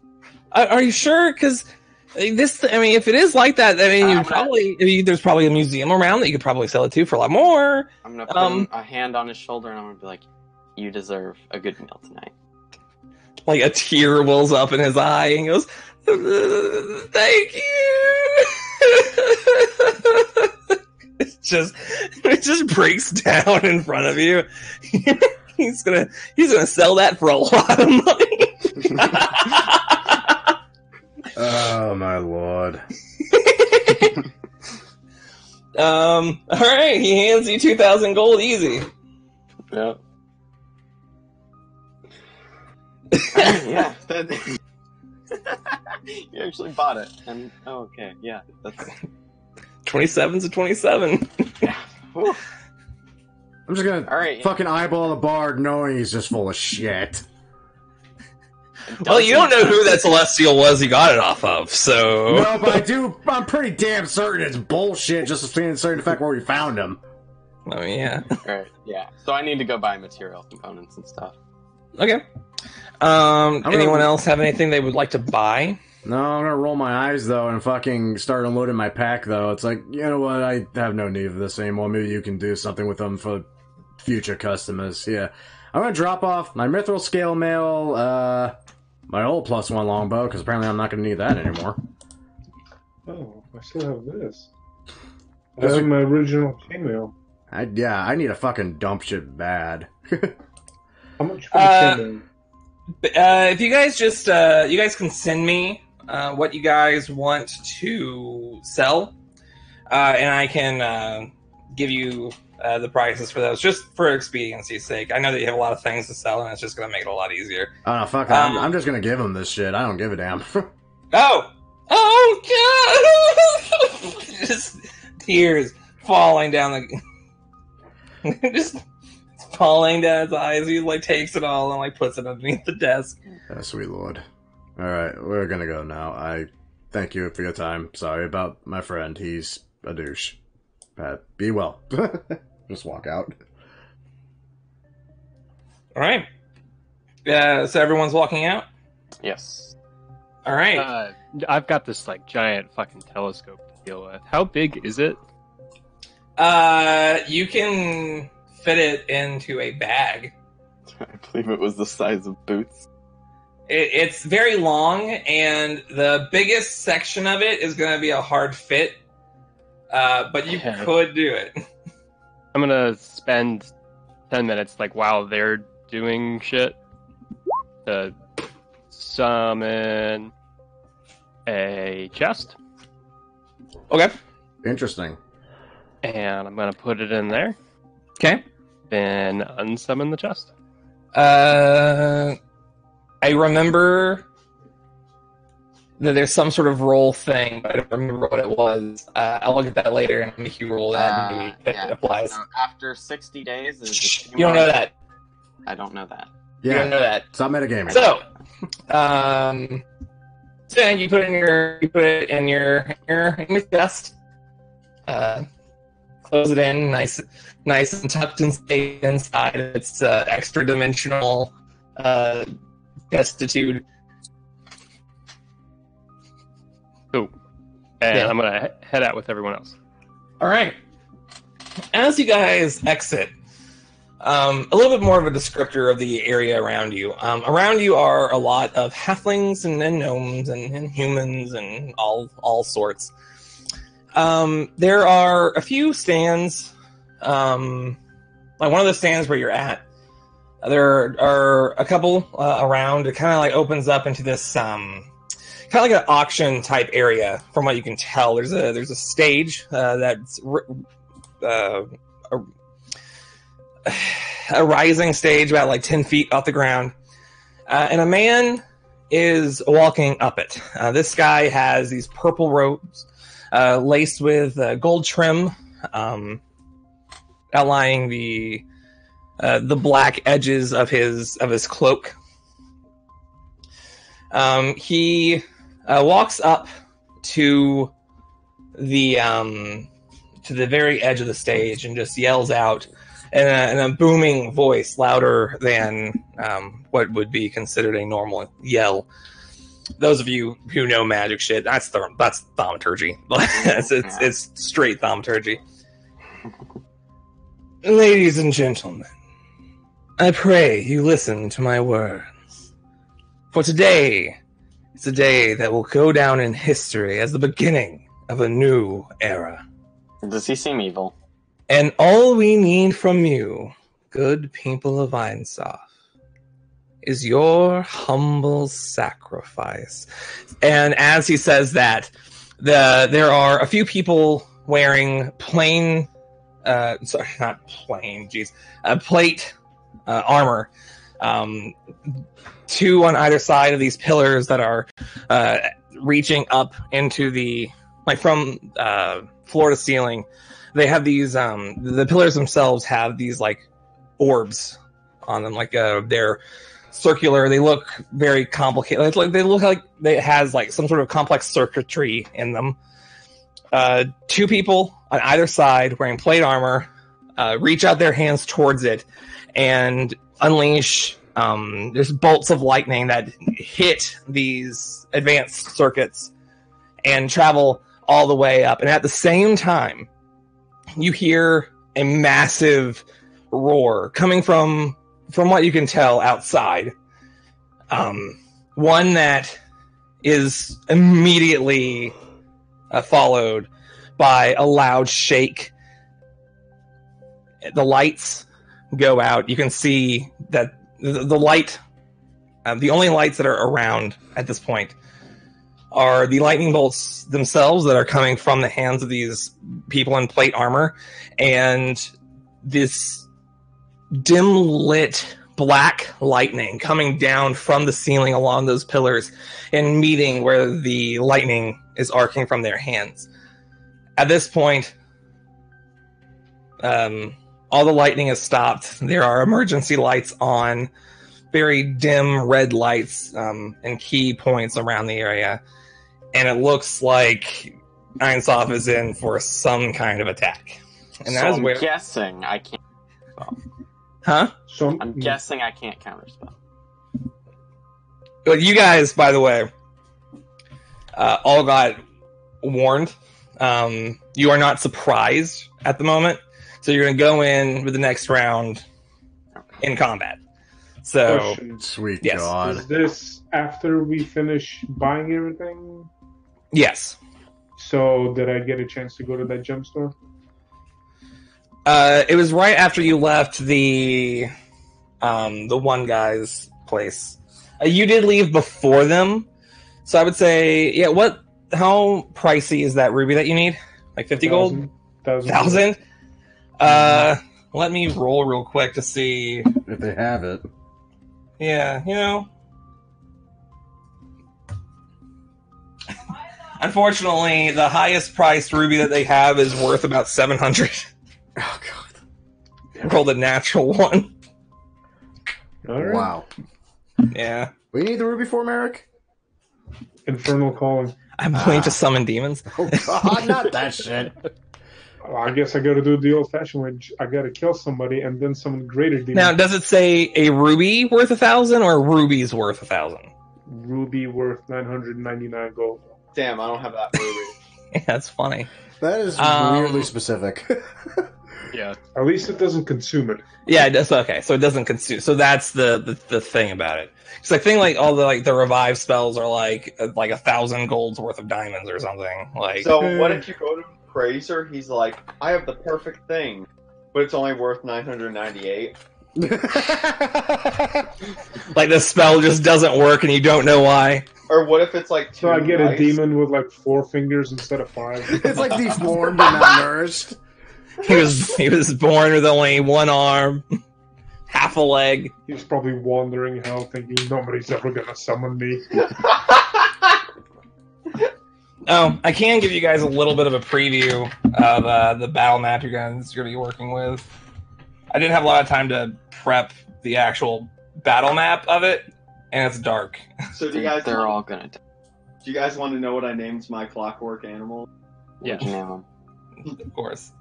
Are you sure? Because this, I mean, if it is like that, I mean, there's probably a museum around that you could probably sell it to for a lot more. I'm gonna put a hand on his shoulder, and I'm gonna be like, "You deserve a good meal tonight." Like a tear wells up in his eye, and he goes, "Thank you." it just breaks down in front of you. he's gonna sell that for a lot of money. Oh my lord. All right, he hands you 2,000 gold easy. Yep. Yeah. You actually bought it, and okay, yeah, that's 27's a 27. yeah. Whew. I'm just gonna All right. fucking eyeball the bard knowing he's just full of shit. Well, you don't know who that celestial was he got it off of, so... No, but I'm pretty damn certain it's bullshit just to considering the fact where we found him. Oh, yeah. Alright, yeah. So I need to go buy material components and stuff. Okay. Anyone else have anything they would like to buy? No, I'm gonna roll my eyes, though, and fucking start unloading my pack, though. It's like, you know what, I have no need of this anymore. Maybe you can do something with them for future customers. Yeah. I'm gonna drop off my mithril scale mail, my old +1 longbow, because apparently I'm not gonna need that anymore. Oh, I still have this. I have my original chainmail. I need a fucking dump shit bad. How much for the chainmail? If you guys just, you guys can send me what you guys want to sell, and I can give you the prices for those, just for expediency's sake. I know that you have a lot of things to sell, and it's just going to make it a lot easier. Oh, no, fuck that. I'm just gonna give him this shit. I don't give a damn. Oh God! Just tears falling down the... just falling down his eyes. He, like, takes it all and, like, puts it underneath the desk. Oh, sweet lord. Alright, we're gonna go now. I thank you for your time. Sorry about my friend. He's a douche. Be well. Just walk out. Alright. So everyone's walking out? Yes. Alright. I've got this like giant fucking telescope to deal with. How big is it? You can fit it into a bag. I believe it was the size of boots. It's very long, and the biggest section of it is going to be a hard fit. But you could do it. I'm gonna spend 10 minutes like while they're doing shit to summon a chest, Okay. Interesting. and I'm gonna put it in there. Okay. Then unsummon the chest. I remember that there's some sort of roll thing, but I don't remember what it was. I'll look at that later and make you roll that and maybe if it applies. So after 60 days, is Shh, you don't know that. I don't know that. You don't know that. Stop metagaming. So, so then you put it in your chest. Close it in, nice and tucked and safe inside. It's extra dimensional destitute. Cool. And Yeah. I'm gonna head out with everyone else. All right. As you guys exit, a little bit more of a descriptor of the area around you. Around you are a lot of halflings and gnomes and humans and all sorts. There are a few stands, like one of the stands where you're at. There are a couple around. It kind of like opens up into this kind of like an auction type area. From what you can tell, there's a stage that's a rising stage about like 10 feet off the ground, and a man is walking up it. This guy has these purple robes laced with gold trim, outlining the black edges of his cloak. He walks up to the very edge of the stage and just yells out in a booming voice, louder than what would be considered a normal yell. Those of you who know magic shit, that's thaumaturgy. it's straight thaumaturgy. Ladies and gentlemen, I pray you listen to my words. For today is a day that will go down in history as the beginning of a new era. Does he seem evil? And all we need from you, good people of Einsoft, is your humble sacrifice. And as he says that, there are a few people wearing plate armor. Two on either side of these pillars that are reaching up into from floor to ceiling. They have these, the pillars themselves have these like orbs on them, like they're circular. They look very complicated. They look like it has like some sort of complex circuitry in them. Two people on either side wearing plate armor reach out their hands towards it and unleash there's bolts of lightning that hit these advanced circuits and travel all the way up. And at the same time, you hear a massive roar coming from what you can tell outside. One that is immediately followed by a loud shake. The lights go out. You can see that the light, the only lights that are around at this point are the lightning bolts themselves that are coming from the hands of these people in plate armor, and this dim lit black lightning coming down from the ceiling along those pillars and meeting where the lightning is arcing from their hands. At this point, all the lightning has stopped. There are emergency lights on, very dim red lights and key points around the area. And it looks like Einsoft is in for some kind of attack. And So I'm guessing I can't. Huh? So I'm guessing I can't counterspell. But you guys, by the way, all got warned. You are not surprised at the moment. So you're going to go in with the next round in combat. So, question. Sweet Yes. God. Is this after we finish buying everything? yes. So did I get a chance to go to that gem store? It was right after you left the one guy's place. You did leave before them, so I would say, yeah. How pricey is that ruby that you need? Like 50 gold? 1,000? Let me roll real quick to see if they have it. Yeah, Unfortunately, the highest priced ruby that they have is worth about 700. Oh god! Rolled a natural one. All right. Wow. Yeah. What do you need the ruby for, Merrick? Infernal calling. I'm going to summon demons. Oh god, not that shit. Well, I guess I got to do the old-fashioned way. I got to kill somebody and then summon greater demons. Now, does it say a ruby worth 1,000 or rubies worth 1,000? Ruby worth 999 gold. Damn, I don't have that ruby. Yeah, that's funny. That is weirdly specific. Yeah. At least it doesn't consume it. Yeah, that's okay. So it doesn't consume. So that's the thing about it. It's like thing like all the revive spells are like 1,000 golds worth of diamonds or something. Like So what if you go to Praiser? He's like, I have the perfect thing, but it's only worth 998. like the spell just doesn't work and you don't know why. Or what if it's like So I get a nice? demon with like 4 fingers instead of 5. It's like deformed and malnourished. He was born with only one arm, half a leg. He's probably wandering hell thinking nobody's ever gonna summon me. Oh, I can give you guys a little bit of a preview of the battle map you guys are going to be working with. I didn't have a lot of time to prep the actual battle map of it, and it's dark. So do you guys? They're all gonna die. Do you guys want to know what I named my clockwork animal? Yeah. What'd you name 'em? Of course.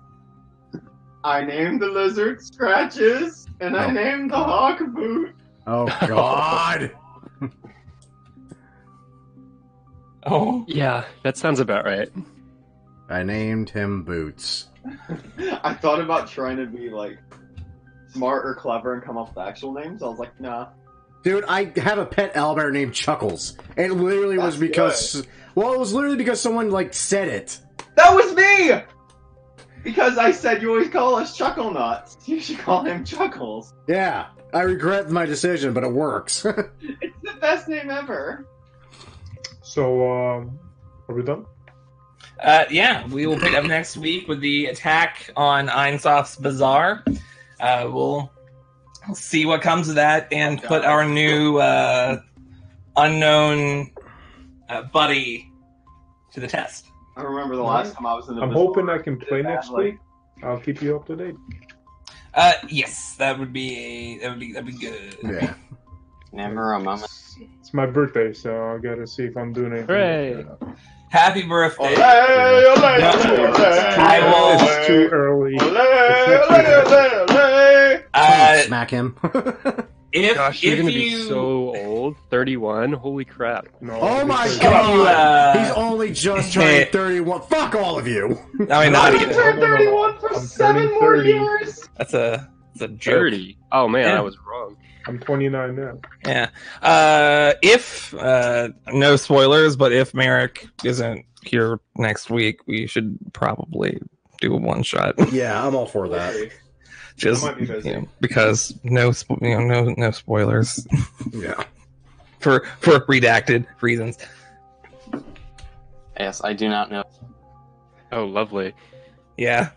I named the lizard Scratches, and I named the hawk Boot. Oh god! Oh, Yeah, that sounds about right. I named him Boots. I thought about trying to be like smart or clever and come up with actual names. I was like, nah. Dude, I have a pet owlbear named Chuckles. And it literally was That's because... Well, it was literally because someone, like, said it. That was me! Because I said you always call us Chuckle Nuts. You should call him Chuckles. Yeah, I regret my decision, but it works. It's the best name ever. So, are we done? yeah, we will pick up next week with the attack on Einsoft's Bazaar. We'll see what comes of that and put our new unknown buddy to the test. I remember the last time I was in the I'm Bazaar, hoping I can play did that, next like- week. I'll keep you up to date. Yes, that'd be good. Yeah. Never a moment. It's my birthday, so I gotta see if I'm doing anything. Hooray! Happy birthday! Olé, olé, olé, olé. I will- It's too early. Olé, olé, olé, olé. Smack him. If Gosh, you're if gonna you be so old. 31. Holy crap! No, Oh my because- god! you, He's only just turned 31. Fuck all of you! I mean, not I even. turned 31 for I'm 7 turning more 30. years. That's a joke. 30. Oh man, Yeah. I was wrong. I'm 29 now. Yeah. If no spoilers, but if Merrick isn't here next week, we should probably do a one shot. Yeah, I'm all for that. Just I might be busy. because no spoilers Yeah. for redacted reasons. Yes, I do not know. Oh, lovely. Yeah.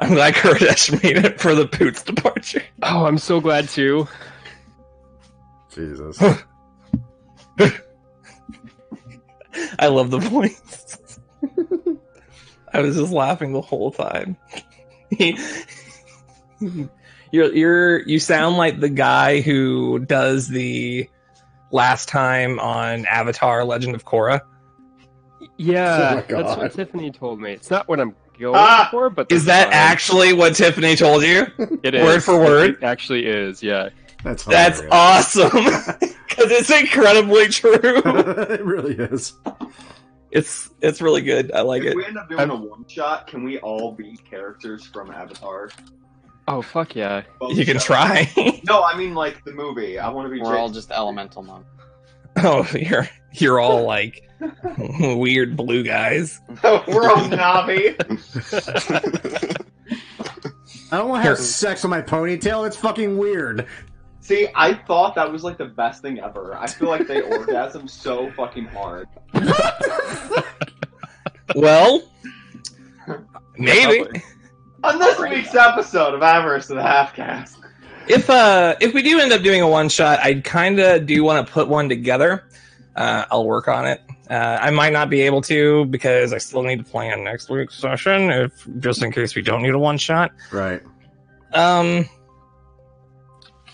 I'm glad Kurdish made it for the Boots departure. Oh, I'm so glad too. Jesus. I love the voice. I was just laughing the whole time. You sound like the guy who does the last time on Avatar: Legend of Korra. Yeah, Oh my that's God. what Tiffany told me. It's not what I'm going Ah! for, but Is that's that fine. actually what Tiffany told you? It is. word for word? It actually is. Yeah. That's That's hilarious. awesome because it's incredibly true. It really is. It's really good. I like If it. we end up doing a one shot, can we all be characters from Avatar? Oh fuck yeah. Both You can shows. try. No, I mean like the movie. I want to be. We're all Jason. just elemental now. Oh, you're all like weird blue guys. We're all Navi. I don't want to have sex with my ponytail. It's fucking weird. See, I thought that was like the best thing ever. I feel like they orgasm so fucking hard. Well, maybe. On this week's episode of Avarice of the Half-Caste. If we do end up doing a one shot, I kind of do want to put one together. I'll work on it. I might not be able to because I still need to plan next week's session, if just in case we don't need a one shot. Right.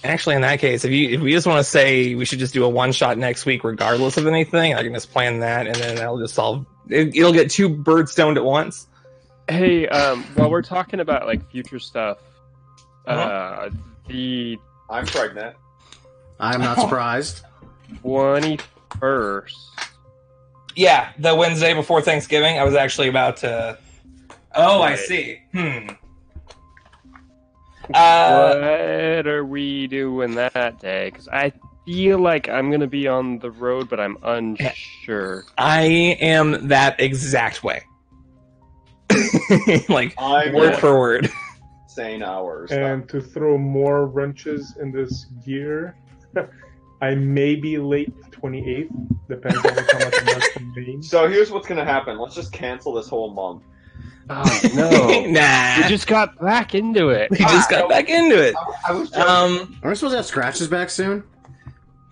Actually, in that case, if we just want to say we should just do a one shot next week, regardless of anything, I can just plan that, and then that'll just solve. It'll get 2 birds stoned at once. Hey, while we're talking about like future stuff, I'm pregnant. I'm not surprised. 21st. Yeah, the Wednesday before Thanksgiving. I was actually about to. Oh, I Right. see. What are we doing that day? Because I feel like I'm going to be on the road, but I'm unsure. I am that exact way. Like, I'm word for word. Sane hours. And to throw more wrenches in this gear, I may be late the 28th. Depends on how much I'm left in Maine. So here's what's gonna happen. Let's just cancel this whole month. Oh, no. Nah. We just got back into it. We just got back into it. I was joking. Are we supposed to have scratches back soon?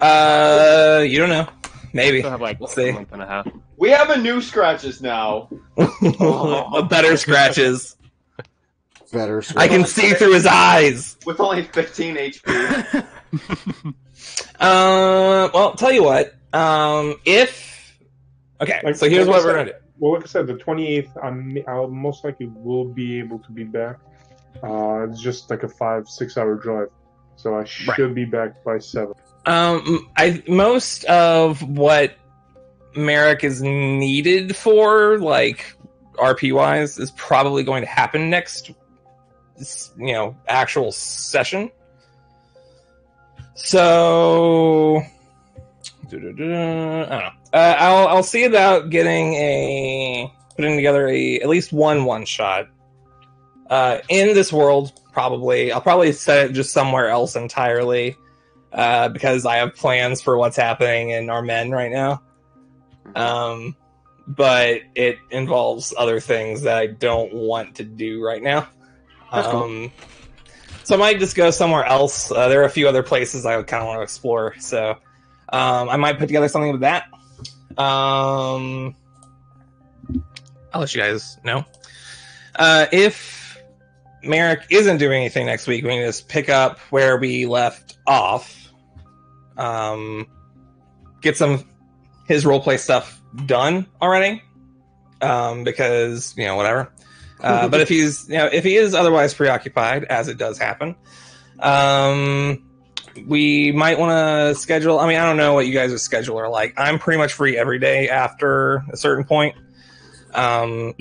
You don't know. Maybe. Still have like We'll see. a month and a half. We have a new scratches now. A better scratches. Better. I can see through his eyes. With only 15 HP. Well, tell you what. So here's what we're gonna do. Well, like I said, the 28th, I'll most likely will be able to be back. It's just like a 5-6 hour drive, so I should be back by 7. Most of what Merrick is needed for, like RP wise, is probably going to happen next, actual session. So, I don't know. I'll see about putting together at least one shot in this world. Probably, I'll probably set it just somewhere else entirely because I have plans for what's happening in Armen right now. But it involves other things that I don't want to do right now. Cool. So I might just go somewhere else. There are a few other places I would kind of want to explore. So I might put together something with that. I'll let you guys know. If Merrick isn't doing anything next week, we can just pick up where we left off. Get some his roleplay stuff done already. Because, whatever. But if he is otherwise preoccupied, as it does happen, we might want to schedule. I mean, I don't know what you guys' schedule are like. I'm pretty much free every day after a certain point. So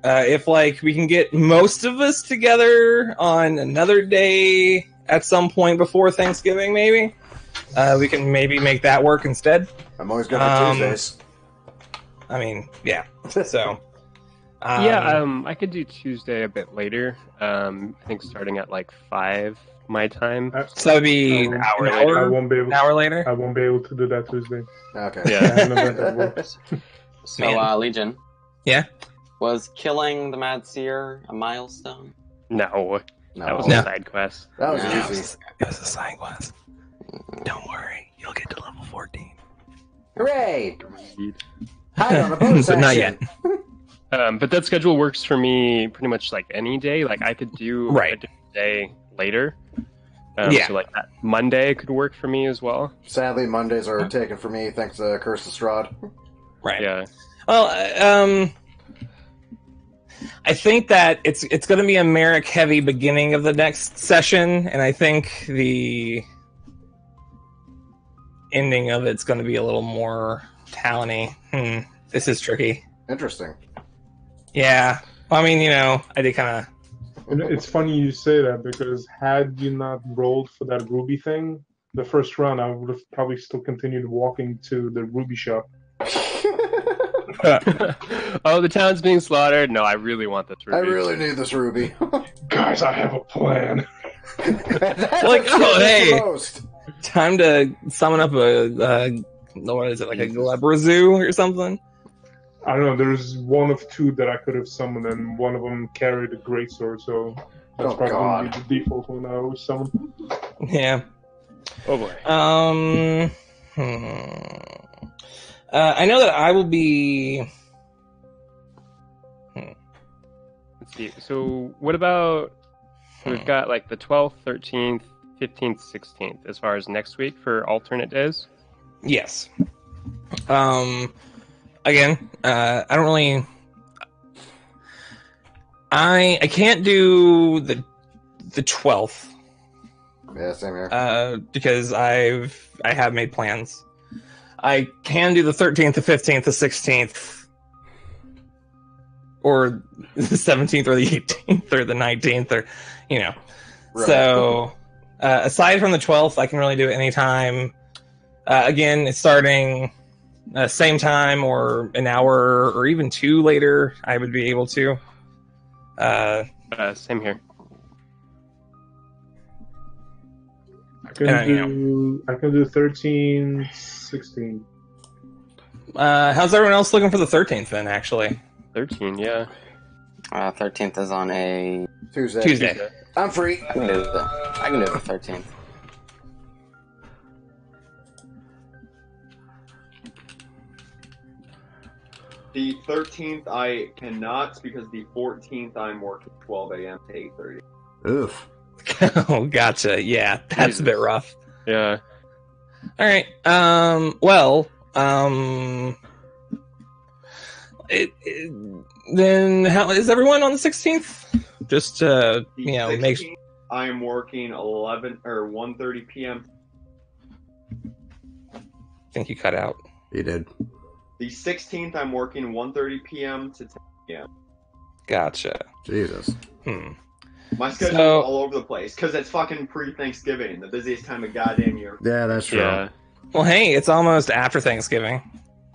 if we can get most of us together on another day at some point before Thanksgiving, maybe we can maybe make that work instead. I'm always good for Tuesdays. I mean, yeah. So. I could do Tuesday a bit later. I think starting at like 5 my time. So that would be an hour later. I won't be able. An hour later. I won't be able to do that Tuesday. Okay. I have an event at work. So, Legion. Yeah? Was killing the Mad Seer a milestone? No, No. that was No. a side quest. That was No. easy. It was a side quest. Don't worry, you'll get to level 14. Hooray! Hide on a bonus But not action. But that schedule works for me pretty much like any day. Like I could do Right. a different day later. Yeah. So like that Monday could work for me as well. Sadly, Mondays are taken for me thanks to Curse of Strahd. Right. Yeah. Well, I think that it's going to be a Merrick heavy beginning of the next session, and I think the ending of it's going to be a little more Talon-y. This is tricky. Interesting. Yeah. I mean, I did kind of. And it's funny you say that because had you not rolled for that ruby thing, the first round I would have probably still continued walking to the ruby shop. Oh, the town's being slaughtered. No, I really want this ruby. I really need this ruby. Guys, I have a plan. That's Like, what oh, scares us hey. the most. Time to summon up what is it, like a Glabrazoo or something? I don't know. There's one of two that I could have summoned, and one of them carried a greatsword, so that's Oh, probably going God. to be the default one I always summon. Yeah. Oh boy. I know that I will be. Let's see. So what about we've got like the 12th, 13th, 15th, 16th as far as next week for alternate days? Yes. Again, I don't really. I can't do the 12th. Yeah, same here. Because I have made plans. I can do the 13th, the 15th, the 16th, or the 17th, or the 18th, or the 19th, or Right. So, aside from the 12th, I can really do it anytime. Again, it's starting same time or an hour or even two later. I would be able to. Same here. I can do 13, 16. How's everyone else looking for the 13th then? Actually, 13, yeah. 13th is on a Tuesday. I'm free. I can do the 13th. The 13th I cannot because the 14th I'm working 12 a.m. to 8:30. Oof. Oh, gotcha. Yeah, that's a bit rough. Yeah. All right. Then how is everyone on the 16th? Just The make 16th I am working 11 or 1:30 p.m. I think you cut out. He did. The 16th I'm working 1:30 p.m. to 10 p.m. Gotcha. Jesus. My schedule's So- all over the place because it's fucking pre-Thanksgiving, the busiest time of goddamn year. Yeah, that's true. Yeah. Well, hey, it's almost after Thanksgiving.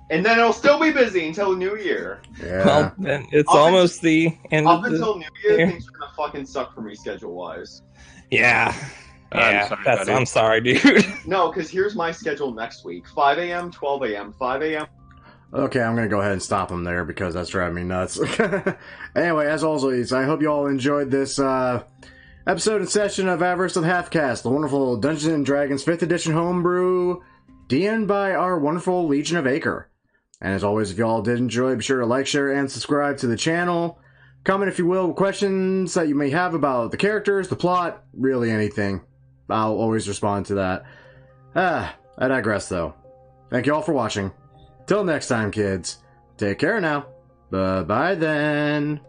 And then it'll still be busy until New Year. Yeah. Well, then it's Up almost the end Up of the. until New Year, year. things are gonna fucking suck for me schedule-wise. Yeah. I'm sorry, buddy. I'm sorry, dude. No, because here's my schedule next week: 5 a.m., 12 a.m., 5 a.m. Okay, I'm gonna go ahead and stop him there because that's driving me nuts. Anyway, as always, I hope you all enjoyed this episode and session of Avarice of Half-Caste, the wonderful Dungeons & Dragons 5th edition homebrew, DN by our wonderful Legion of Acre. And as always, if you all did enjoy, be sure to like, share, and subscribe to the channel. Comment, if you will, questions that you may have about the characters, the plot, really anything. I'll always respond to that. I digress, though. Thank you all for watching. Till next time, kids. Take care now. Bye-bye then.